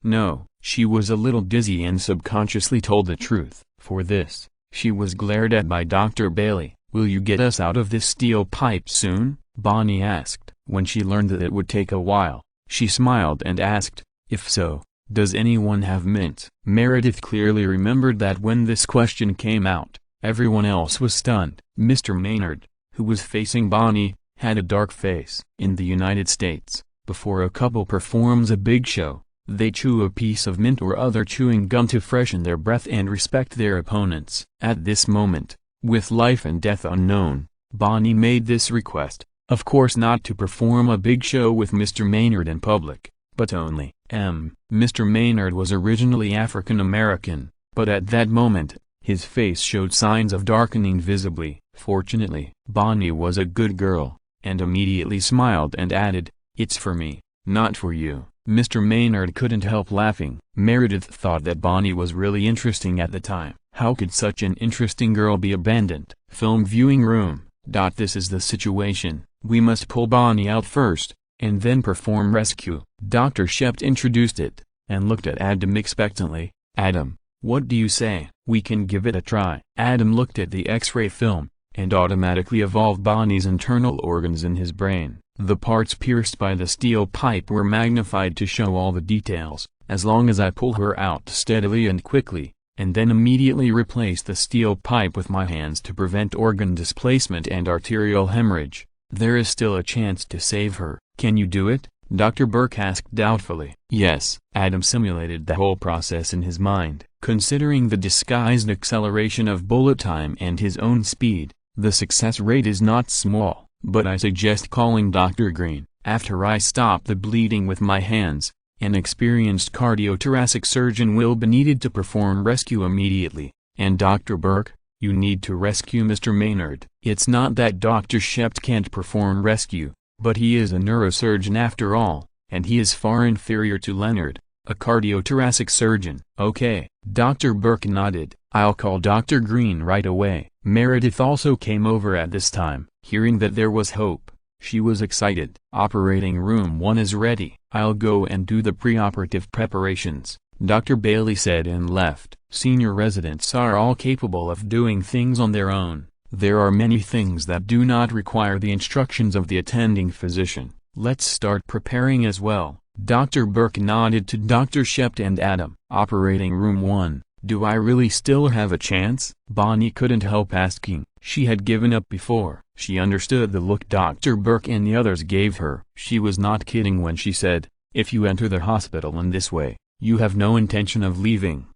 no. She was a little dizzy and subconsciously told the truth. For this, she was glared at by Dr. Bailey. Will you get us out of this steel pipe soon? Bonnie asked. When she learned that it would take a while, she smiled and asked, if so, does anyone have mints? Meredith clearly remembered that when this question came out, everyone else was stunned. Mr. Maynard, who was facing Bonnie, had a dark face. In the United States, before a couple performs a big show, they chew a piece of mint or other chewing gum to freshen their breath and respect their opponents. At this moment, with life and death unknown, Bonnie made this request, of course not to perform a big show with Mr. Maynard in public, but only, Mr. Maynard was originally African American, but at that moment, his face showed signs of darkening visibly. Fortunately, Bonnie was a good girl, and immediately smiled and added, it's for me, not for you. Mr. Maynard couldn't help laughing. Meredith thought that Bonnie was really interesting at the time. How could such an interesting girl be abandoned? Film viewing room. This is the situation. We must pull Bonnie out first, and then perform rescue. Dr. Shept introduced it, and looked at Adam expectantly. Adam, what do you say? We can give it a try. Adam looked at the X-ray film, and automatically evolved Bonnie's internal organs in his brain. The parts pierced by the steel pipe were magnified to show all the details. As long as I pull her out steadily and quickly, and then immediately replace the steel pipe with my hands to prevent organ displacement and arterial hemorrhage, there is still a chance to save her. Can you do it? Dr. Burke asked doubtfully. Yes. Adam simulated the whole process in his mind. Considering the disguised acceleration of bullet time and his own speed, the success rate is not small. But I suggest calling Dr. Green. After I stop the bleeding with my hands, an experienced cardiothoracic surgeon will be needed to perform rescue immediately. And Dr. Burke, you need to rescue Mr. Maynard. It's not that Dr. Shept can't perform rescue, but he is a neurosurgeon after all, and he is far inferior to Leonard, a cardiothoracic surgeon. Okay. Dr. Burke nodded. I'll call Dr. Green right away. Meredith also came over at this time. Hearing that there was hope, She was excited. "Operating room 1 is ready. I'll go and do the preoperative preparations," Dr. Bailey said and left. Senior residents are all capable of doing things on their own. There are many things that do not require the instructions of the attending physician. "Let's start preparing as well." Dr. Burke nodded to Dr. Shept and Adam. "Operating room 1, do I really still have a chance?" Bonnie couldn't help asking. She had given up before. She understood the look Dr. Burke and the others gave her. She was not kidding when she said, "If you enter the hospital in this way, you have no intention of leaving."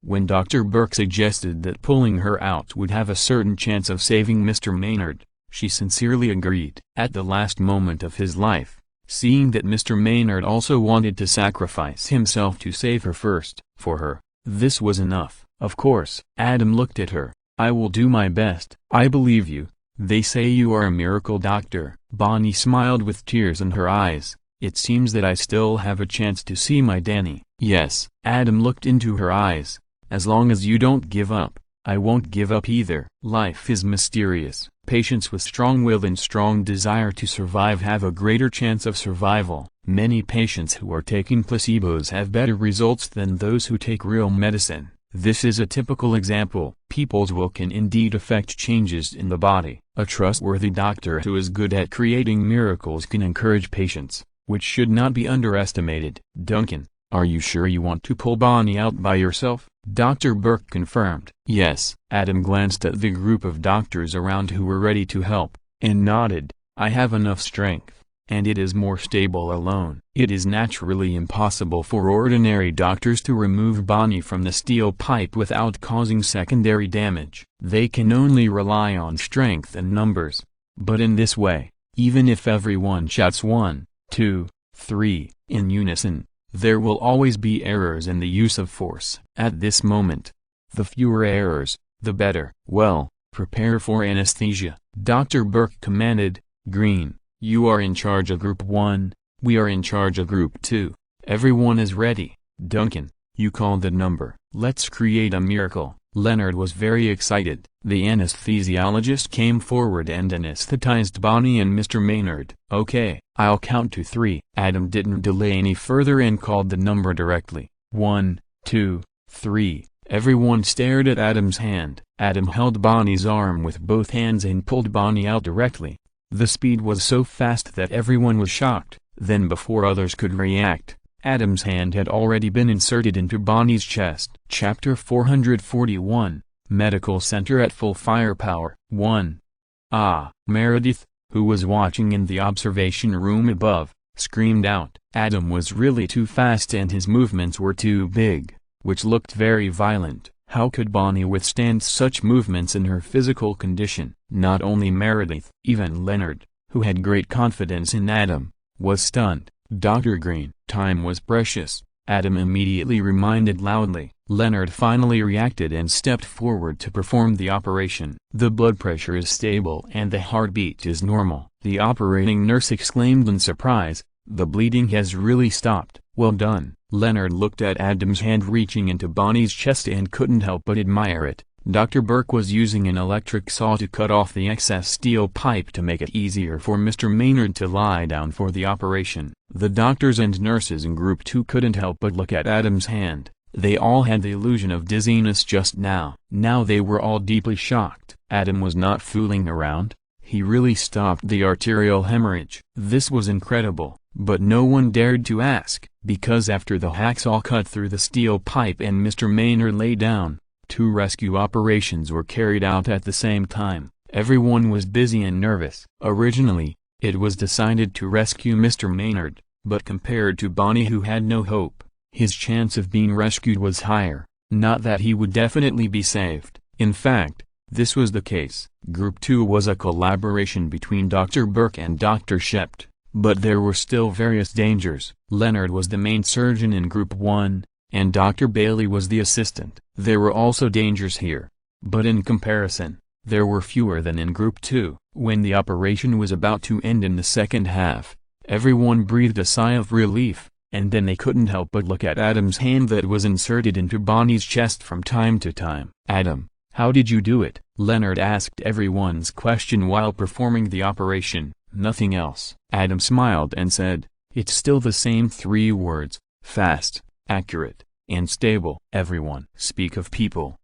When Dr. Burke suggested that pulling her out would have a certain chance of saving Mr. Maynard, she sincerely agreed. At the last moment of his life, seeing that Mr. Maynard also wanted to sacrifice himself to save her first, for her, this was enough. "Of course." Adam looked at her. "I will do my best." "I believe you. They say you are a miracle doctor." Bonnie smiled with tears in her eyes. "It seems that I still have a chance to see my Danny." "Yes." Adam looked into her eyes. "As long as you don't give up, I won't give up either." Life is mysterious. Patients with strong will and strong desire to survive have a greater chance of survival. Many patients who are taking placebos have better results than those who take real medicine. This is a typical example. People's will can indeed affect changes in the body. A trustworthy doctor who is good at creating miracles can encourage patients, which should not be underestimated. "Duncan, are you sure you want to pull Bonnie out by yourself?" Dr. Burke confirmed. "Yes." Adam glanced at the group of doctors around who were ready to help, and nodded. "I have enough strength, and it is more stable alone." It is naturally impossible for ordinary doctors to remove Bonnie from the steel pipe without causing secondary damage. They can only rely on strength and numbers. But in this way, even if everyone shouts 1, 2, 3, in unison, there will always be errors in the use of force. At this moment, the fewer errors, the better. "Well, prepare for anesthesia," Dr. Burke commanded. "Green, you are in charge of Group 1, we are in charge of Group 2. Everyone is ready. Duncan, you call the number. Let's create a miracle." Leonard was very excited. The anesthesiologist came forward and anesthetized Bonnie and Mr. Maynard. "Okay, I'll count to 3. Adam didn't delay any further and called the number directly. 1, 2, 3. Everyone stared at Adam's hand. Adam held Bonnie's arm with both hands and pulled Bonnie out directly. The speed was so fast that everyone was shocked. Then before others could react, Adam's hand had already been inserted into Bonnie's chest. Chapter 441, Medical Center at Full Firepower. 1. Meredith, who was watching in the observation room above, screamed out. Adam was really too fast and his movements were too big, which looked very violent. How could Bonnie withstand such movements in her physical condition? Not only Meredith, even Leonard, who had great confidence in Adam, was stunned. "Dr. Green." Time was precious, Adam immediately reminded loudly. Leonard finally reacted and stepped forward to perform the operation. "The blood pressure is stable and the heartbeat is normal," the operating nurse exclaimed in surprise. "The bleeding has really stopped." "Well done." Leonard looked at Adam's hand reaching into Bonnie's chest and couldn't help but admire it. Dr. Burke was using an electric saw to cut off the excess steel pipe to make it easier for Mr. Maynard to lie down for the operation. The doctors and nurses in Group 2 couldn't help but look at Adam's hand. They all had the illusion of dizziness just now. Now they were all deeply shocked. Adam was not fooling around. He really stopped the arterial hemorrhage. This was incredible, but no one dared to ask, because after the hacksaw cut through the steel pipe and Mr. Maynard lay down, 2 rescue operations were carried out at the same time. Everyone was busy and nervous. Originally, it was decided to rescue Mr. Maynard, but compared to Bonnie, who had no hope, his chance of being rescued was higher. Not that he would definitely be saved. In fact, this was the case. Group 2 was a collaboration between Dr. Burke and Dr. Shept, but there were still various dangers. Leonard was the main surgeon in Group 1, and Dr. Bailey was the assistant. There were also dangers here, but in comparison, there were fewer than in Group 2. When the operation was about to end in the second half, everyone breathed a sigh of relief, and then they couldn't help but look at Adam's hand that was inserted into Bonnie's chest from time to time. "Adam, how did you do it?" Leonard asked everyone's question while performing the operation. Nothing else. Adam smiled and said, "It's still the same 3 words, fast, accurate, and stable." Everyone. Speak of people.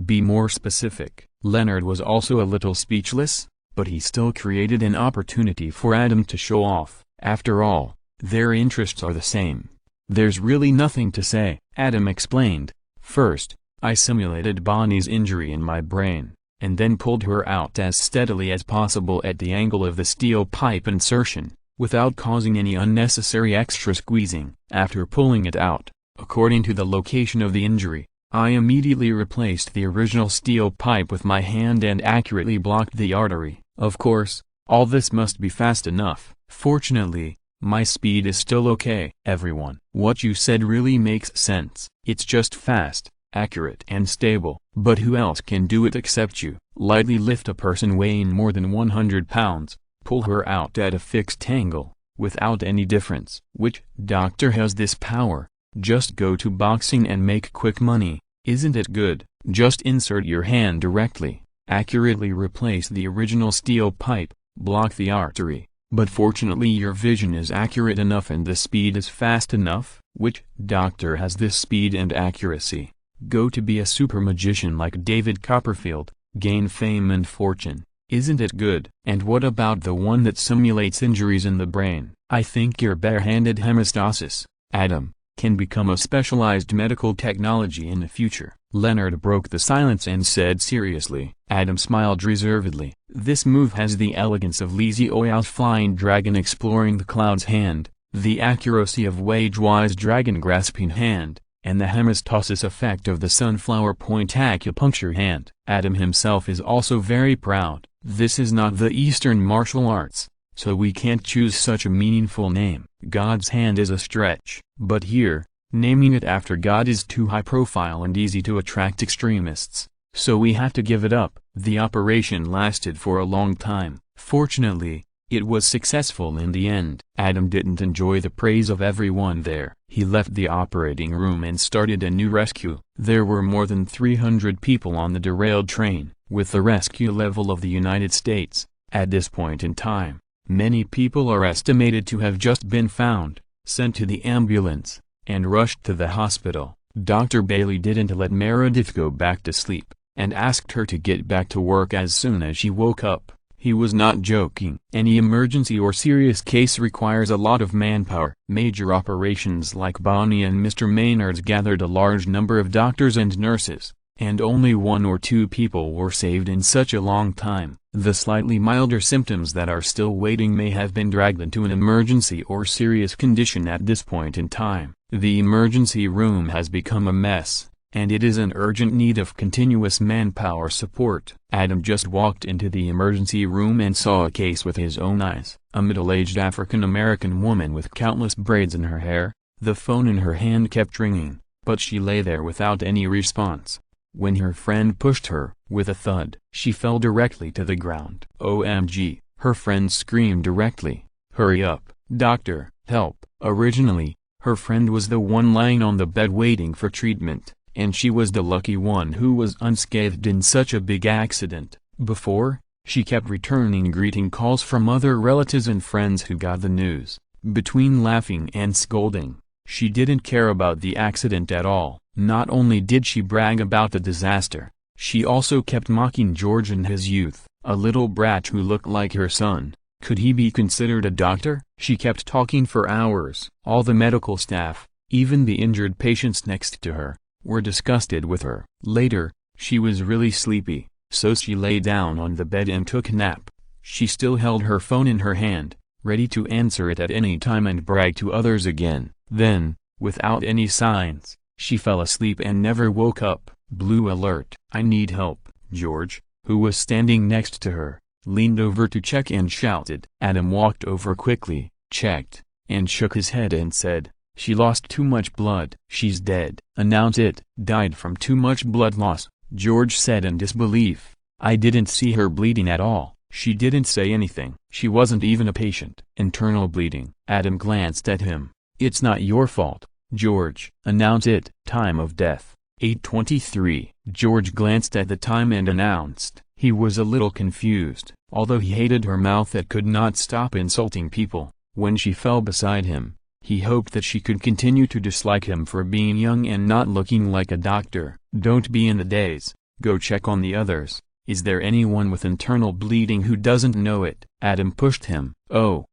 Be more specific. Leonard was also a little speechless, but he still created an opportunity for Adam to show off. After all, their interests are the same. "There's really nothing to say," Adam explained. "First, I simulated Bonnie's injury in my brain, and then pulled her out as steadily as possible at the angle of the steel pipe insertion, without causing any unnecessary extra squeezing. After pulling it out, according to the location of the injury, I immediately replaced the original steel pipe with my hand and accurately blocked the artery. Of course, all this must be fast enough. Fortunately, my speed is still okay." Everyone. "What you said really makes sense. It's just fast, accurate and stable. But who else can do it except you? Lightly lift a person weighing more than 100 pounds, pull her out at a fixed angle, without any difference. Which doctor has this power? Just go to boxing and make quick money, isn't it good? Just insert your hand directly, accurately replace the original steel pipe, block the artery. But fortunately your vision is accurate enough and the speed is fast enough." Which doctor has this speed and accuracy? Go to be a super magician like David Copperfield, gain fame and fortune, isn't it good? "And what about the one that simulates injuries in the brain?" "I think your bare-handed hemostasis, Adam, can become a specialized medical technology in the future." Leonard broke the silence and said seriously. Adam smiled reservedly. "This move has the elegance of Lazy Oyal's flying dragon exploring the clouds hand, the accuracy of Wage-Wise dragon grasping hand, and the hemostasis effect of the sunflower point acupuncture hand." Adam himself is also very proud. "This is not the Eastern martial arts, so we can't choose such a meaningful name. God's hand is a stretch. But here, naming it after God is too high profile and easy to attract extremists, so we have to give it up." The operation lasted for a long time. Fortunately, it was successful in the end. Adam didn't enjoy the praise of everyone there. He left the operating room and started a new rescue. There were more than 300 people on the derailed train. With the rescue level of the United States, at this point in time, many people are estimated to have just been found, sent to the ambulance, and rushed to the hospital. Dr. Bailey didn't let Meredith go back to sleep, and asked her to get back to work as soon as she woke up. He was not joking. Any emergency or serious case requires a lot of manpower. Major operations like Bonnie and Mr. Maynard's gathered a large number of doctors and nurses, and only 1 or 2 people were saved in such a long time. The slightly milder symptoms that are still waiting may have been dragged into an emergency or serious condition at this point in time. The emergency room has become a mess, and it is in urgent need of continuous manpower support. Adam just walked into the emergency room and saw a case with his own eyes. A middle-aged African-American woman with countless braids in her hair. The phone in her hand kept ringing, but she lay there without any response. When her friend pushed her, with a thud, she fell directly to the ground. "OMG," her friend screamed directly. "Hurry up, doctor, help." Originally, her friend was the one lying on the bed waiting for treatment, and she was the lucky one who was unscathed in such a big accident. Before, she kept returning greeting calls from other relatives and friends who got the news. Between laughing and scolding, she didn't care about the accident at all. Not only did she brag about the disaster, she also kept mocking George in his youth, a little brat who looked like her son. Could he be considered a doctor? She kept talking for hours. All the medical staff, even the injured patients next to her, were disgusted with her. Later, she was really sleepy, so she lay down on the bed and took a nap. She still held her phone in her hand, ready to answer it at any time and brag to others again. Then, without any signs, she fell asleep and never woke up. Blue alert. "I need help." George, who was standing next to her, leaned over to check and shouted. Adam walked over quickly, checked, and shook his head and said, "She lost too much blood." "She's dead." "Announce it." "Died from too much blood loss," George said in disbelief. "I didn't see her bleeding at all. She didn't say anything. She wasn't even a patient." "Internal bleeding." Adam glanced at him. "It's not your fault, George." "Announce it." "Time of death, 8:23. George glanced at the time and announced. He was a little confused. Although he hated her mouth that could not stop insulting people, when she fell beside him, he hoped that she could continue to dislike him for being young and not looking like a doctor. Don't be in the daze, go check on the others. Is there anyone with internal bleeding who doesn't know it? Adam pushed him. Oh,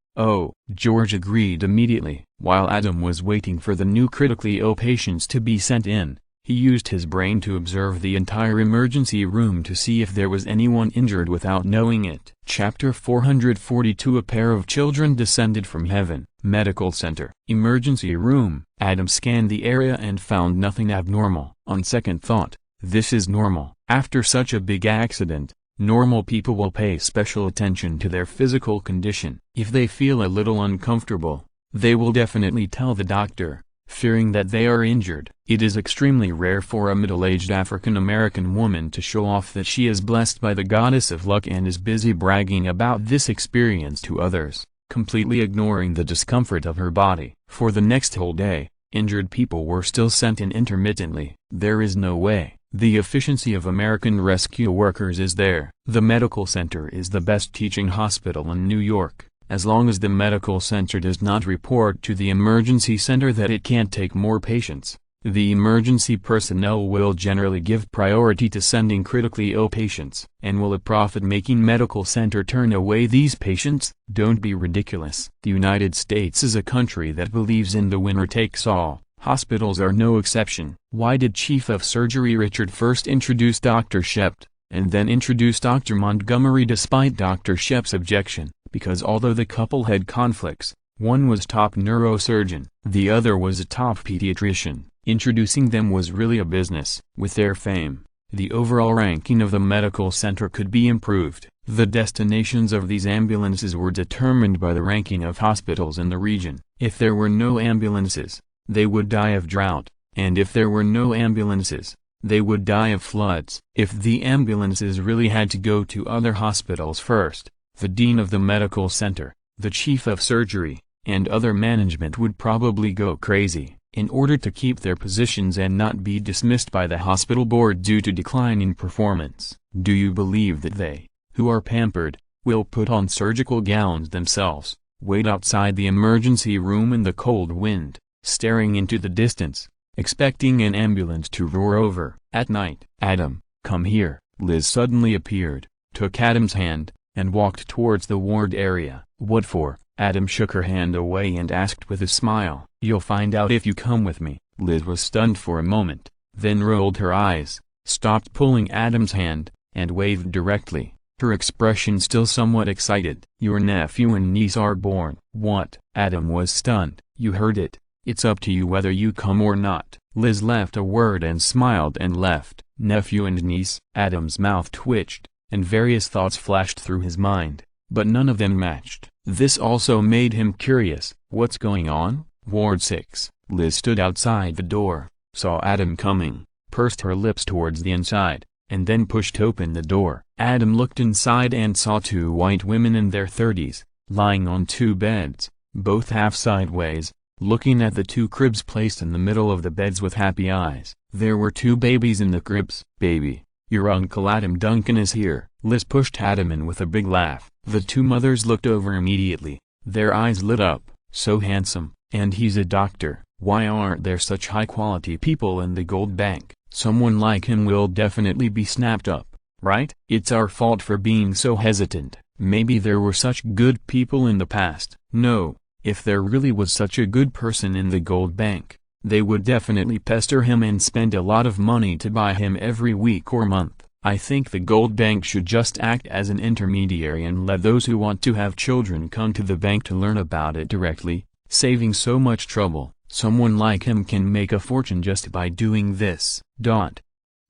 George agreed immediately. While Adam was waiting for the new critically ill patients to be sent in, he used his brain to observe the entire emergency room to see if there was anyone injured without knowing it. Chapter 442 A pair of children descended from heaven. Medical center. Emergency room. Adam scanned the area and found nothing abnormal. On second thought, this is normal. After such a big accident, normal people will pay special attention to their physical condition. If they feel a little uncomfortable, they will definitely tell the doctor, fearing that they are injured. It is extremely rare for a middle-aged African-American woman to show off that she is blessed by the goddess of luck and is busy bragging about this experience to others, completely ignoring the discomfort of her body. For the next whole day, injured people were still sent in intermittently. There is no way. The efficiency of American rescue workers is there. The medical center is the best teaching hospital in New York. As long as the medical center does not report to the emergency center that it can't take more patients, the emergency personnel will generally give priority to sending critically ill patients. And will a profit-making medical center turn away these patients? Don't be ridiculous. The United States is a country that believes in the winner-takes-all. Hospitals are no exception. Why did Chief of Surgery Richard first introduce Dr. Shept, and then introduce Dr. Montgomery despite Dr. Shept's objection? Because although the couple had conflicts, one was top neurosurgeon, the other was a top pediatrician, introducing them was really a business. With their fame, the overall ranking of the medical center could be improved. The destinations of these ambulances were determined by the ranking of hospitals in the region. If there were no ambulances, they would die of drought, and if there were no ambulances, they would die of floods. If the ambulances really had to go to other hospitals first, the dean of the medical center, the chief of surgery, and other management would probably go crazy, in order to keep their positions and not be dismissed by the hospital board due to declining performance. Do you believe that they, who are pampered, will put on surgical gowns themselves, wait outside the emergency room in the cold wind, staring into the distance, expecting an ambulance to roar over? At night, Adam, come here. Liz suddenly appeared, took Adam's hand, and walked towards the ward area. What for? Adam shook her hand away and asked with a smile. You'll find out if you come with me. Liz was stunned for a moment, then rolled her eyes, stopped pulling Adam's hand, and waved directly, her expression still somewhat excited. Your nephew and niece are born. What? Adam was stunned. You heard it. It's up to you whether you come or not. Liz left a word and smiled and left. Nephew and niece. Adam's mouth twitched, and various thoughts flashed through his mind, but none of them matched. This also made him curious. What's going on? Ward 6. Liz stood outside the door, saw Adam coming, pursed her lips towards the inside, and then pushed open the door. Adam looked inside and saw two white women in their 30s, lying on two beds, both half sideways, looking at the two cribs placed in the middle of the beds with happy eyes. There were two babies in the cribs. Baby, your Uncle Adam Duncan is here. Liz pushed Adam in with a big laugh. The two mothers looked over immediately, their eyes lit up. So handsome, and he's a doctor. Why aren't there such high-quality people in the gold bank? Someone like him will definitely be snapped up, right? It's our fault for being so hesitant. Maybe there were such good people in the past. No, if there really was such a good person in the gold bank, they would definitely pester him and spend a lot of money to buy him every week or month. I think the gold bank should just act as an intermediary and let those who want to have children come to the bank to learn about it directly, saving so much trouble. Someone like him can make a fortune just by doing this.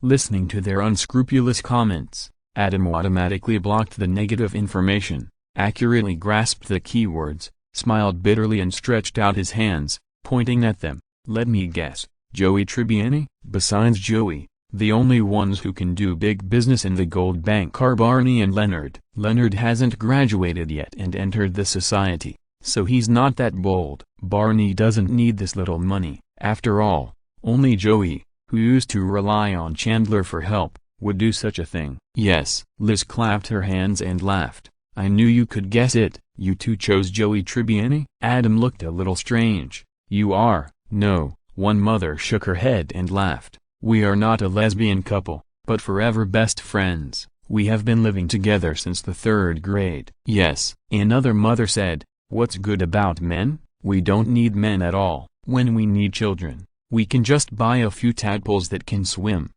Listening to their unscrupulous comments, Adam automatically blocked the negative information, accurately grasped the keywords, smiled bitterly and stretched out his hands, pointing at them. Let me guess, Joey Tribbiani? Besides Joey, the only ones who can do big business in the gold bank are Barney and Leonard. Leonard hasn't graduated yet and entered the society, so he's not that bold. Barney doesn't need this little money. After all, only Joey, who used to rely on Chandler for help, would do such a thing. Yes. Liz clapped her hands and laughed. I knew you could guess it. You two chose Joey Tribbiani? Adam looked a little strange. You are, no. One mother shook her head and laughed. We are not a lesbian couple, but forever best friends. We have been living together since the 3rd grade. Yes, another mother said. What's good about men? We don't need men at all. When we need children, we can just buy a few tadpoles that can swim.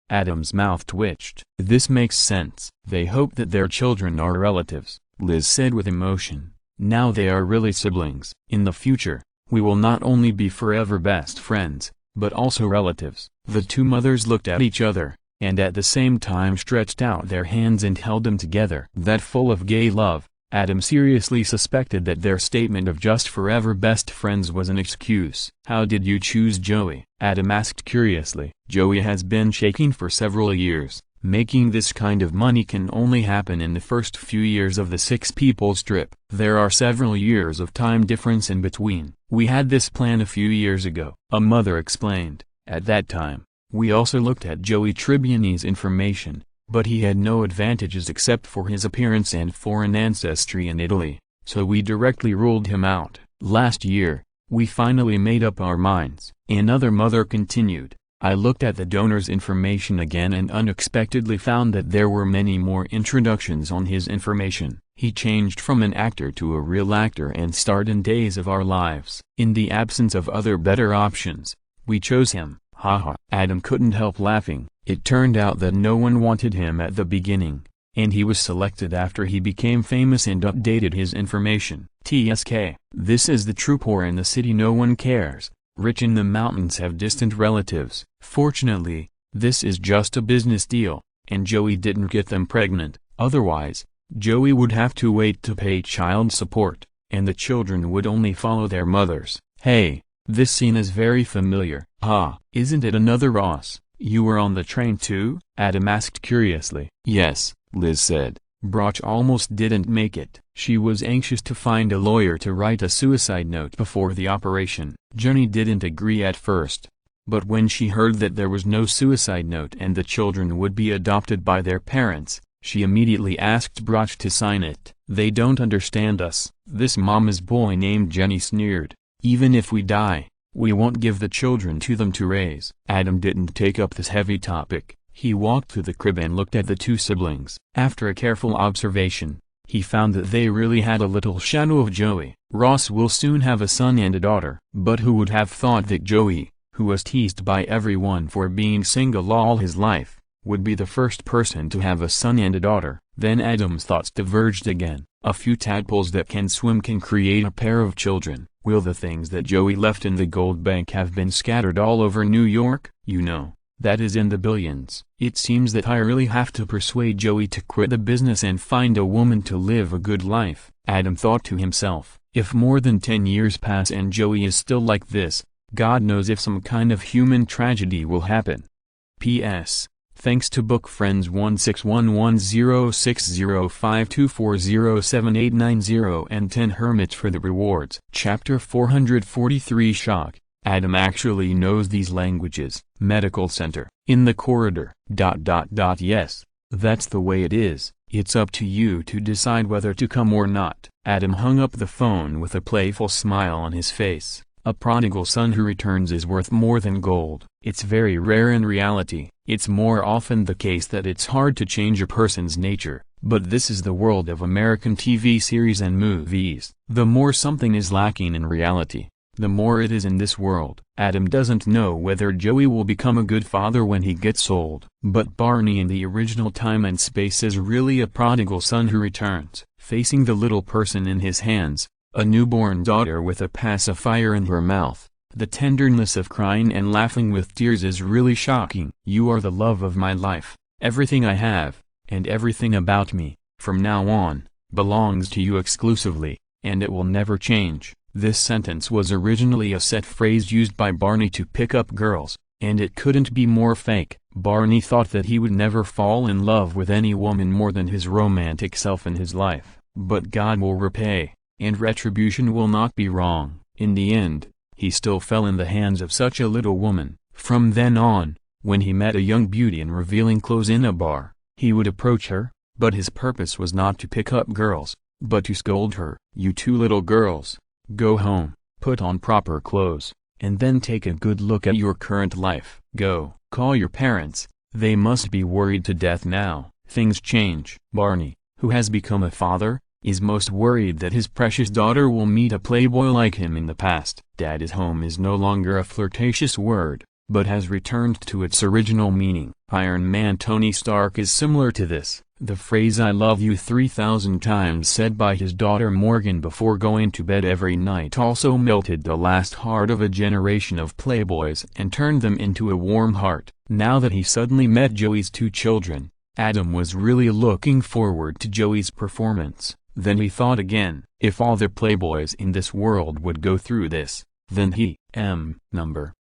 Adam's mouth twitched. This makes sense. They hope that their children are relatives, Liz said with emotion. Now they are really siblings. In the future, we will not only be forever best friends, but also relatives. The two mothers looked at each other, and at the same time stretched out their hands and held them together. That full of gay love, Adam seriously suspected that their statement of just forever best friends was an excuse. How did you choose Joey? Adam asked curiously. Joey has been shaking for several years. Making this kind of money can only happen in the first few years of the 6 people strip. There are several years of time difference in between. We had this plan a few years ago, a mother explained. At that time, we also looked at Joey Tribbiani's information, but he had no advantages except for his appearance and foreign ancestry in Italy, so we directly ruled him out. Last year, we finally made up our minds. Another mother continued. I looked at the donor's information again and unexpectedly found that there were many more introductions on his information. He changed from an actor to a real actor and starred in Days of Our Lives. In the absence of other better options, we chose him. Haha. Adam couldn't help laughing. It turned out that no one wanted him at the beginning, and he was selected after he became famous and updated his information. TSK. This is the true poor in the city. No one cares. Rich in the mountains have distant relatives. Fortunately, this is just a business deal, and Joey didn't get them pregnant. Otherwise, Joey would have to wait to pay child support, and the children would only follow their mothers. Hey, this scene is very familiar. Isn't it another Ross? You were on the train too? Adam asked curiously. Yes, Liz said. Broch almost didn't make it. She was anxious to find a lawyer to write a suicide note before the operation. Jenny didn't agree at first, but when she heard that there was no suicide note and the children would be adopted by their parents, she immediately asked Broch to sign it. They don't understand us. This mama's boy named Jenny sneered. Even if we die, we won't give the children to them to raise. Adam didn't take up this heavy topic. He walked to the crib and looked at the two siblings. After a careful observation, he found that they really had a little shadow of Joey. Ross will soon have a son and a daughter. But who would have thought that Joey, who was teased by everyone for being single all his life, would be the first person to have a son and a daughter? Then Adam's thoughts diverged again. A few tadpoles that can swim can create a pair of children. Will the things that Joey left in the gold bank have been scattered all over New York? You know, that is in the billions. It seems that I really have to persuade Joey to quit the business and find a woman to live a good life. Adam thought to himself, if more than 10 years pass and Joey is still like this, God knows if some kind of human tragedy will happen. P.S. Thanks to book friends 1611060524078890 and 10 hermits for the rewards. Chapter 443 Shock. Adam actually knows these languages. Medical center. In the corridor. Yes, that's the way it is. It's up to you to decide whether to come or not. Adam hung up the phone with a playful smile on his face. A prodigal son who returns is worth more than gold. It's very rare in reality. It's more often the case that it's hard to change a person's nature, but this is the world of American TV series and movies. The more something is lacking in reality, the more it is in this world. Adam doesn't know whether Joey will become a good father when he gets old, but Barney in the original time and space is really a prodigal son who returns, facing the little person in his hands, a newborn daughter with a pacifier in her mouth. The tenderness of crying and laughing with tears is really shocking. You are the love of my life. Everything I have, and everything about me, from now on, belongs to you exclusively, and it will never change. This sentence was originally a set phrase used by Barney to pick up girls, and it couldn't be more fake. Barney thought that he would never fall in love with any woman more than his romantic self in his life. But God will repay, and retribution will not be wrong. In the end, he still fell in the hands of such a little woman. From then on, when he met a young beauty in revealing clothes in a bar, he would approach her, But his purpose was not to pick up girls, but to scold her. "You two little girls, go home, put on proper clothes, and then take a good look at your current life. Go, call your parents, they must be worried to death now." Things change. Barney, who has become a father, is most worried that his precious daughter will meet a playboy like him in the past. "Dad is home" is no longer a flirtatious word, but has returned to its original meaning. Iron Man Tony Stark is similar to this. The phrase "I love you" 3,000 times said by his daughter Morgan before going to bed every night also melted the last heart of a generation of playboys and turned them into a warm heart. Now that he suddenly met Joey's two children, Adam was really looking forward to Joey's performance. Then he thought again, if all the playboys in this world would go through this, then he,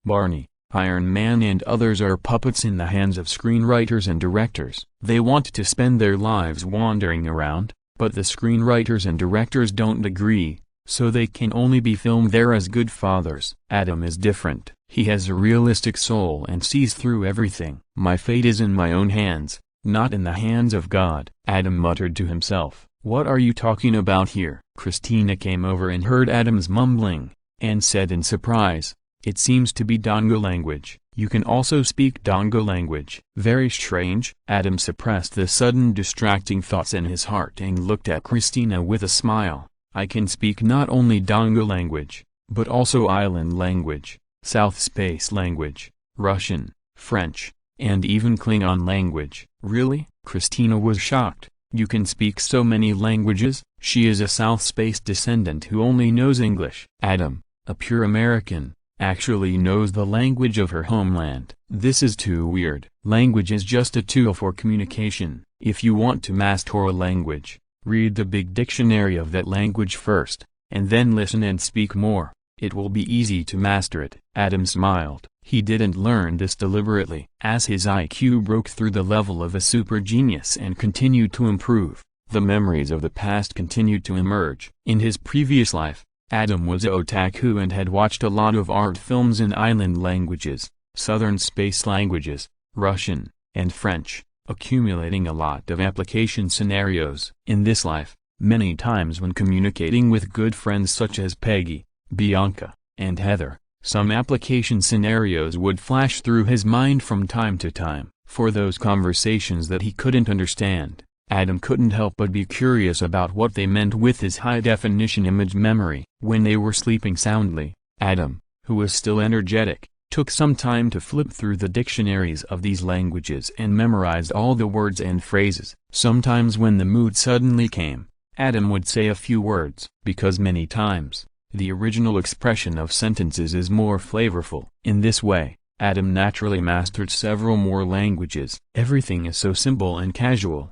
Barney, Iron Man and others are puppets in the hands of screenwriters and directors. They want to spend their lives wandering around, but the screenwriters and directors don't agree, so they can only be filmed there as good fathers. Adam is different. He has a realistic soul and sees through everything. "My fate is in my own hands, not in the hands of God," Adam muttered to himself. "What are you talking about here?" Christina came over and heard Adam's mumbling, and said in surprise, "It seems to be Dongo language." "You can also speak Dongo language." "Very strange." Adam suppressed the sudden distracting thoughts in his heart and looked at Christina with a smile. "I can speak not only Dongo language, but also island language, South Space language, Russian, French, and even Klingon language." "Really?" Christina was shocked. "You can speak so many languages?" She is a South Space descendant who only knows English. Adam, a pure American, actually knows the language of her homeland. This is too weird. Language is just a tool for communication. If you want to master a language, read the big dictionary of that language first, and then listen and speak more. It will be easy to master it. Adam smiled. He didn't learn this deliberately. As his IQ broke through the level of a super genius and continued to improve, the memories of the past continued to emerge. In his previous life, Adam was a otaku and had watched a lot of art films in island languages, southern space languages, Russian, and French, accumulating a lot of application scenarios. In this life, many times when communicating with good friends such as Peggy, Bianca, and Heather, some application scenarios would flash through his mind from time to time. For those conversations that he couldn't understand, Adam couldn't help but be curious about what they meant with his high-definition image memory. When they were sleeping soundly, Adam, who was still energetic, took some time to flip through the dictionaries of these languages and memorized all the words and phrases. Sometimes when the mood suddenly came, Adam would say a few words, because many times, the original expression of sentences is more flavorful. In this way, Adam naturally mastered several more languages. Everything is so simple and casual.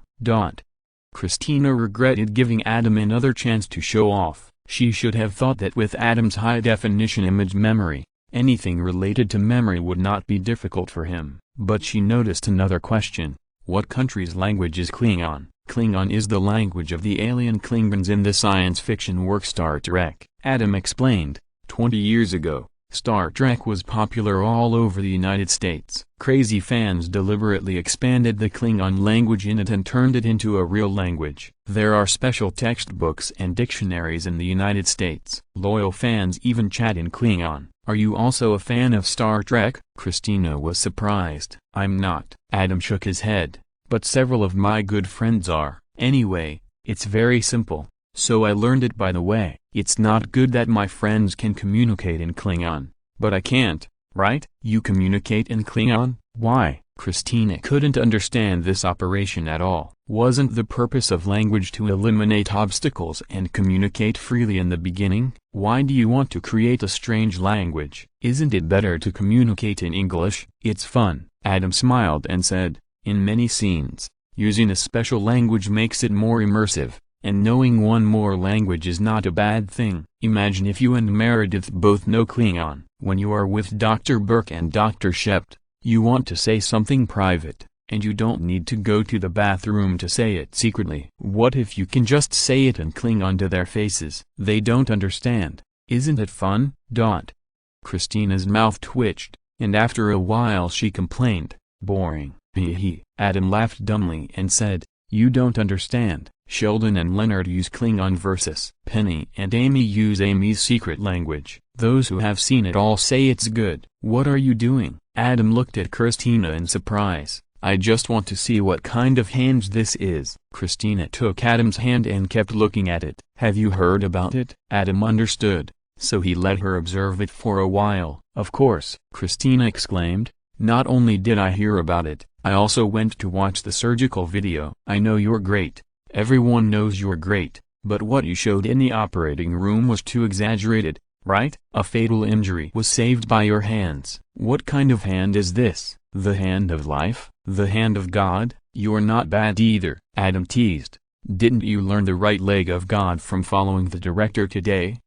Christina regretted giving Adam another chance to show off. She should have thought that with Adam's high-definition image memory, anything related to memory would not be difficult for him. But she noticed another question. What country's language is Klingon? Klingon is the language of the alien Klingons in the science fiction work Star Trek. Adam explained, 20 years ago, Star Trek was popular all over the United States. Crazy fans deliberately expanded the Klingon language in it and turned it into a real language. There are special textbooks and dictionaries in the United States. Loyal fans even chat in Klingon. Are you also a fan of Star Trek? Christina was surprised. I'm not. Adam shook his head, but several of my good friends are. Anyway, it's very simple, so I learned it by the way. It's not good that my friends can communicate in Klingon, but I can't, right? You communicate in Klingon? Why? Christina couldn't understand this operation at all. Wasn't the purpose of language to eliminate obstacles and communicate freely in the beginning? Why do you want to create a strange language? Isn't it better to communicate in English? It's fun. Adam smiled and said, in many scenes, using a special language makes it more immersive. And knowing one more language is not a bad thing. Imagine if you and Meredith both know Klingon. When you are with Dr. Burke and Dr. Shept, you want to say something private, and you don't need to go to the bathroom to say it secretly. What if you can just say it in Klingon to their faces? They don't understand. Isn't it fun? Christina's mouth twitched, and after a while she complained, boring. Hee hee. Adam laughed dumbly and said, You don't understand. Sheldon and Leonard use Klingon versus Penny and Amy use Amy's secret language. Those who have seen it all say it's good. What are you doing? Adam looked at Christina in surprise. I just want to see what kind of hand this is. Christina took Adam's hand and kept looking at it. Have you heard about it? Adam understood, so he let her observe it for a while. Of course, Christina exclaimed. Not only did I hear about it, I also went to watch the surgical video. I know you're great. Everyone knows you're great, but what you showed in the operating room was too exaggerated, right? A fatal injury was saved by your hands. What kind of hand is this? The hand of life? The hand of God? You're not bad either, Adam teased. Didn't you learn the right leg of God from following the director today?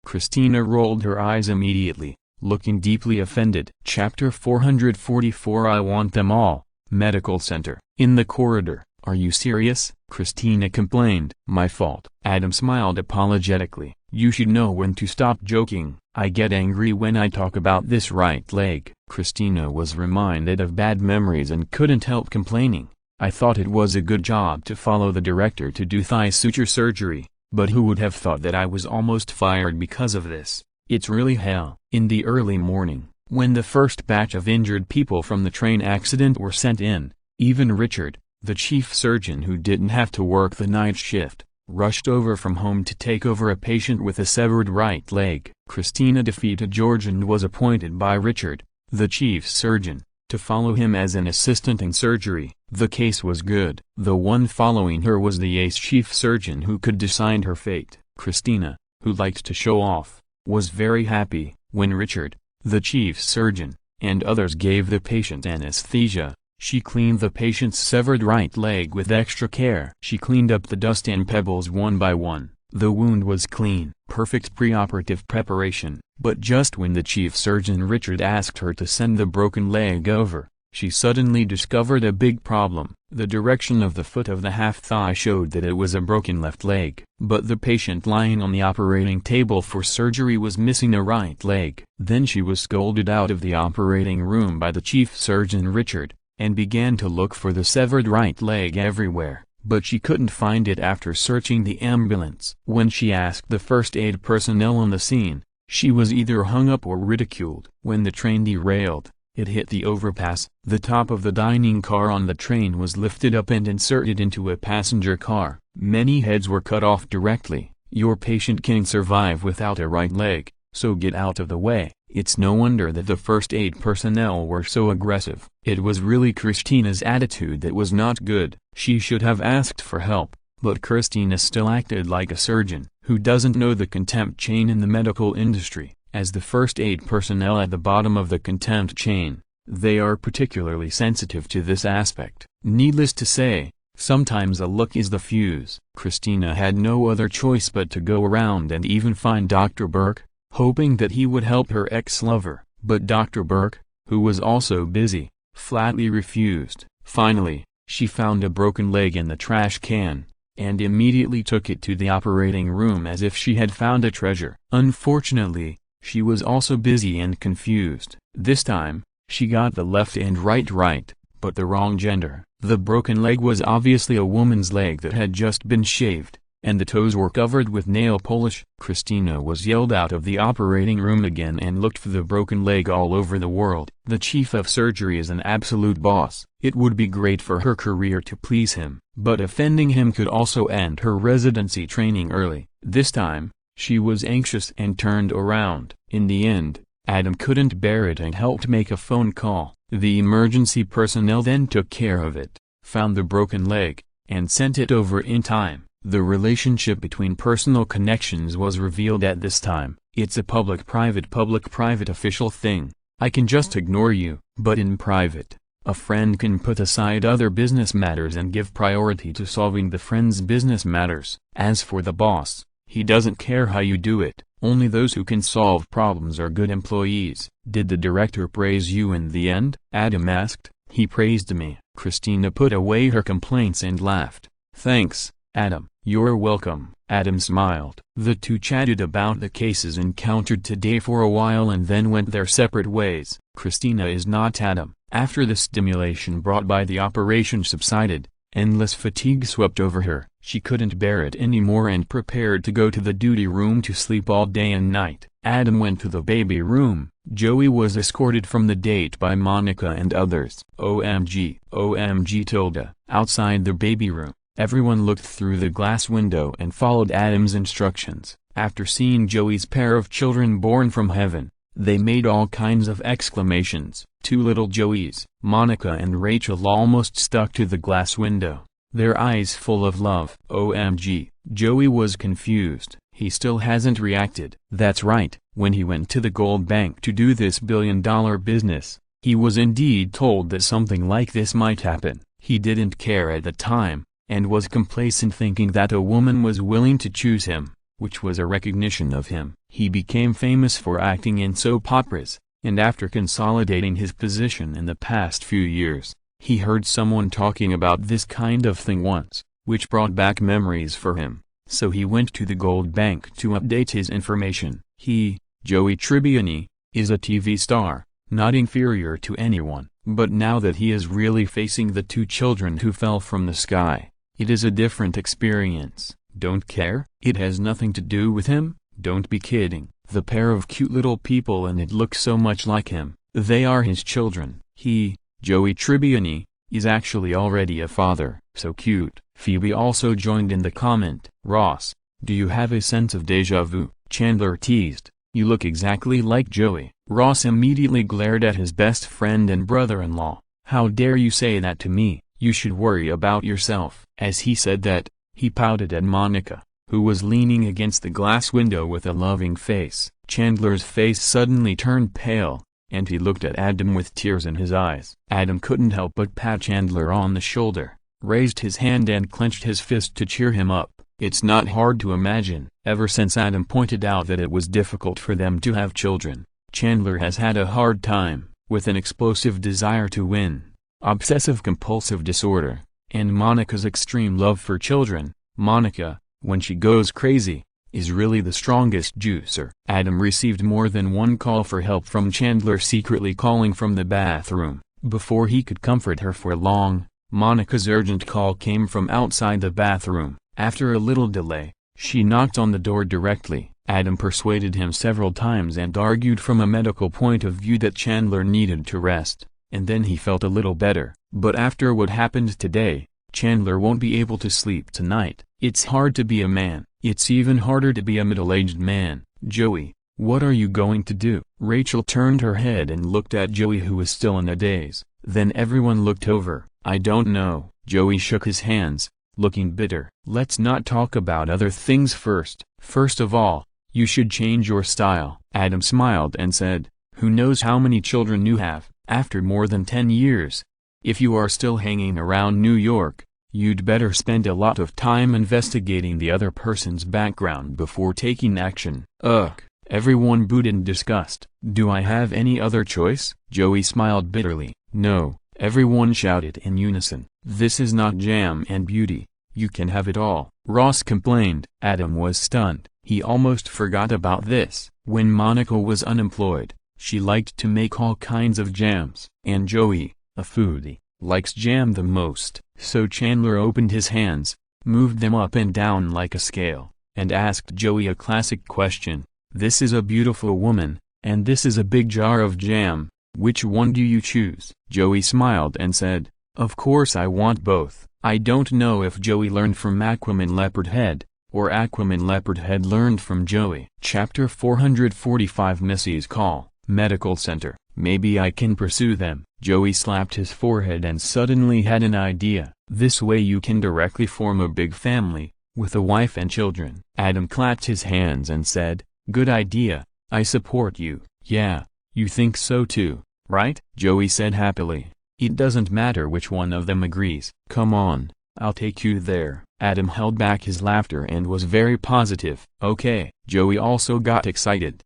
Christina rolled her eyes immediately, looking deeply offended. Chapter 444 I want them all. Medical center. In the corridor. Are you serious? Christina complained. My fault. Adam smiled apologetically. You should know when to stop joking. I get angry when I talk about this right leg. Christina was reminded of bad memories and couldn't help complaining. I thought it was a good job to follow the director to do thigh suture surgery, but who would have thought that I was almost fired because of this? It's really hell. In the early morning, when the first batch of injured people from the train accident were sent in, even Richard, the chief surgeon who didn't have to work the night shift, rushed over from home to take over a patient with a severed right leg. Christina defeated George and was appointed by Richard, the chief surgeon, to follow him as an assistant in surgery. The case was good. The one following her was the ace chief surgeon who could decide her fate. Christina, who liked to show off, was very happy when Richard, the chief surgeon, and others gave the patient anesthesia. She cleaned the patient's severed right leg with extra care. She cleaned up the dust and pebbles one by one. The wound was clean. Perfect preoperative preparation. But just when the chief surgeon Richard asked her to send the broken leg over, she suddenly discovered a big problem. The direction of the foot of the half thigh showed that it was a broken left leg. But the patient lying on the operating table for surgery was missing a right leg. Then she was scolded out of the operating room by the chief surgeon Richard, and began to look for the severed right leg everywhere, but she couldn't find it after searching the ambulance. When she asked the first aid personnel on the scene, she was either hung up or ridiculed. When the train derailed, it hit the overpass. The top of the dining car on the train was lifted up and inserted into a passenger car. Many heads were cut off directly. Your patient can survive without a right leg, so get out of the way. It's no wonder that the first aid personnel were so aggressive. It was really Christina's attitude that was not good. She should have asked for help, but Christina still acted like a surgeon who doesn't know the contempt chain in the medical industry. As the first aid personnel at the bottom of the contempt chain, they are particularly sensitive to this aspect. Needless to say, sometimes a look is the fuse. Christina had no other choice but to go around and even find Dr. Burke, hoping that he would help her ex-lover, but Dr. Burke, who was also busy, flatly refused. Finally, she found a broken leg in the trash can, and immediately took it to the operating room as if she had found a treasure. Unfortunately, she was also busy and confused. This time, she got the left and right, but the wrong gender. The broken leg was obviously a woman's leg that had just been shaved, and the toes were covered with nail polish. Christina was yelled out of the operating room again and looked for the broken leg all over the world. The chief of surgery is an absolute boss. It would be great for her career to please him, but offending him could also end her residency training early. This time, she was anxious and turned around. In the end, Adam couldn't bear it and helped make a phone call. The emergency personnel then took care of it, found the broken leg, and sent it over in time. The relationship between personal connections was revealed at this time. It's a public-private official thing. I can just ignore you. But in private, a friend can put aside other business matters and give priority to solving the friend's business matters. As for the boss, he doesn't care how you do it. Only those who can solve problems are good employees. Did the director praise you in the end? Adam asked. He praised me. Christina put away her complaints and laughed. Thanks, Adam. You're welcome. Adam smiled. The two chatted about the cases encountered today for a while and then went their separate ways. Christina is not Adam. After the stimulation brought by the operation subsided, Endless fatigue swept over her. She couldn't bear it anymore and prepared to go to the duty room to sleep all day and night. Adam went to the baby room. Joey was escorted from the date by Monica and others. OMG, OMG tilde. Outside the baby room, everyone looked through the glass window and followed Adam's instructions. After seeing Joey's pair of children born from heaven, they made all kinds of exclamations. Two little Joeys, Monica and Rachel, almost stuck to the glass window, their eyes full of love. OMG, Joey was confused. He still hasn't reacted. That's right, when he went to the gold bank to do this billion-dollar business, he was indeed told that something like this might happen. He didn't care at the time, and was complacent, thinking that a woman was willing to choose him, which was a recognition of him. He became famous for acting in soap operas, and after consolidating his position in the past few years, he heard someone talking about this kind of thing once, which brought back memories for him. So he went to the gold bank to update his information. He, Joey Tribbiani, is a TV star, not inferior to anyone, but now that he is really facing the two children who fell from the sky, it is a different experience. Don't care? It has nothing to do with him? Don't be kidding. The pair of cute little people and it looks so much like him. They are his children. He, Joey Tribbiani, is actually already a father. So cute. Phoebe also joined in the comment. Ross, do you have a sense of deja vu? Chandler teased. You look exactly like Joey. Ross immediately glared at his best friend and brother-in-law. How dare you say that to me? You should worry about yourself. As he said that, he pouted at Monica, who was leaning against the glass window with a loving face. Chandler's face suddenly turned pale, and he looked at Adam with tears in his eyes. Adam couldn't help but pat Chandler on the shoulder, raised his hand and clenched his fist to cheer him up. It's not hard to imagine. Ever since Adam pointed out that it was difficult for them to have children, Chandler has had a hard time, with an explosive desire to win, obsessive-compulsive disorder, and Monica's extreme love for children. Monica, when she goes crazy, is really the strongest juicer. Adam received more than one call for help from Chandler secretly calling from the bathroom. Before he could comfort her for long, Monica's urgent call came from outside the bathroom. After a little delay, she knocked on the door directly. Adam persuaded him several times and argued from a medical point of view that Chandler needed to rest, and then he felt a little better. But after what happened today, Chandler won't be able to sleep tonight. It's hard to be a man. It's even harder to be a middle-aged man. Joey, what are you going to do? Rachel turned her head and looked at Joey, who was still in a daze. Then everyone looked over. I don't know. Joey shook his hands, looking bitter. Let's not talk about other things first. First of all, you should change your style. Adam smiled and said, who knows how many children you have, after more than 10 years. If you are still hanging around New York, you'd better spend a lot of time investigating the other person's background before taking action. Ugh. Everyone booed in disgust. Do I have any other choice? Joey smiled bitterly. No. Everyone shouted in unison. This is not jam and beauty. You can have it all. Ross complained. Adam was stunned. He almost forgot about this. When Monica was unemployed, she liked to make all kinds of jams. And Joey, a foodie, likes jam the most. So Chandler opened his hands, moved them up and down like a scale, and asked Joey a classic question. This is a beautiful woman, and this is a big jar of jam. Which one do you choose? Joey smiled and said, of course I want both. I don't know if Joey learned from Aquaman Leopardhead, or Aquaman Leopardhead learned from Joey. Chapter 445 Missy's Call. Medical Center. Maybe I can pursue them. Joey slapped his forehead and suddenly had an idea. This way you can directly form a big family, with a wife and children. Adam clapped his hands and said, good idea, I support you. Yeah, you think so too, right? Joey said happily. It doesn't matter which one of them agrees. Come on, I'll take you there. Adam held back his laughter and was very positive. Okay. Joey also got excited.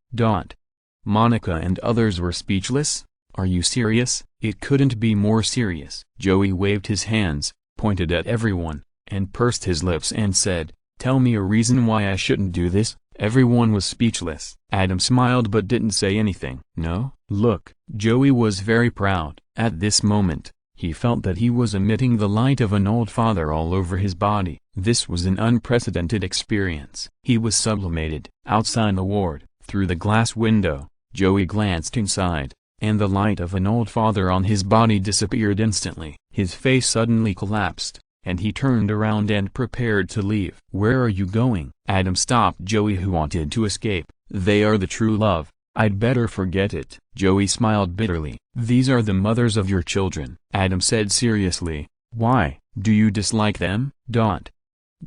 Monica and others were speechless. Are you serious? It couldn't be more serious. Joey waved his hands, pointed at everyone, and pursed his lips and said, tell me a reason why I shouldn't do this. Everyone was speechless. Adam smiled but didn't say anything. No? Look, Joey was very proud. At this moment, He felt that he was emitting the light of an old father all over his body. This was an unprecedented experience. He was sublimated. Outside the ward, through the glass window, Joey glanced inside, and the light of an old father on his body disappeared instantly. His face suddenly collapsed, and he turned around and prepared to leave. "Where are you going?" Adam stopped Joey, who wanted to escape. "They are the true love. I'd better forget it." Joey smiled bitterly. "These are the mothers of your children," Adam said seriously. "Why, do you dislike them?"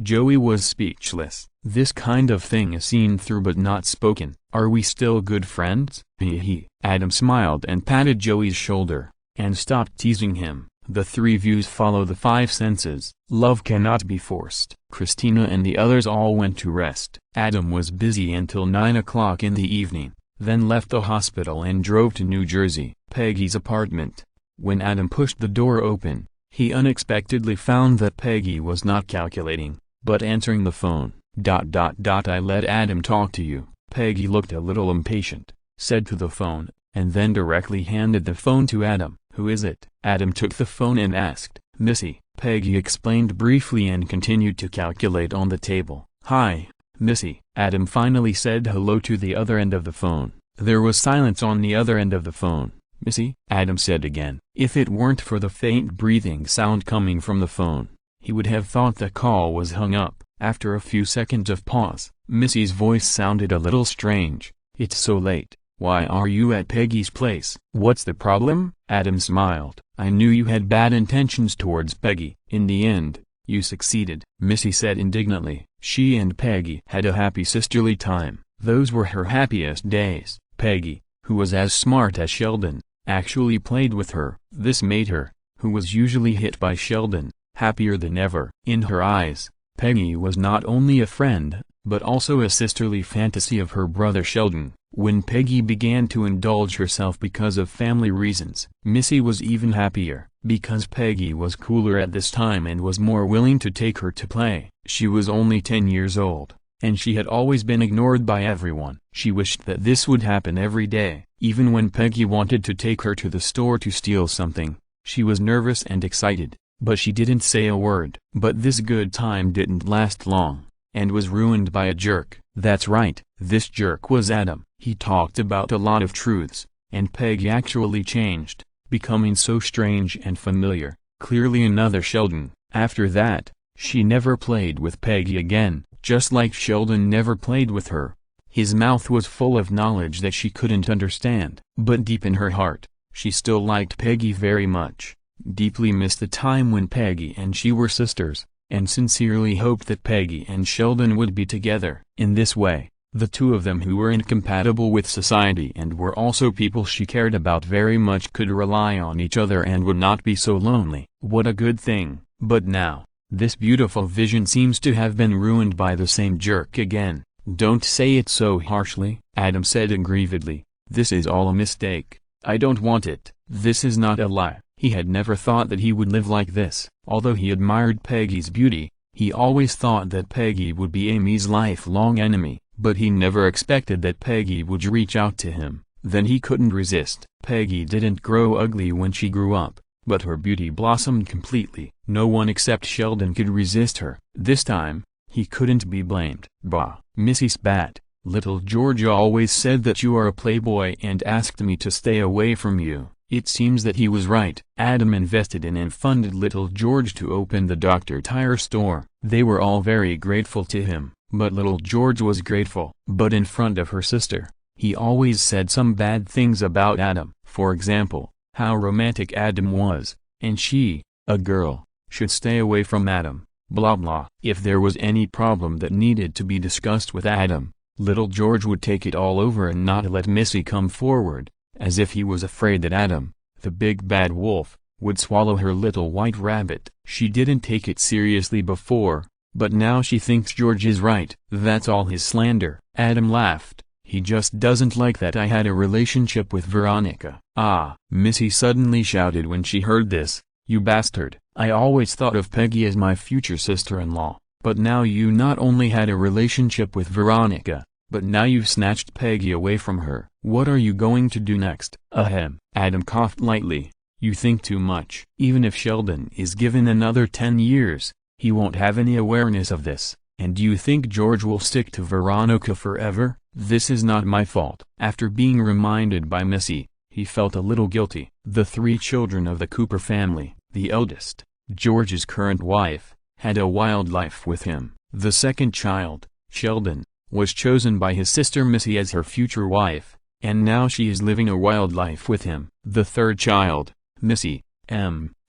Joey was speechless. This kind of thing is seen through but not spoken. "Are we still good friends?" He. Adam smiled and patted Joey's shoulder, and stopped teasing him. The three views follow the five senses. Love cannot be forced. Christina and the others all went to rest. Adam was busy until 9 o'clock in the evening, then left the hospital and drove to New Jersey, Peggy's apartment. When Adam pushed the door open, he unexpectedly found that Peggy was not calculating, but answering the phone. "I let Adam talk to you." Peggy looked a little impatient, said to the phone, and then directly handed the phone to Adam. "Who is it?" Adam took the phone and asked. "Missy." Peggy explained briefly and continued to calculate on the table. "Hi, Missy." Adam finally said hello to the other end of the phone. There was silence on the other end of the phone. "Missy?" Adam said again. If it weren't for the faint breathing sound coming from the phone, he would have thought the call was hung up. After a few seconds of pause, Missy's voice sounded a little strange. "It's so late. Why are you at Peggy's place? What's the problem?" Adam smiled. "I knew you had bad intentions towards Peggy. In the end, you succeeded," Missy said indignantly. She and Peggy had a happy sisterly time. Those were her happiest days. Peggy, who was as smart as Sheldon, actually played with her. This made her, who was usually hit by Sheldon, happier than ever. In her eyes, Peggy was not only a friend, but also a sisterly fantasy of her brother Sheldon. When Peggy began to indulge herself because of family reasons, Missy was even happier, because Peggy was cooler at this time and was more willing to take her to play. She was only 10 years old, and she had always been ignored by everyone. She wished that this would happen every day. Even when Peggy wanted to take her to the store to steal something, she was nervous and excited, but she didn't say a word. But this good time didn't last long, and was ruined by a jerk. That's right, this jerk was Adam. He talked about a lot of truths, and Peggy actually changed, becoming so strange and familiar, clearly another Sheldon. After that, she never played with Peggy again, just like Sheldon never played with her. His mouth was full of knowledge that she couldn't understand. But deep in her heart, she still liked Peggy very much, deeply missed the time when Peggy and she were sisters, and sincerely hoped that Peggy and Sheldon would be together. In this way, the two of them who were incompatible with society and were also people she cared about very much could rely on each other and would not be so lonely. What a good thing. But now, this beautiful vision seems to have been ruined by the same jerk again. "Don't say it so harshly," Adam said aggrievedly. "This is all a mistake. I don't want it." This is not a lie. He had never thought that he would live like this. Although he admired Peggy's beauty, he always thought that Peggy would be Amy's lifelong enemy. But he never expected that Peggy would reach out to him. Then he couldn't resist. Peggy didn't grow ugly when she grew up, but her beauty blossomed completely. No one except Sheldon could resist her. This time, he couldn't be blamed. "Bah!" Missy spat. "Little George always said that you are a playboy and asked me to stay away from you." It seems that he was right. Adam invested in and funded little George to open the Dr. Tire store. They were all very grateful to him. But little George was grateful. But in front of her sister, he always said some bad things about Adam. For example, how romantic Adam was, and she, a girl, should stay away from Adam, blah blah. If there was any problem that needed to be discussed with Adam, little George would take it all over and not let Missy come forward, as if he was afraid that Adam, the big bad wolf, would swallow her little white rabbit. She didn't take it seriously before, but now she thinks George is right. That's all his slander. Adam laughed. "He just doesn't like that I had a relationship with Veronica." "Ah!" Missy suddenly shouted when she heard this. "You bastard! I always thought of Peggy as my future sister-in-law, but now you not only had a relationship with Veronica, but now you've snatched Peggy away from her. What are you going to do next?" "Ahem." Adam coughed lightly. You think too much. Even if Sheldon is given another 10 years, he won't have any awareness of this. And do you think George will stick to Veronica forever? This is not my fault. After being reminded by Missy, he felt a little guilty. The 3 children of the Cooper family, the eldest, George's current wife, had a wild life with him. The second child, Sheldon, was chosen by his sister Missy as her future wife, and now she is living a wild life with him. The third child, Missy,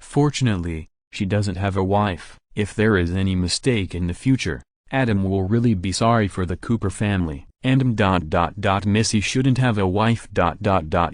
fortunately, she doesn't have a wife. If there is any mistake in the future, Adam will really be sorry for the Cooper family. And Missy shouldn't have a wife.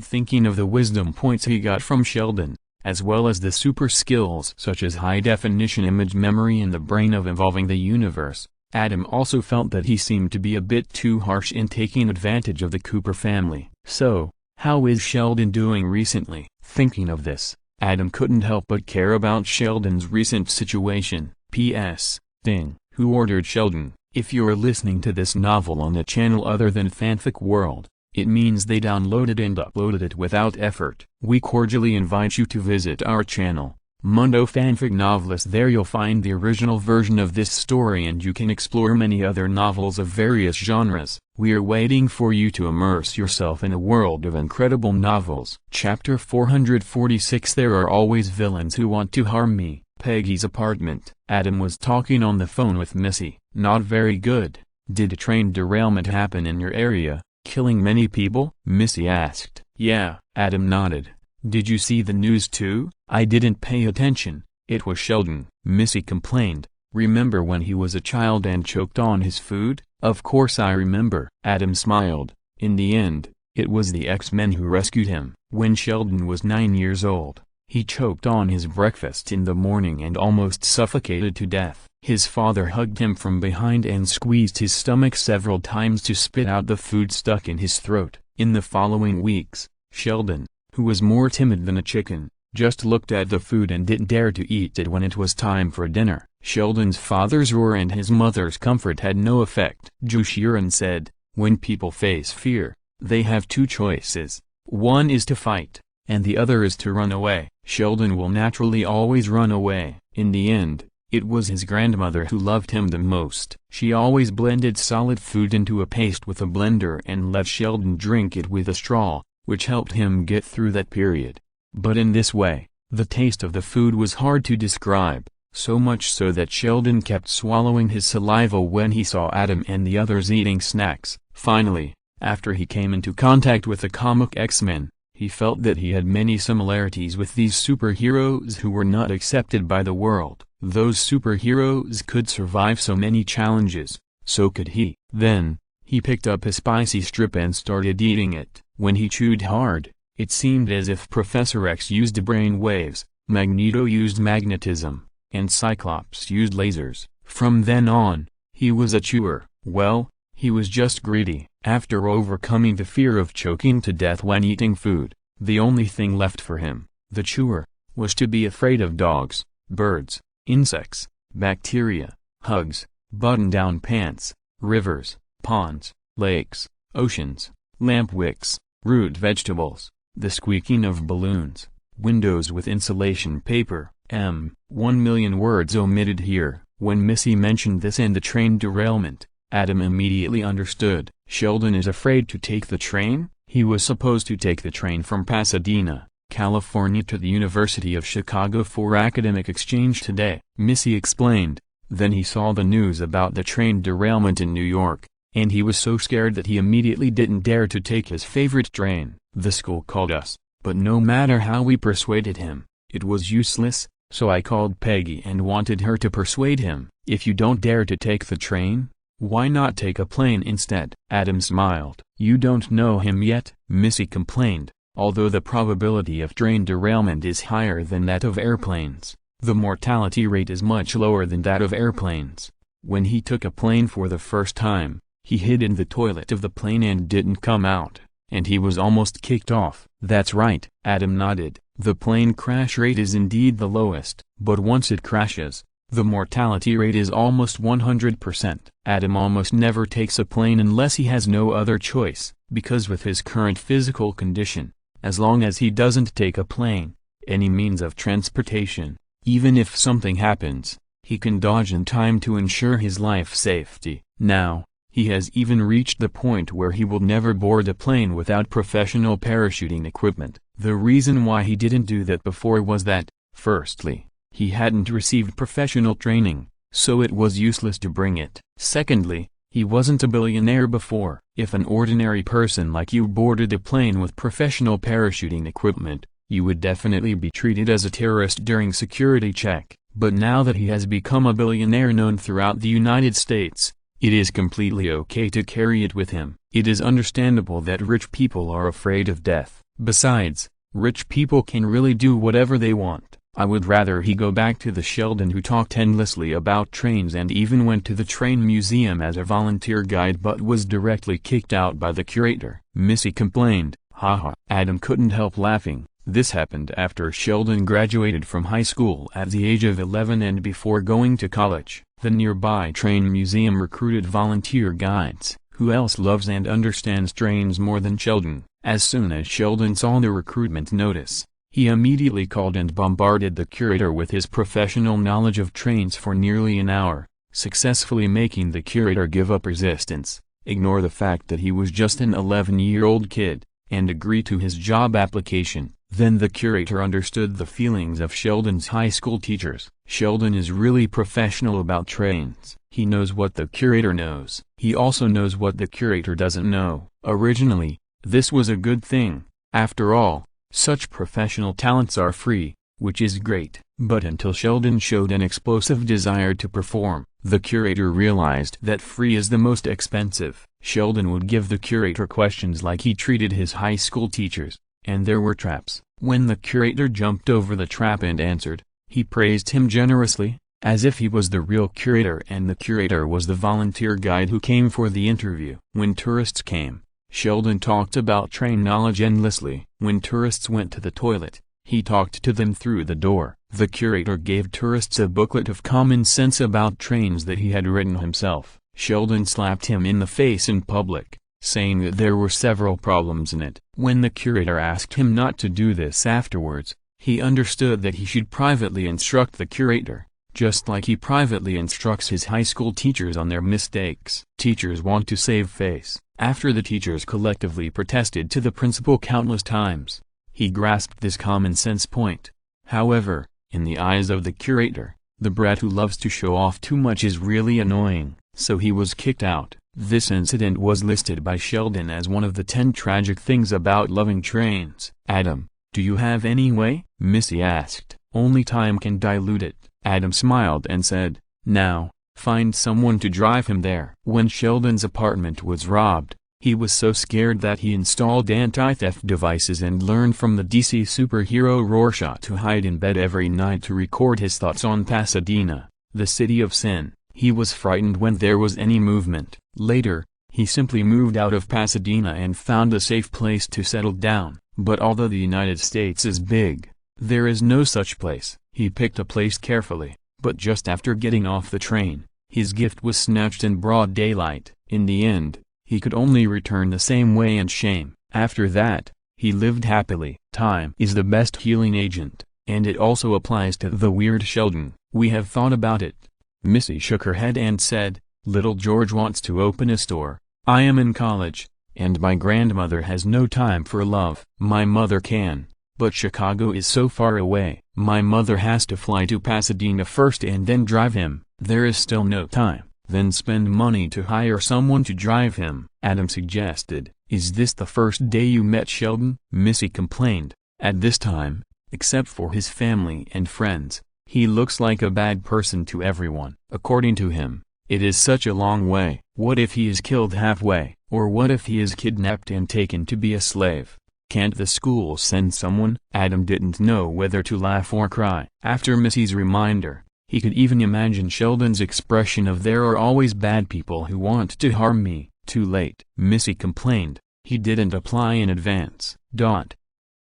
Thinking of the wisdom points he got from Sheldon, as well as the super skills such as high-definition image memory and the brain of evolving the universe, Adam also felt that he seemed to be a bit too harsh in taking advantage of the Cooper family. So, how is Sheldon doing recently? Thinking of this, Adam couldn't help but care about Sheldon's recent situation. P.S. Thing. Who ordered Sheldon? If you're listening to this novel on a channel other than Fanfic World, it means they downloaded and uploaded it without effort. We cordially invite you to visit our channel, Mundo Fanfic Novelist. There you'll find the original version of this story and you can explore many other novels of various genres. We are waiting for you to immerse yourself in a world of incredible novels. Chapter 446. There are always villains who want to harm me. Peggy's apartment. Adam was talking on the phone with Missy. Not very good. Did a train derailment happen in your area, killing many people? Missy asked. Yeah. Adam nodded. Did you see the news too? I didn't pay attention. It was Sheldon. Missy complained. Remember when he was a child and choked on his food? Of course I remember. Adam smiled. In the end, it was the X-Men who rescued him. When Sheldon was 9 years old, he choked on his breakfast in the morning and almost suffocated to death. His father hugged him from behind and squeezed his stomach several times to spit out the food stuck in his throat. In the following weeks, Sheldon, who was more timid than a chicken, just looked at the food and didn't dare to eat it when it was time for dinner. Sheldon's father's roar and his mother's comfort had no effect. Jushiran said, when people face fear, they have 2 choices. One is to fight, and the other is to run away. Sheldon will naturally always run away. In the end, it was his grandmother who loved him the most. She always blended solid food into a paste with a blender and let Sheldon drink it with a straw, which helped him get through that period. But in this way, the taste of the food was hard to describe, so much so that Sheldon kept swallowing his saliva when he saw Adam and the others eating snacks. Finally, after he came into contact with the comic X-Men, he felt that he had many similarities with these superheroes who were not accepted by the world. Those superheroes could survive so many challenges, so could he. Then, he picked up a spicy strip and started eating it. When he chewed hard, it seemed as if Professor X used brain waves, Magneto used magnetism, and Cyclops used lasers. From then on, he was a chewer. Well, he was just greedy. After overcoming the fear of choking to death when eating food, the only thing left for him, the chewer, was to be afraid of dogs, birds, insects, bacteria, hugs, button-down pants, rivers, ponds, lakes, oceans, lamp wicks, root vegetables, the squeaking of balloons, windows with insulation paper. 1 million words omitted here. When Missy mentioned this and the train derailment, Adam immediately understood. Sheldon is afraid to take the train? He was supposed to take the train from Pasadena, California to the University of Chicago for academic exchange today. Missy explained. Then he saw the news about the train derailment in New York, and he was so scared that he immediately didn't dare to take his favorite train. The school called us, but no matter how we persuaded him, it was useless, so I called Peggy and wanted her to persuade him. If you don't dare to take the train, why not take a plane instead? Adam smiled. You don't know him yet, Missy complained. Although the probability of train derailment is higher than that of airplanes, the mortality rate is much lower than that of airplanes. When he took a plane for the first time, he hid in the toilet of the plane and didn't come out, and he was almost kicked off. That's right, Adam nodded. The plane crash rate is indeed the lowest, but once it crashes, the mortality rate is almost 100%. Adam almost never takes a plane unless he has no other choice, because with his current physical condition, as long as he doesn't take a plane, any means of transportation. Even if something happens, he can dodge in time to ensure his life safety. Now, he has even reached the point where he will never board a plane without professional parachuting equipment. The reason why he didn't do that before was that, firstly, he hadn't received professional training, so it was useless to bring it. Secondly, he wasn't a billionaire before. If an ordinary person like you boarded a plane with professional parachuting equipment, you would definitely be treated as a terrorist during security check. But now that he has become a billionaire known throughout the United States, it is completely okay to carry it with him. It is understandable that rich people are afraid of death. Besides, rich people can really do whatever they want. I would rather he go back to the Sheldon who talked endlessly about trains and even went to the train museum as a volunteer guide but was directly kicked out by the curator. Missy complained. Haha. Adam couldn't help laughing. This happened after Sheldon graduated from high school at the age of 11 and before going to college. The nearby train museum recruited volunteer guides. Who else loves and understands trains more than Sheldon? As soon as Sheldon saw the recruitment notice, he immediately called and bombarded the curator with his professional knowledge of trains for nearly an hour, successfully making the curator give up resistance, ignore the fact that he was just an 11-year-old kid, and agree to his job application. Then the curator understood the feelings of Sheldon's high school teachers. Sheldon is really professional about trains. He knows what the curator knows. He also knows what the curator doesn't know. Originally, this was a good thing. After all, such professional talents are free, which is great. But until Sheldon showed an explosive desire to perform, the curator realized that free is the most expensive. Sheldon would give the curator questions like he treated his high school teachers. And there were traps. When the curator jumped over the trap and answered, he praised him generously, as if he was the real curator and the curator was the volunteer guide who came for the interview. When tourists came, Sheldon talked about train knowledge endlessly. When tourists went to the toilet, he talked to them through the door. The curator gave tourists a booklet of common sense about trains that he had written himself. Sheldon slapped him in the face in public, saying that there were several problems in it. When the curator asked him not to do this afterwards, he understood that he should privately instruct the curator, just like he privately instructs his high school teachers on their mistakes. Teachers want to save face. After the teachers collectively protested to the principal countless times, he grasped this common sense point. However, in the eyes of the curator, the brat who loves to show off too much is really annoying, so he was kicked out. This incident was listed by Sheldon as one of the 10 tragic things about loving trains. Adam, do you have any way? Missy asked. Only time can dilute it. Adam smiled and said, now, find someone to drive him there. When Sheldon's apartment was robbed, he was so scared that he installed anti-theft devices and learned from the DC superhero Rorschach to hide in bed every night to record his thoughts on Pasadena, the city of sin. He was frightened when there was any movement. Later, he simply moved out of Pasadena and found a safe place to settle down. But although the United States is big, there is no such place. He picked a place carefully, but just after getting off the train, his gift was snatched in broad daylight. In the end, he could only return the same way in shame. After that, he lived happily. Time is the best healing agent, and it also applies to the weird Sheldon. We have thought about it. Missy shook her head and said, little George wants to open a store. I am in college, and my grandmother has no time for love. My mother can, but Chicago is so far away. My mother has to fly to Pasadena first and then drive him. There is still no time. Then spend money to hire someone to drive him. Adam suggested, is this the first day you met Sheldon? Missy complained. At this time, except for his family and friends, he looks like a bad person to everyone. According to him, it is such a long way. What if he is killed halfway? Or what if he is kidnapped and taken to be a slave? Can't the school send someone? Adam didn't know whether to laugh or cry. After Missy's reminder, he could even imagine Sheldon's expression of there are always bad people who want to harm me. Too late. Missy complained. He didn't apply in advance.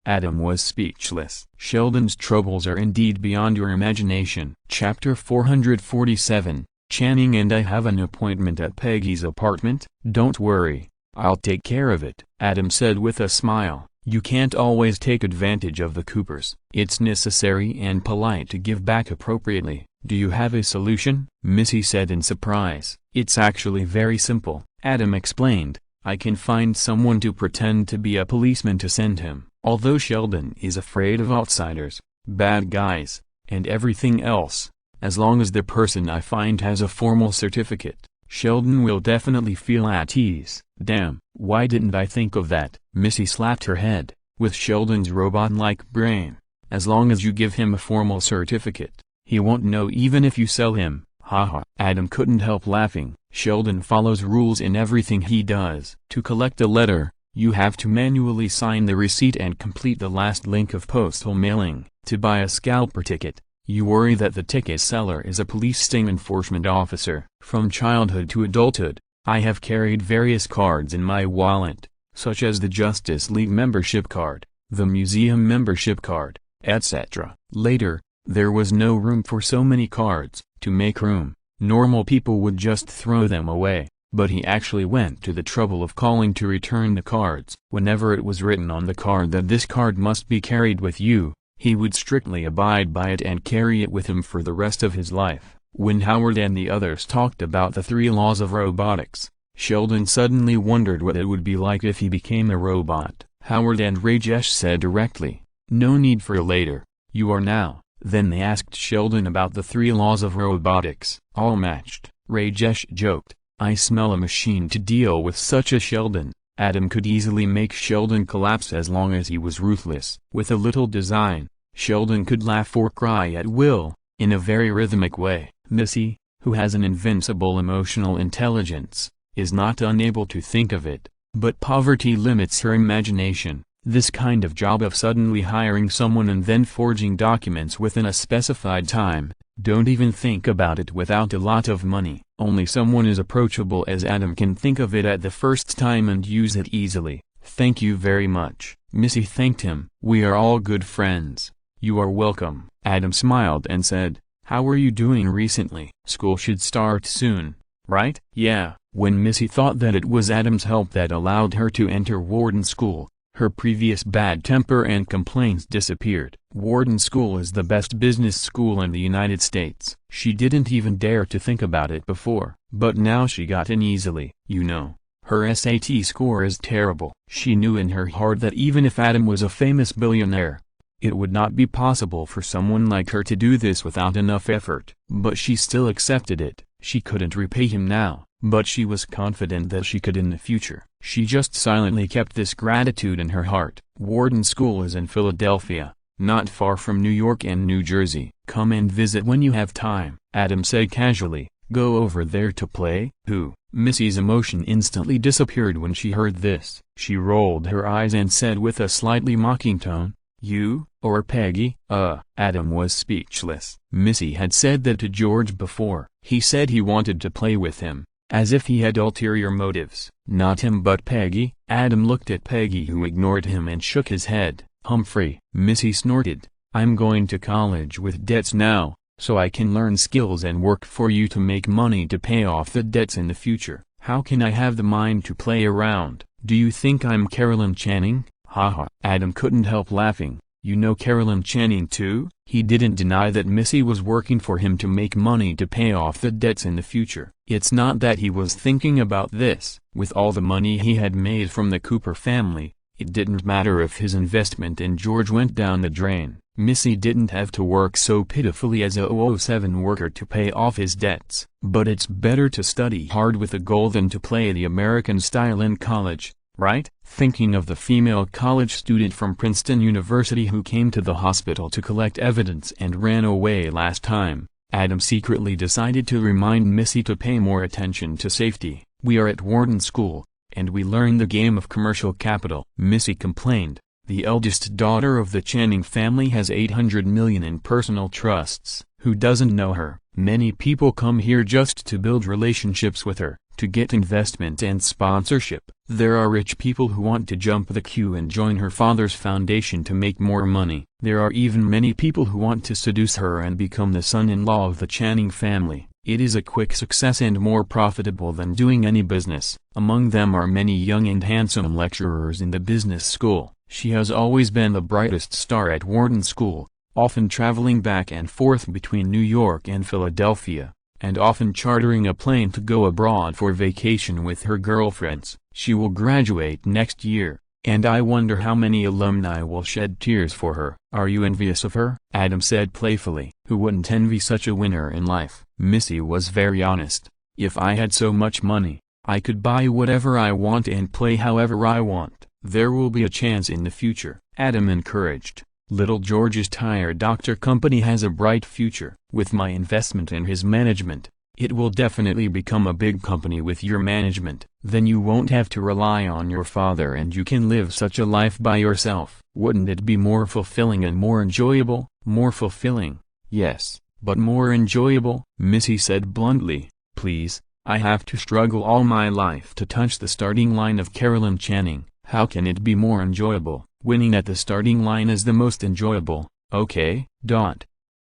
Adam was speechless. Sheldon's troubles are indeed beyond your imagination. Chapter 447, Channing and I have an appointment at Peggy's apartment. Don't worry, I'll take care of it, Adam said with a smile. You can't always take advantage of the Coopers. It's necessary and polite to give back appropriately. Do you have a solution? Missy said in surprise. It's actually very simple, Adam explained. I can find someone to pretend to be a policeman to send him. Although Sheldon is afraid of outsiders, bad guys, and everything else, as long as the person I find has a formal certificate, Sheldon will definitely feel at ease. Damn, why didn't I think of that? Missy slapped her head. With Sheldon's robot-like brain, as long as you give him a formal certificate, he won't know even if you sell him. Haha. Adam couldn't help laughing. Sheldon follows rules in everything he does. To collect a letter, you have to manually sign the receipt and complete the last link of postal mailing. To buy a scalper ticket, you worry that the ticket seller is a police sting enforcement officer. From childhood to adulthood, I have carried various cards in my wallet, such as the Justice League membership card, the museum membership card, etc. Later, there was no room for so many cards. To make room, normal people would just throw them away, but he actually went to the trouble of calling to return the cards. Whenever it was written on the card that this card must be carried with you, he would strictly abide by it and carry it with him for the rest of his life. When Howard and the others talked about the 3 laws of robotics, Sheldon suddenly wondered what it would be like if he became a robot. Howard and Rajesh said directly, "No need for a later, you are now." Then they asked Sheldon about the 3 laws of robotics. All matched. Rajesh joked, "I smell a machine to deal with such a Sheldon." Adam could easily make Sheldon collapse as long as he was ruthless. With a little design, Sheldon could laugh or cry at will, in a very rhythmic way. Missy, who has an invincible emotional intelligence, is not unable to think of it, but poverty limits her imagination. This kind of job of suddenly hiring someone and then forging documents within a specified time, don't even think about it without a lot of money. Only someone as approachable as Adam can think of it at the first time and use it easily. "Thank you very much." Missy thanked him. "We are all good friends. You are welcome." Adam smiled and said, "How are you doing recently? School should start soon, right?" "Yeah." When Missy thought that it was Adam's help that allowed her to enter Warden School, her previous bad temper and complaints disappeared. Warden School is the best business school in the United States. She didn't even dare to think about it before, but now she got in easily. You know, her SAT score is terrible. She knew in her heart that even if Adam was a famous billionaire, it would not be possible for someone like her to do this without enough effort. But she still accepted it. She couldn't repay him now, but she was confident that she could in the future. She just silently kept this gratitude in her heart. Warden School is in Philadelphia, not far from New York and New Jersey. "Come and visit when you have time," Adam said casually. "Go over there to play?" "Who?" Missy's emotion instantly disappeared when she heard this. She rolled her eyes and said with a slightly mocking tone, "You, or Peggy?" Adam was speechless. Missy had said that to George before. He said he wanted to play with him, as if he had ulterior motives. "Not him but Peggy." Adam looked at Peggy, who ignored him and shook his head. "Humphrey." Missy snorted, "I'm going to college with debts now, so I can learn skills and work for you to make money to pay off the debts in the future. How can I have the mind to play around? Do you think I'm Carolyn Channing?" Haha. Adam couldn't help laughing. "You know Carolyn Channing too?" He didn't deny that Missy was working for him to make money to pay off the debts in the future. It's not that he was thinking about this. With all the money he had made from the Cooper family, it didn't matter if his investment in George went down the drain. Missy didn't have to work so pitifully as a 007 worker to pay off his debts. But it's better to study hard with a goal than to play the American style in college, right? Thinking of the female college student from Princeton University who came to the hospital to collect evidence and ran away last time, Adam secretly decided to remind Missy to pay more attention to safety. "We are at Warden School, and we learn the game of commercial capital." Missy complained. The eldest daughter of the Channing family has $800 million in personal trusts. Who doesn't know her? Many people come here just to build relationships with her, to get investment and sponsorship. There are rich people who want to jump the queue and join her father's foundation to make more money. There are even many people who want to seduce her and become the son-in-law of the Channing family. It is a quick success and more profitable than doing any business. Among them are many young and handsome lecturers in the business school. She has always been the brightest star at Wharton School, often traveling back and forth between New York and Philadelphia, and often chartering a plane to go abroad for vacation with her girlfriends. She will graduate next year, and I wonder how many alumni will shed tears for her. Are you envious of her? Adam said playfully. Who wouldn't envy such a winner in life? Missy was very honest. If I had so much money, I could buy whatever I want and play however I want. There will be a chance in the future, Adam encouraged. Little George's Tire Doctor Company has a bright future. With my investment in his management, it will definitely become a big company with your management. Then you won't have to rely on your father and you can live such a life by yourself. Wouldn't it be more fulfilling and more enjoyable? More fulfilling, yes, but more enjoyable? Missy said bluntly. Please, I have to struggle all my life to touch the starting line of Carolyn Channing. How can it be more enjoyable? Winning at the starting line is the most enjoyable, okay?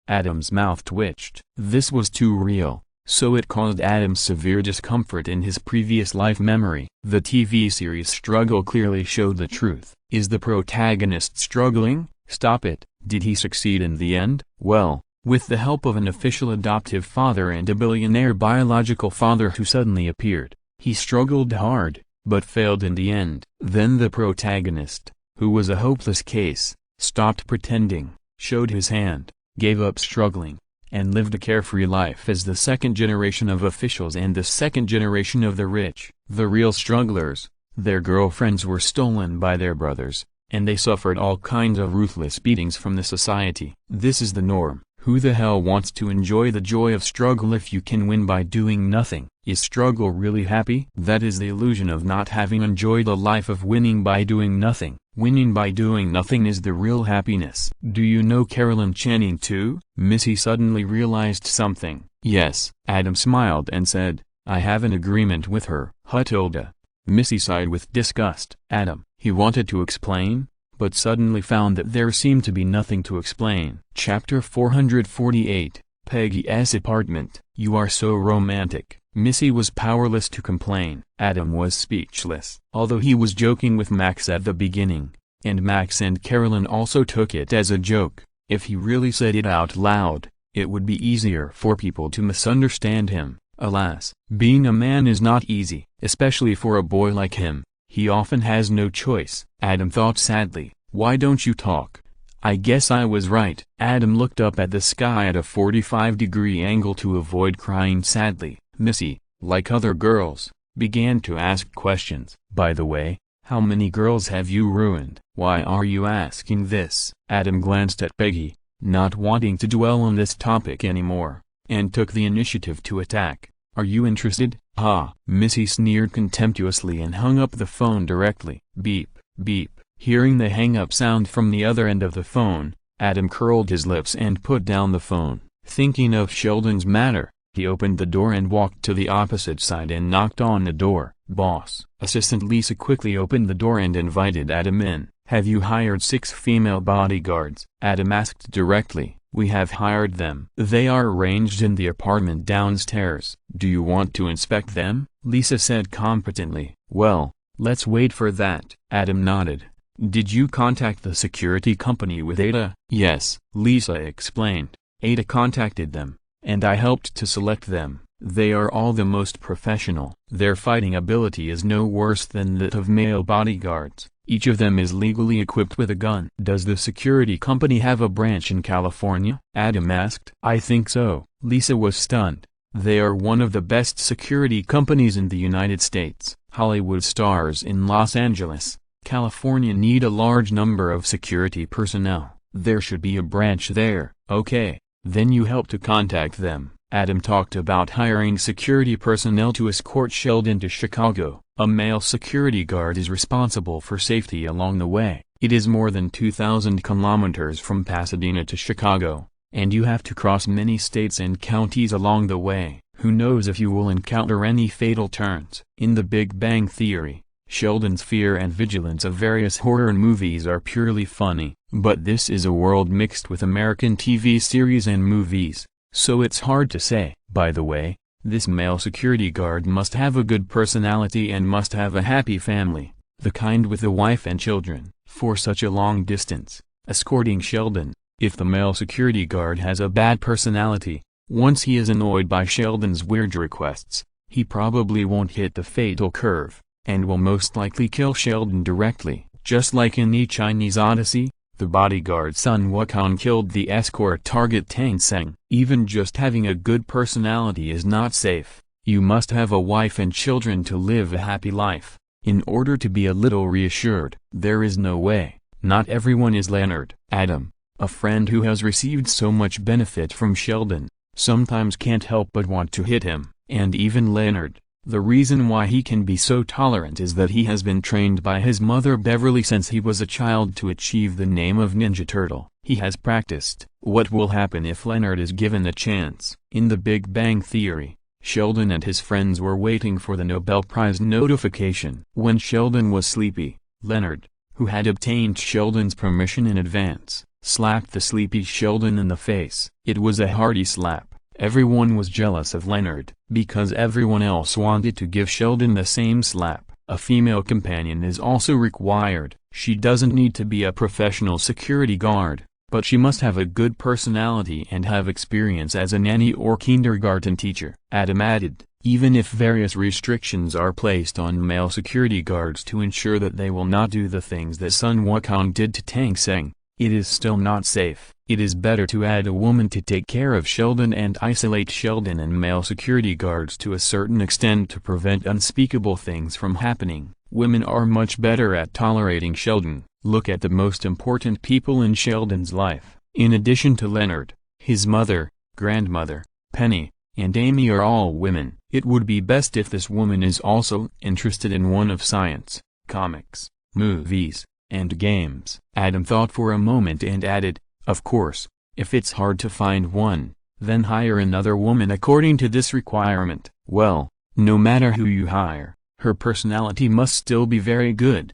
Adam's mouth twitched. This was too real, so it caused Adam severe discomfort in his previous life memory. The TV series struggle clearly showed the truth. Is the protagonist struggling? Stop it. Did he succeed in the end? Well, with the help of an official adoptive father and a billionaire biological father who suddenly appeared, he struggled hard, but failed in the end. Then the protagonist, who was a hopeless case, stopped pretending, showed his hand, gave up struggling, and lived a carefree life as the second generation of officials and the second generation of the rich. The real strugglers, their girlfriends were stolen by their brothers, and they suffered all kinds of ruthless beatings from the society. This is the norm. Who the hell wants to enjoy the joy of struggle if you can win by doing nothing? Is struggle really happy? That is the illusion of not having enjoyed a life of winning by doing nothing. Winning by doing nothing is the real happiness. Do you know Carolyn Channing too? Missy suddenly realized something. Yes, Adam smiled and said, I have an agreement with her. Hutilda. Missy sighed with disgust. Adam, he wanted to explain, but suddenly found that there seemed to be nothing to explain. Chapter 448, Peggy's apartment. You are so romantic. Missy was powerless to complain. Adam was speechless. Although he was joking with Max at the beginning, and Max and Carolyn also took it as a joke, if he really said it out loud, it would be easier for people to misunderstand him. Alas, being a man is not easy, especially for a boy like him. He often has no choice. Adam thought sadly, why don't you talk? I guess I was right. Adam looked up at the sky at a 45-degree angle to avoid crying sadly. Missy, like other girls, began to ask questions. By the way, how many girls have you ruined? Why are you asking this? Adam glanced at Peggy, not wanting to dwell on this topic anymore, and took the initiative to attack. Are you interested? Ha! Missy sneered contemptuously and hung up the phone directly. Beep, beep. Hearing the hang-up sound from the other end of the phone, Adam curled his lips and put down the phone. Thinking of Sheldon's matter, he opened the door and walked to the opposite side and knocked on the door. Boss. Assistant Lisa quickly opened the door and invited Adam in. Have you hired 6 female bodyguards? Adam asked directly. We have hired them. They are arranged in the apartment downstairs. Do you want to inspect them? Lisa said competently. Well, let's wait for that. Adam nodded. Did you contact the security company with Ada? Yes, Lisa explained. Ada contacted them, and I helped to select them. They are all the most professional. Their fighting ability is no worse than that of male bodyguards. Each of them is legally equipped with a gun. Does the security company have a branch in California? Adam asked. I think so. Lisa was stunned. They are one of the best security companies in the United States. Hollywood stars in Los Angeles, California need a large number of security personnel. There should be a branch there. Okay, then you help to contact them. Adam talked about hiring security personnel to escort Sheldon to Chicago. A male security guard is responsible for safety along the way. It is more than 2,000 kilometers from Pasadena to Chicago, and you have to cross many states and counties along the way. Who knows if you will encounter any fatal turns? In The Big Bang Theory, Sheldon's fear and vigilance of various horror movies are purely funny, but this is a world mixed with American TV series and movies, so it's hard to say. By the way, this male security guard must have a good personality and must have a happy family. the kind with a wife and children, for such a long distance, escorting Sheldon. If the male security guard has a bad personality, once he is annoyed by Sheldon's weird requests, he probably won't hit the fatal curve, and will most likely kill Sheldon directly. Just like in the Chinese Odyssey, the bodyguard Sun Wukong killed the escort target Tang Seng. Even just having a good personality is not safe. You must have a wife and children to live a happy life. In order to be a little reassured, there is no way. Not everyone is Leonard. Adam, a friend who has received so much benefit from Sheldon, sometimes can't help but want to hit him. And even Leonard, the reason why he can be so tolerant is that he has been trained by his mother Beverly since he was a child to achieve the name of Ninja Turtle. He has practiced. What will happen if Leonard is given a chance? In The Big Bang Theory, Sheldon and his friends were waiting for the Nobel Prize notification. When Sheldon was sleepy, Leonard, who had obtained Sheldon's permission in advance, slapped the sleepy Sheldon in the face. It was a hearty slap. Everyone was jealous of Leonard, because everyone else wanted to give Sheldon the same slap. A female companion is also required. She doesn't need to be a professional security guard, but she must have a good personality and have experience as a nanny or kindergarten teacher. Adam added, even if various restrictions are placed on male security guards to ensure that they will not do the things that Sun Wukong did to Tang Seng, it is still not safe. It is better to add a woman to take care of Sheldon and isolate Sheldon and male security guards to a certain extent to prevent unspeakable things from happening. Women are much better at tolerating Sheldon. Look at the most important people in Sheldon's life. In addition to Leonard, his mother, grandmother, Penny, and Amy are all women. It would be best if this woman is also interested in one of science, comics, movies, and games. Adam thought for a moment and added, of course, if it's hard to find one, then hire another woman according to this requirement. Well, no matter who you hire, her personality must still be very good.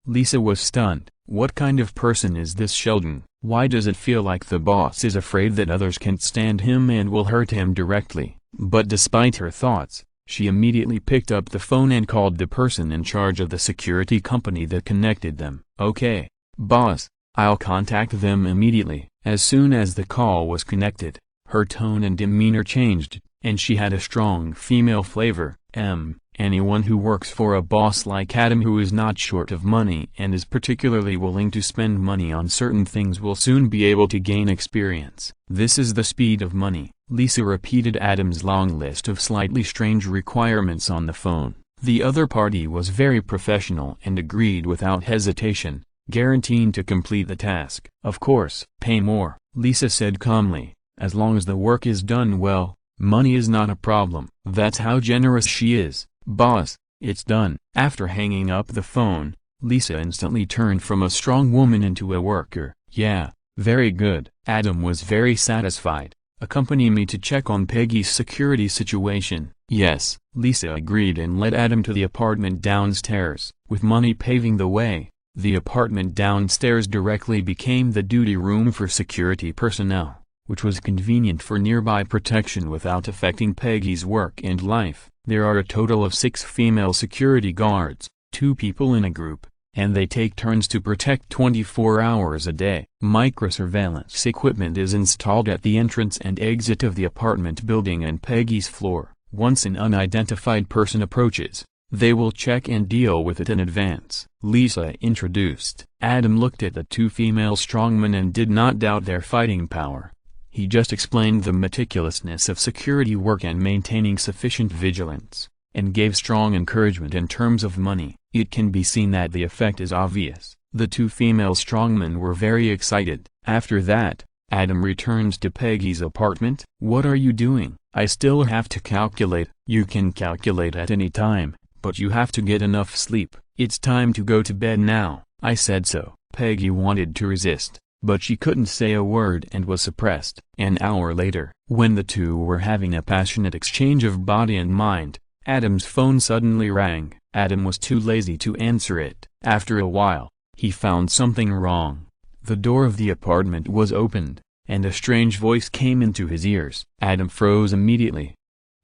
Lisa was stunned. What kind of person is this Sheldon? Why does it feel like the boss is afraid that others can't stand him and will hurt him directly? But despite her thoughts, she immediately picked up the phone and called the person in charge of the security company that connected them. Okay, boss, I'll contact them immediately. As soon as the call was connected, her tone and demeanor changed, and she had a strong female flavor. Anyone who works for a boss like Adam who is not short of money and is particularly willing to spend money on certain things will soon be able to gain experience. This is the speed of money. Lisa repeated Adam's long list of slightly strange requirements on the phone. The other party was very professional and agreed without hesitation, guaranteeing to complete the task. Of course, pay more, Lisa said calmly. As long as the work is done well, money is not a problem. That's how generous she is. Boss, it's done. After hanging up the phone, Lisa instantly turned from a strong woman into a worker. Yeah, very good. Adam was very satisfied. Accompany me to check on Peggy's security situation. Yes, Lisa agreed and led Adam to the apartment downstairs. With money paving the way, the apartment downstairs directly became the duty room for security personnel, which was convenient for nearby protection without affecting Peggy's work and life. There are a total of 6 female security guards, 2 people in a group, and they take turns to protect 24 hours a day. Microsurveillance equipment is installed at the entrance and exit of the apartment building and Peggy's floor. Once an unidentified person approaches, they will check and deal with it in advance. Lisa introduced. Adam looked at the 2 female strongmen and did not doubt their fighting power. He just explained the meticulousness of security work and maintaining sufficient vigilance, and gave strong encouragement in terms of money. It can be seen that the effect is obvious. The 2 female strongmen were very excited. After that, Adam returned to Peggy's apartment. What are you doing? I still have to calculate. You can calculate at any time, but you have to get enough sleep. It's time to go to bed now. I said so. Peggy wanted to resist, but she couldn't say a word and was suppressed. An hour later, when the 2 were having a passionate exchange of body and mind, Adam's phone suddenly rang. Adam was too lazy to answer it. After a while, he found something wrong. The door of the apartment was opened, and a strange voice came into his ears. Adam froze immediately.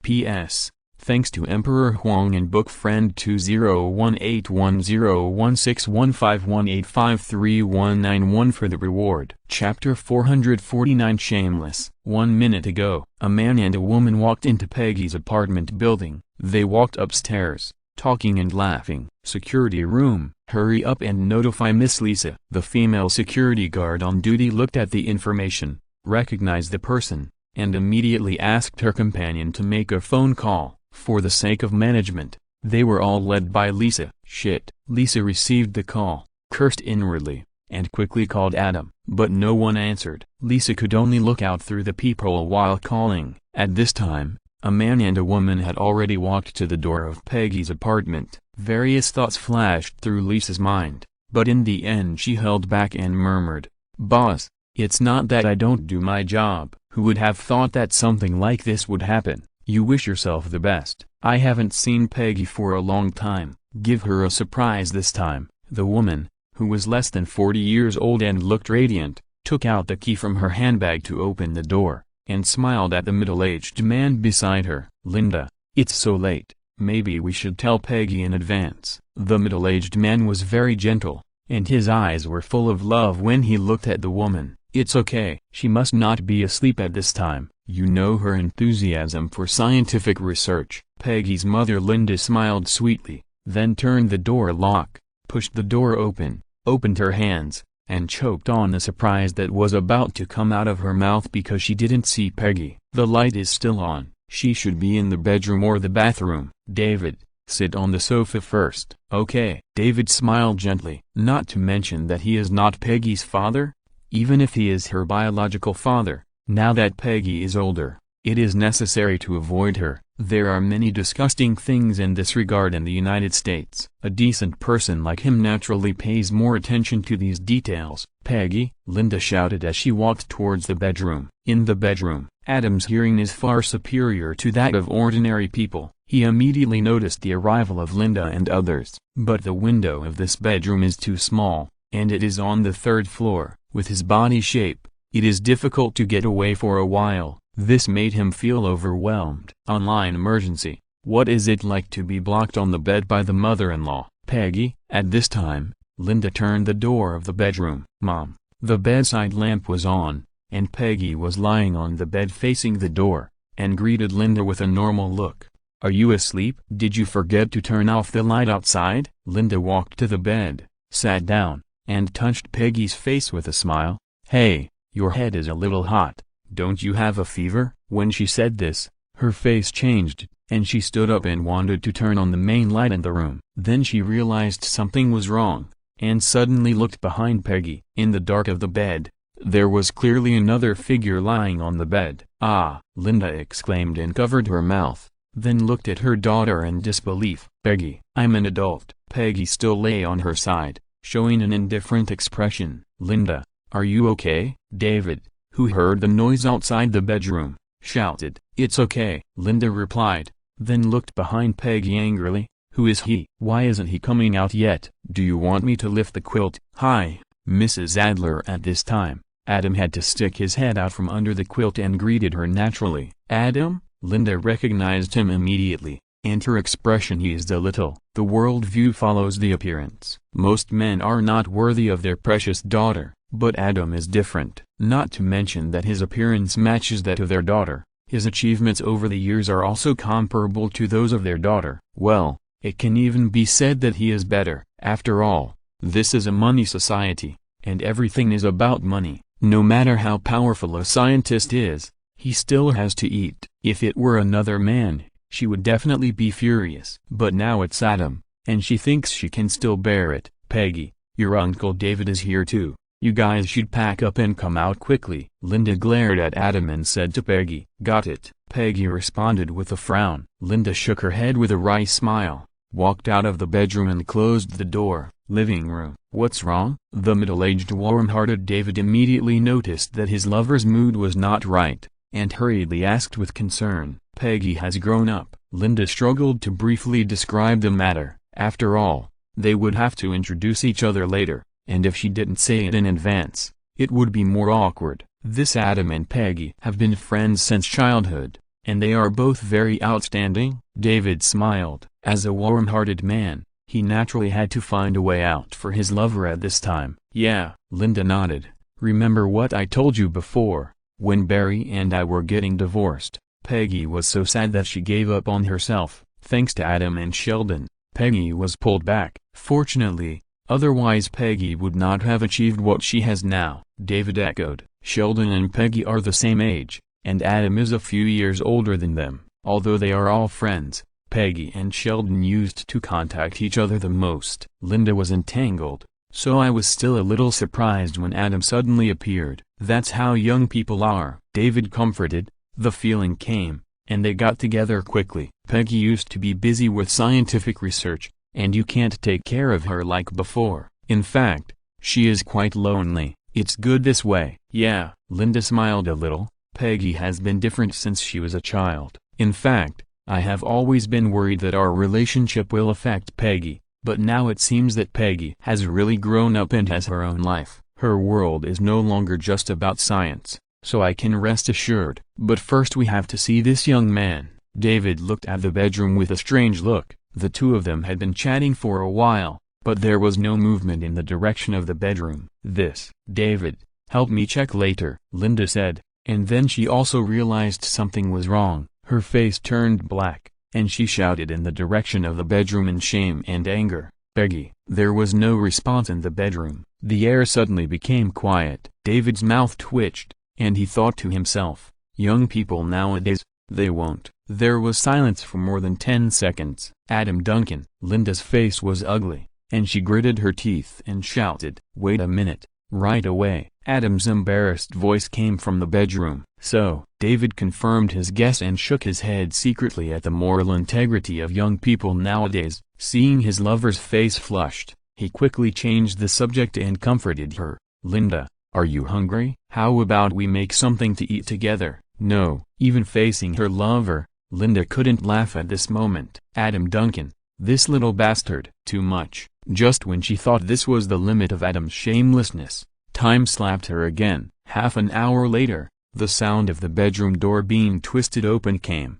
P.S. Thanks to Emperor Huang and book friend 2018101615185319 for the reward. Chapter 449 Shameless. 1 minute ago, a man and a woman walked into Peggy's apartment building. They walked upstairs, talking and laughing. Security room. Hurry up and notify Miss Lisa. The female security guard on duty looked at the information, recognized the person, and immediately asked her companion to make a phone call. For the sake of management, they were all led by Lisa. Shit. Lisa received the call, cursed inwardly, and quickly called Adam. But no one answered. Lisa could only look out through the peephole while calling. At this time, a man and a woman had already walked to the door of Peggy's apartment. Various thoughts flashed through Lisa's mind, but in the end she held back and murmured, "Boss, it's not that I don't do my job." Who would have thought that something like this would happen? You wish yourself the best. I haven't seen Peggy for a long time. Give her a surprise this time. The woman, who was less than 40 years old and looked radiant, took out the key from her handbag to open the door, and smiled at the middle-aged man beside her. "Linda, it's so late. Maybe we should tell Peggy in advance." The middle-aged man was very gentle, and his eyes were full of love when he looked at the woman. "It's okay. She must not be asleep at this time. You know her enthusiasm for scientific research." Peggy's mother Linda smiled sweetly, then turned the door lock, pushed the door open, opened her hands, and choked on the surprise that was about to come out of her mouth because she didn't see Peggy. "The light is still on. She should be in the bedroom or the bathroom." "David, sit on the sofa first." "Okay." David smiled gently. "Not to mention that he is not Peggy's father? Even if he is her biological father, now that Peggy is older, it is necessary to avoid her. There are many disgusting things in this regard in the United States. A decent person like him naturally pays more attention to these details." "Peggy," Linda shouted as she walked towards the bedroom. In the bedroom, Adam's hearing is far superior to that of ordinary people. He immediately noticed the arrival of Linda and others. But the window of this bedroom is too small, and it is on the 3rd floor. With his body shape, it is difficult to get away for a while. This made him feel overwhelmed. Online emergency. What is it like to be blocked on the bed by the mother-in-law? "Peggy." At this time, Linda turned the door of the bedroom. "Mom." The bedside lamp was on, and Peggy was lying on the bed facing the door, and greeted Linda with a normal look. "Are you asleep? Did you forget to turn off the light outside?" Linda walked to the bed, sat down, and touched Peggy's face with a smile. "Hey, your head is a little hot. Don't you have a fever?" When she said this, her face changed, and she stood up and wanted to turn on the main light in the room. Then she realized something was wrong, and suddenly looked behind Peggy. In the dark of the bed, there was clearly another figure lying on the bed. "Ah!" Linda exclaimed and covered her mouth, then looked at her daughter in disbelief. "Peggy." "I'm an adult." Peggy still lay on her side, showing an indifferent expression. "Linda, are you okay?" David, who heard the noise outside the bedroom, shouted. "It's okay," Linda replied, then looked behind Peggy angrily. "Who is he? Why isn't he coming out yet? Do you want me to lift the quilt?" "Hi, Mrs. Adler." At this time, Adam had to stick his head out from under the quilt and greeted her naturally. "Adam?" Linda recognized him immediately, and her expression eased a little. The world view follows the appearance. Most men are not worthy of their precious daughter, but Adam is different. Not to mention that his appearance matches that of their daughter. His achievements over the years are also comparable to those of their daughter. Well, it can even be said that he is better. After all, this is a money society, and everything is about money. No matter how powerful a scientist is, he still has to eat. If it were another man, she would definitely be furious. But now it's Adam, and she thinks she can still bear it. "Peggy, your Uncle David is here too. You guys should pack up and come out quickly." Linda glared at Adam and said to Peggy, "Got it." Peggy responded with a frown. Linda shook her head with a wry smile, walked out of the bedroom and closed the door. Living room. "What's wrong?" The middle-aged warm-hearted David immediately noticed that his lover's mood was not right, and hurriedly asked with concern, "Peggy has grown up." Linda struggled to briefly describe the matter. After all, they would have to introduce each other later, and if she didn't say it in advance, it would be more awkward. This Adam and Peggy have been friends since childhood. and they are both very outstanding." David smiled. As a warm-hearted man, he naturally had to find a way out for his lover at this time. "Yeah." Linda nodded. "Remember what I told you before? When Barry and I were getting divorced, Peggy was so sad that she gave up on herself. Thanks to Adam and Sheldon, Peggy was pulled back. Fortunately, otherwise Peggy would not have achieved what she has now." David echoed. "Sheldon and Peggy are the same age, and Adam is a few years older than them. Although they are all friends, Peggy and Sheldon used to contact each other the most." Linda was entangled, so I was still a little surprised when Adam suddenly appeared. "That's how young people are," David comforted. The feeling came, and they got together quickly. "Peggy used to be busy with scientific research, and you can't take care of her like before. In fact, she is quite lonely. It's good this way." "Yeah." Linda smiled a little. "Peggy has been different since she was a child. In fact, I have always been worried that our relationship will affect Peggy, but now it seems that Peggy has really grown up and has her own life. Her world is no longer just about science, so I can rest assured. But first we have to see this young man." David looked at the bedroom with a strange look. The two of them had been chatting for a while, but there was no movement in the direction of the bedroom. "David, help me check later," Linda said, and then she also realized something was wrong. Her face turned black, and she shouted in the direction of the bedroom in shame and anger, "Peggy!" There was no response in the bedroom. The air suddenly became quiet. David's mouth twitched, and he thought to himself, "Young people nowadays, they won't." There was silence for more than 10 seconds. "Adam Duncan!" Linda's face was ugly, and she gritted her teeth and shouted, "Wait a minute!" Right away, Adam's embarrassed voice came from the bedroom. "So?" David confirmed his guess and shook his head secretly at the moral integrity of young people nowadays. Seeing his lover's face flushed, he quickly changed the subject and comforted her. "Linda, are you hungry? How about we make something to eat together?" "No." Even facing her lover, Linda couldn't laugh at this moment. Adam Duncan, this little bastard. Too much. Just when she thought this was the limit of Adam's shamelessness, time slapped her again. Half an hour later, the sound of the bedroom door being twisted open came.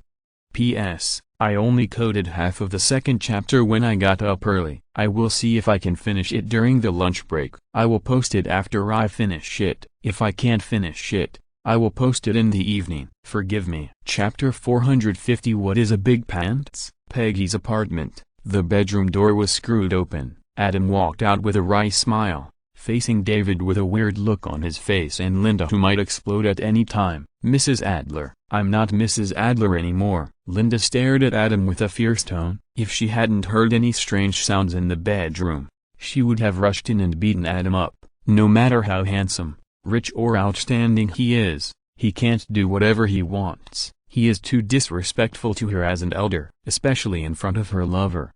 P.S. I only coded half of the second chapter when I got up early. I will see if I can finish it during the lunch break. I will post it after I finish it. If I can't finish it, I will post it in the evening. Forgive me. Chapter 450. What is a big pants? Peggy's apartment. The bedroom door was screwed open. Adam walked out with a wry smile, facing David with a weird look on his face and Linda who might explode at any time. "Mrs. Adler." "I'm not Mrs. Adler anymore." Linda stared at Adam with a fierce tone. If she hadn't heard any strange sounds in the bedroom, she would have rushed in and beaten Adam up. No matter how handsome, rich or outstanding he is, he can't do whatever he wants. He is too disrespectful to her as an elder, especially in front of her lover.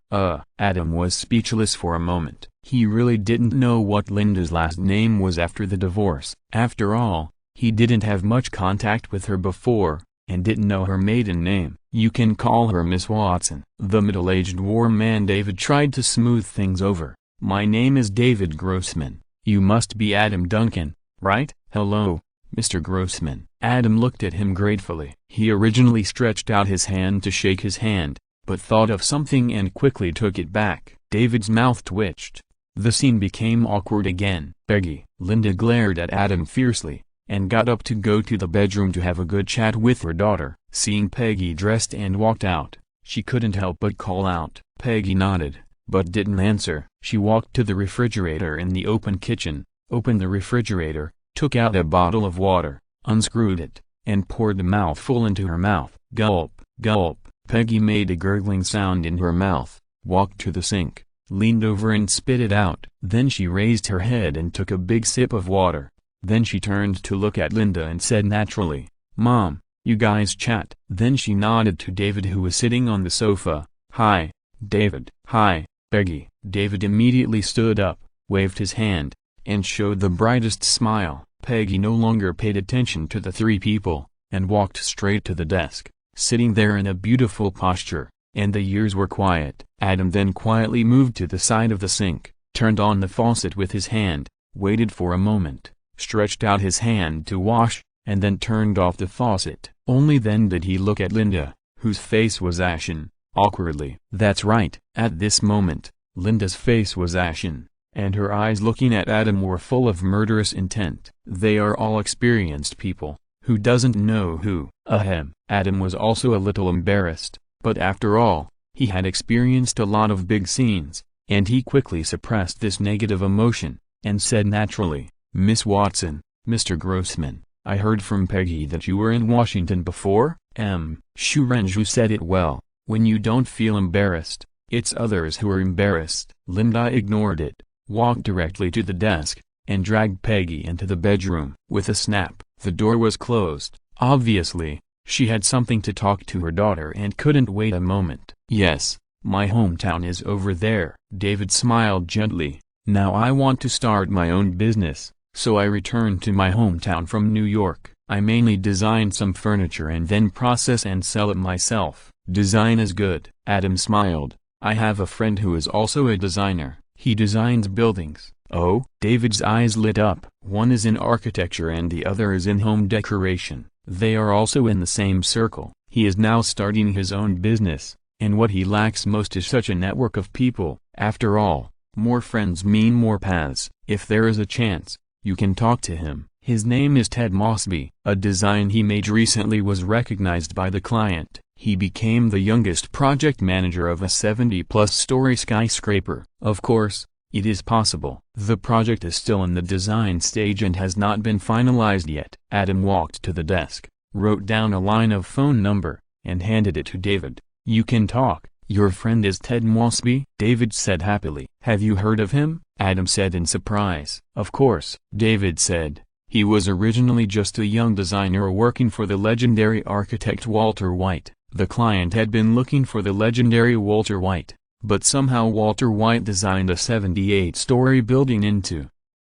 Adam was speechless for a moment. He really didn't know what Linda's last name was after the divorce. After all, he didn't have much contact with her before, and didn't know her maiden name. "You can call her Miss Watson." The middle-aged warm man David tried to smooth things over. "My name is David Grossman. You must be Adam Duncan, right?" "Hello, Mr. Grossman." Adam looked at him gratefully. He originally stretched out his hand to shake his hand, but thought of something and quickly took it back. David's mouth twitched. The scene became awkward again. "Peggy." Linda glared at Adam fiercely, and got up to go to the bedroom to have a good chat with her daughter. Seeing Peggy dressed and walked out, she couldn't help but call out. Peggy nodded, but didn't answer. She walked to the refrigerator in the open kitchen, opened the refrigerator, took out a bottle of water, unscrewed it, and poured a mouthful into her mouth. Gulp, gulp. Peggy made a gurgling sound in her mouth, walked to the sink, leaned over and spit it out. Then she raised her head and took a big sip of water. Then she turned to look at Linda and said naturally, "Mom, you guys chat?" Then she nodded to David who was sitting on the sofa. "Hi, David." "Hi, Peggy." David immediately stood up, waved his hand, and showed the brightest smile. Peggy no longer paid attention to the three people, and walked straight to the desk, sitting there in a beautiful posture, and the years were quiet. Adam then quietly moved to the side of the sink, turned on the faucet with his hand, waited for a moment, stretched out his hand to wash, and then turned off the faucet. Only then did he look at Linda, whose face was ashen, awkwardly. That's right. At this moment, Linda's face was ashen, and her eyes looking at Adam were full of murderous intent. They are all experienced people. Who doesn't know who? Ahem. Adam was also a little embarrassed, but after all, he had experienced a lot of big scenes, and he quickly suppressed this negative emotion, and said naturally, Miss Watson, Mr. Grossman, I heard from Peggy that you were in Washington before? Shurenju said it well. When you don't feel embarrassed, it's others who are embarrassed. Linda ignored it, walked directly to the desk, and dragged Peggy into the bedroom. With a snap, the door was closed. Obviously, she had something to talk to her daughter and couldn't wait a moment. Yes, my hometown is over there. David smiled gently. Now I want to start my own business, so I returned to my hometown from New York. I mainly design some furniture and then process and sell it myself. Design is good. Adam smiled. I have a friend who is also a designer. He designs buildings. Oh? David's eyes lit up. One is in architecture and the other is in home decoration. They are also in the same circle. He is now starting his own business, and what he lacks most is such a network of people. After all, more friends mean more paths. If there is a chance, you can talk to him. His name is Ted Mosby. A design he made recently was recognized by the client. He became the youngest project manager of a 70-plus story skyscraper. Of course, it is possible. The project is still in the design stage and has not been finalized yet. Adam walked to the desk, wrote down a line of phone number, and handed it to David. You can talk. Your friend is Ted Mosby? David said happily. Have you heard of him? Adam said in surprise. Of course, David said. He was originally just a young designer working for the legendary architect Walter White. The client had been looking for the legendary Walter White, but somehow Walter White designed a 78-story building into.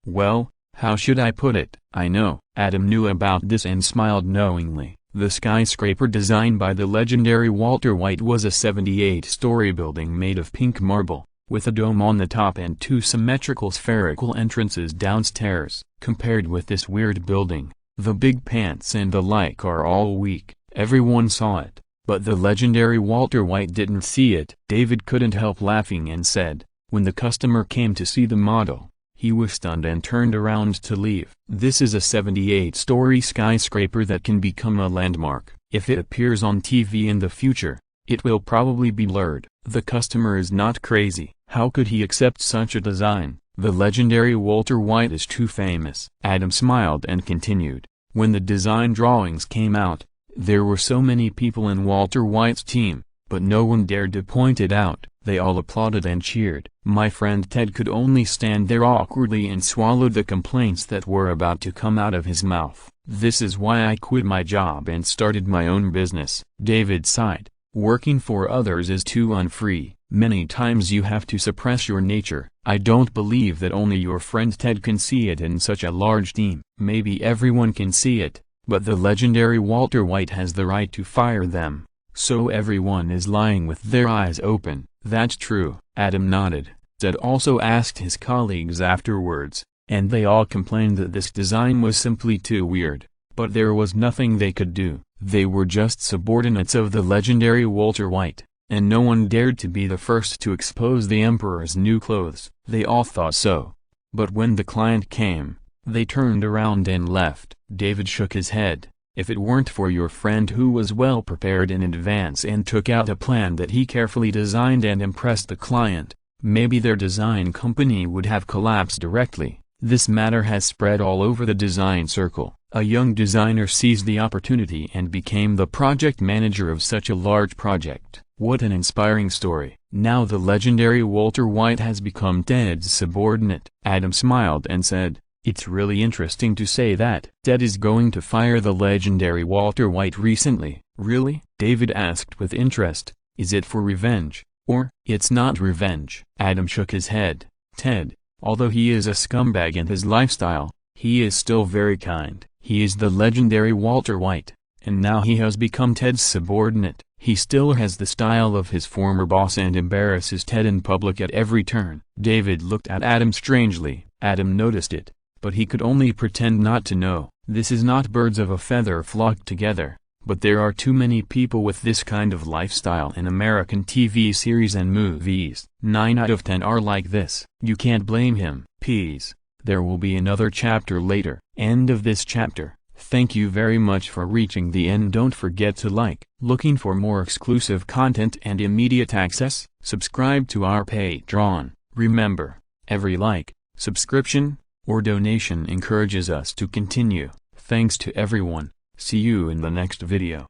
Well, how should I put it? I know. Adam knew about this and smiled knowingly. The skyscraper designed by the legendary Walter White was a 78-story building made of pink marble, with a dome on the top and two symmetrical spherical entrances downstairs. Compared with this weird building, the big pants and the like are all weak. Everyone saw it, but the legendary Walter White didn't see it. David couldn't help laughing and said, when the customer came to see the model, he was stunned and turned around to leave. This is a 78-story skyscraper that can become a landmark. If it appears on TV in the future, it will probably be blurred. The customer is not crazy. How could he accept such a design? The legendary Walter White is too famous. Adam smiled and continued. When the design drawings came out, there were so many people in Walter White's team, but no one dared to point it out. They all applauded and cheered. My friend Ted could only stand there awkwardly and swallowed the complaints that were about to come out of his mouth. This is why I quit my job and started my own business. David sighed. Working for others is too unfree. Many times you have to suppress your nature. I don't believe that only your friend Ted can see it in such a large team. Maybe everyone can see it, but the legendary Walter White has the right to fire them. So everyone is lying with their eyes open. That's true. Adam nodded. Ted also asked his colleagues afterwards, and they all complained that this design was simply too weird. But there was nothing they could do. They were just subordinates of the legendary Walter White, and no one dared to be the first to expose the emperor's new clothes. They all thought so. But when the client came, they turned around and left. David shook his head. If it weren't for your friend who was well prepared in advance and took out a plan that he carefully designed and impressed the client, maybe their design company would have collapsed directly. This matter has spread all over the design circle. A young designer seized the opportunity and became the project manager of such a large project. What an inspiring story. Now the legendary Walter White has become Ted's subordinate. Adam smiled and said, it's really interesting to say that Ted is going to fire the legendary Walter White recently. Really? David asked with interest. Is it for revenge? Or, it's not revenge? Adam shook his head. Ted, although he is a scumbag in his lifestyle, he is still very kind. He is the legendary Walter White, and now he has become Ted's subordinate. He still has the style of his former boss and embarrasses Ted in public at every turn. David looked at Adam strangely. Adam noticed it, but he could only pretend not to know. This is not birds of a feather flock together, but there are too many people with this kind of lifestyle in American TV series and movies. 9 out of 10 are like this. You can't blame him. Peace. There will be another chapter later. End of this chapter. Thank you very much for reaching the end. Don't forget to like. Looking for more exclusive content and immediate access? Subscribe to our Patreon. Remember, every like, subscription, or donation encourages us to continue. Thanks to everyone. See you in the next video.